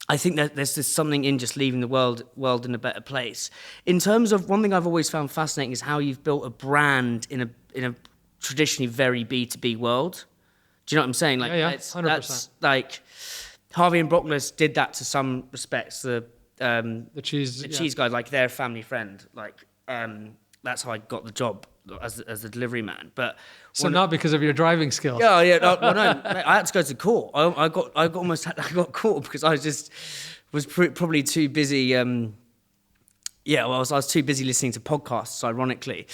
I think that there's just something in just leaving the world in a better place. In terms of, one thing I've always found fascinating is how you've built a brand in a traditionally very B2B world. Do you know what I'm saying? Like, Yeah, it's, 100%. that's like Harvey and Brockles did that to some respects. The cheese guy, like their family friend, like that's how I got the job as the delivery man. But So not because of your driving skills. yeah. No, well, no, mate, I had to go to court. I got caught because I was probably too busy. I was too busy listening to podcasts, ironically.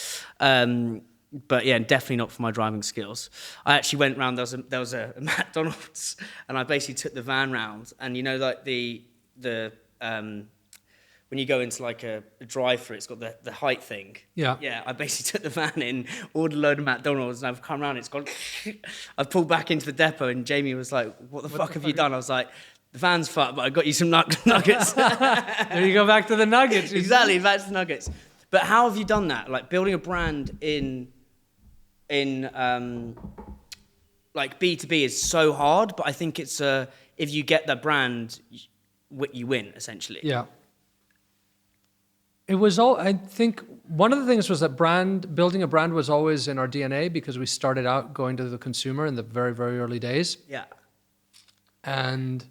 But yeah, definitely not for my driving skills. I actually went round. There was a McDonald's, and I basically took the van round. And you know, like the when you go into like a drive-through, it's got the height thing. Yeah. Yeah, I basically took the van in, ordered a load of McDonald's, and I've come around. It's gone. I've pulled back into the depot, and Jamie was like, "What the fuck have you done?" I was like, "The van's fucked, but I got you some nuggets." There you go, back to the nuggets. Exactly, back to the nuggets. But how have you done that? Like building a brand in like B2B is so hard, but I think it's if you get that brand, you win essentially. Yeah. It was all. I think one of the things was that building a brand was always in our DNA because we started out going to the consumer in the very, very early days. Yeah. And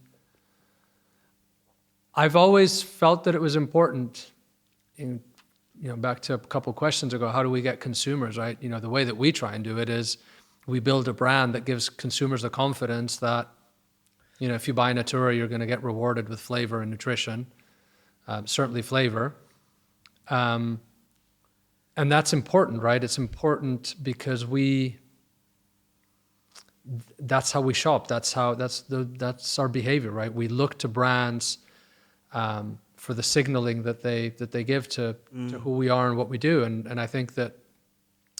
I've always felt that it was important. Back to a couple of questions ago, how do we get consumers, right? The way that we try and do it is we build a brand that gives consumers the confidence that, if you buy Natoora, you're going to get rewarded with flavor and nutrition, certainly flavor. And that's important, right? It's important because that's how we shop. That's our behavior, right? We look to brands for the signaling that they give to who we are and what we do. And I think that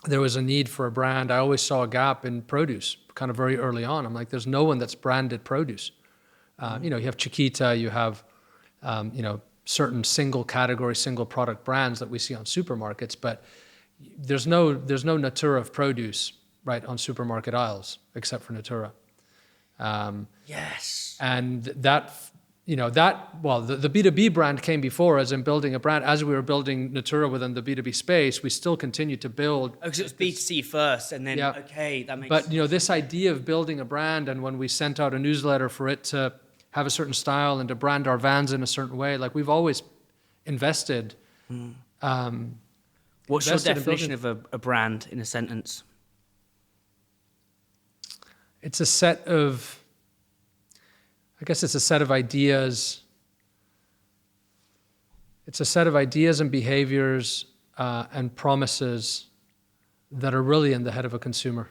there was a need for a brand. I always saw a gap in produce kind of very early on. I'm like, there's no one that's branded produce. You have Chiquita, you have, certain single category, single product brands that we see on supermarkets, but there's no Natoora of produce, right, on supermarket aisles, except for Natoora. Yes. And the B2B brand came before, as in building a brand. As we were building Natoora within the B2B space, we still continued to build. Oh, because it was B2C first, and then, Yeah. okay, that makes But, sense. this idea of building a brand, and when we sent out a newsletter for it to have a certain style and to brand our vans in a certain way, like we've always invested. What's your invested in definition of a brand in a sentence? It's a set of ideas. It's a set of ideas and behaviors and promises that are really in the head of a consumer.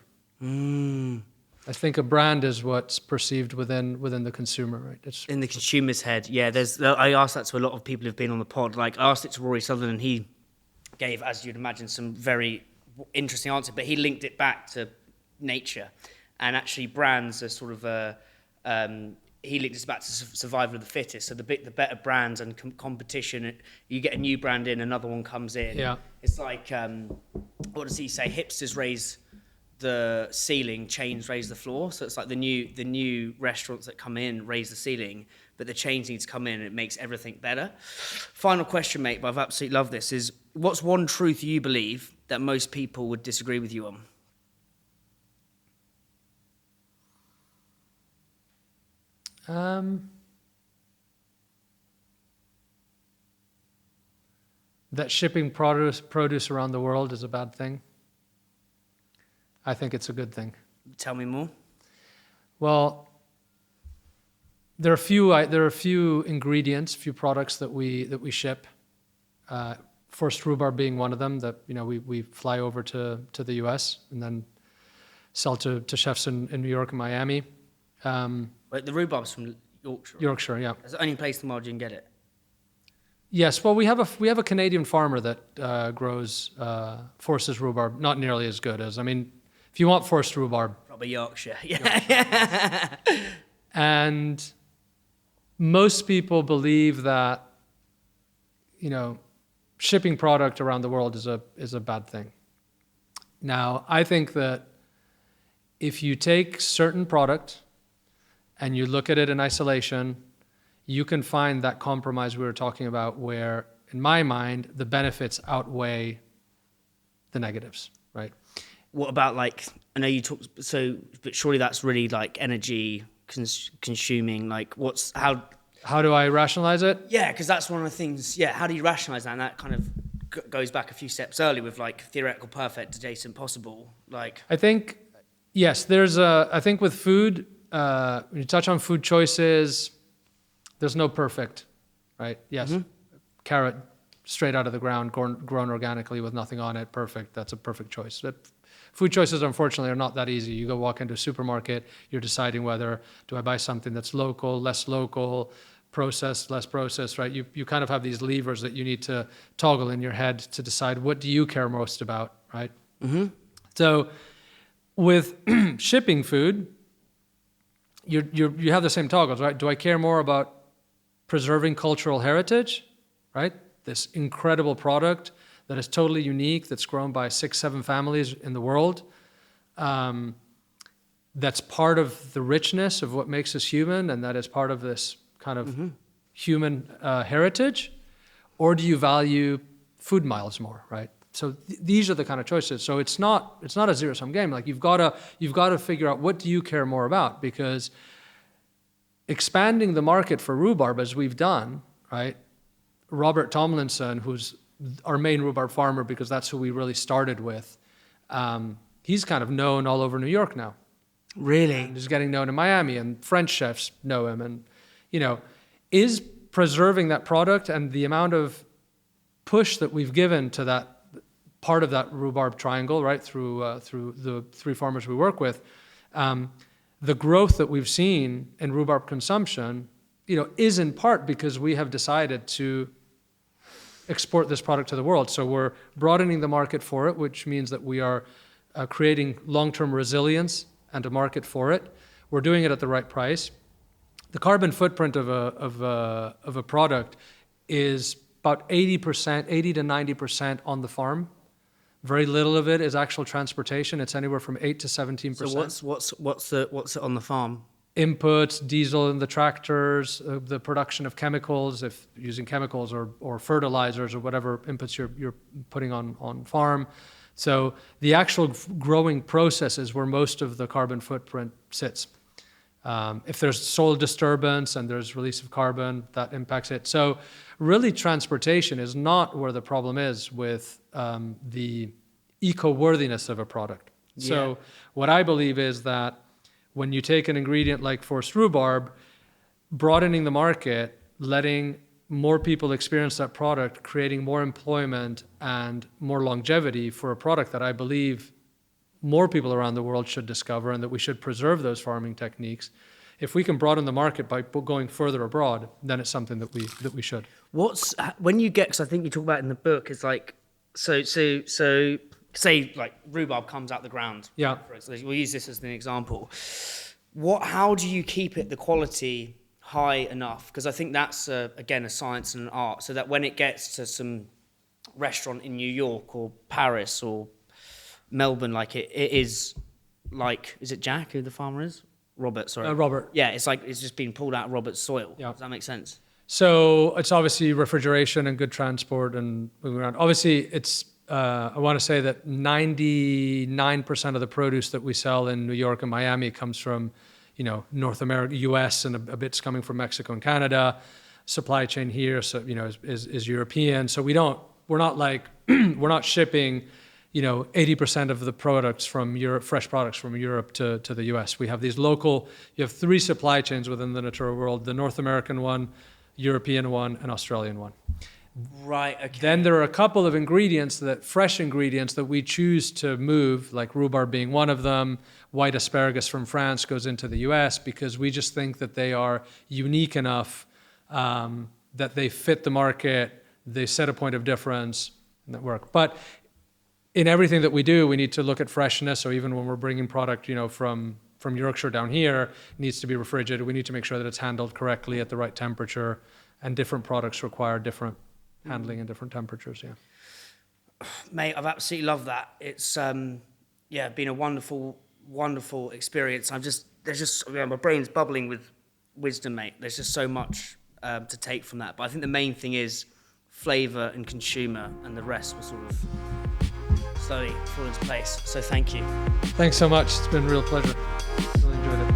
I think a brand is what's perceived within the consumer, right? It's in the consumer's head. Yeah, I asked that to a lot of people who've been on the pod. Like, I asked it to Rory Sutherland, and he gave, as you'd imagine, some very interesting answer, but he linked it back to nature. And actually brands are sort of he linked us back to survival of the fittest. So the better brands and competition, you get a new brand in, another one comes in. Yeah. It's like, what does he say? Hipsters raise the ceiling, chains raise the floor. So it's like the new restaurants that come in raise the ceiling, but the chains need to come in and it makes everything better. Final question, mate, but I've absolutely loved this, is what's one truth you believe that most people would disagree with you on? That shipping produce around the world is a bad thing. I think it's a good thing. Tell me more. Well, there are a few ingredients, few products that we ship. Forced rhubarb being one of them. That we fly over to the U.S. and then sell to chefs in New York and Miami. But the rhubarb's from Yorkshire. Yorkshire, yeah. It's the only place in the world you can get it. Yes, well, we have a Canadian farmer that grows forced rhubarb. Not nearly as good as, if you want forced rhubarb. Probably Yorkshire. Yeah. And most people believe that, shipping product around the world is a bad thing. Now, I think that if you take certain product and you look at it in isolation, you can find that compromise we were talking about where, in my mind, the benefits outweigh the negatives, right? what about like, I know you talked, but surely that's really like energy consuming, like how do I rationalize it? Yeah, because that's one of the things, yeah, how do you rationalize that? And that kind of goes back a few steps earlier with like theoretical perfect adjacent possible, like. I think, yes, I think with food, when you touch on food choices, there's no perfect, right? Yes, carrot straight out of the ground, grown organically with nothing on it, perfect. That's a perfect choice. But food choices, unfortunately, are not that easy. You go walk into a supermarket, you're deciding whether, do I buy something that's local, less local, processed, less processed, right? You kind of have these levers that you need to toggle in your head to decide what do you care most about, right? So with shipping food, you have the same toggles, right? Do I care more about preserving cultural heritage, right? This incredible product that is totally unique, that's grown by 6-7 families in the world, that's part of the richness of what makes us human, and that is part of this kind of human heritage? Or do you value food miles more, right? So these are the kind of choices. So it's not a zero-sum game. Like you've got to figure out, what do you care more about? Because expanding the market for rhubarb, as we've done, right? Robert Tomlinson, who's our main rhubarb farmer, because that's who we really started with, he's kind of known all over New York now. Really? And he's getting known in Miami, and French chefs know him. And, is preserving that product and the amount of push that we've given to that part of that rhubarb triangle, right, through the 3 farmers we work with, the growth that we've seen in rhubarb consumption, is in part because we have decided to export this product to the world. So we're broadening the market for it, which means that we are creating long-term resilience and a market for it. We're doing it at the right price. The carbon footprint of a product is about 80 to 90% on the farm. Very little of it is actual transportation. It's anywhere from 8 to 17%. So what's it on the farm? Inputs, diesel in the tractors, the production of chemicals, if using chemicals or fertilizers or whatever inputs you're putting on farm. So the actual growing process is where most of the carbon footprint sits. If there's soil disturbance and there's release of carbon, that impacts it. So really transportation is not where the problem is with the eco-worthiness of a product. Yeah. So what I believe is that when you take an ingredient like forced rhubarb, broadening the market, letting more people experience that product, creating more employment and more longevity for a product that I believe more people around the world should discover, and that we should preserve those farming techniques. If we can broaden the market by going further abroad, then it's something that we should. When you get, because I think you talk about it in the book, it's like, so say like rhubarb comes out the ground. Yeah. We'll use this as an example. How do you keep the quality high enough? Because I think that's again a science and an art, so that when it gets to some restaurant in New York or Paris or Melbourne, like it is like, is it Jack who the farmer is? Robert, sorry. Robert. Yeah, it's like it's just been pulled out of Robert's soil. Yeah. Does that make sense? So it's obviously refrigeration and good transport and moving around. Obviously, it's I want to say that 99% of the produce that we sell in New York and Miami comes from, North America, U.S., and a bit's coming from Mexico and Canada. Supply chain here, so is European. So we're not shipping 80% of the products from Europe, fresh products from Europe to the US. We have you have 3 supply chains within the Natoora world: the North American one, European one, and Australian one. Right, okay. Then there are a couple of fresh ingredients that we choose to move, like rhubarb being one of them. White asparagus from France goes into the US because we just think that they are unique enough that they fit the market, they set a point of difference, and that work. But in everything that we do, we need to look at freshness. So even when we're bringing product, from Yorkshire down here, it needs to be refrigerated. We need to make sure that it's handled correctly at the right temperature, and different products require different handling and different temperatures. Yeah, mate, I've absolutely loved that. It's been a wonderful experience. My brain's bubbling with wisdom, mate. There's just so much to take from that. But I think the main thing is flavour and consumer, and the rest will sort of slowly fall into place. So thank you. Thanks so much. It's been a real pleasure. Really enjoyed it.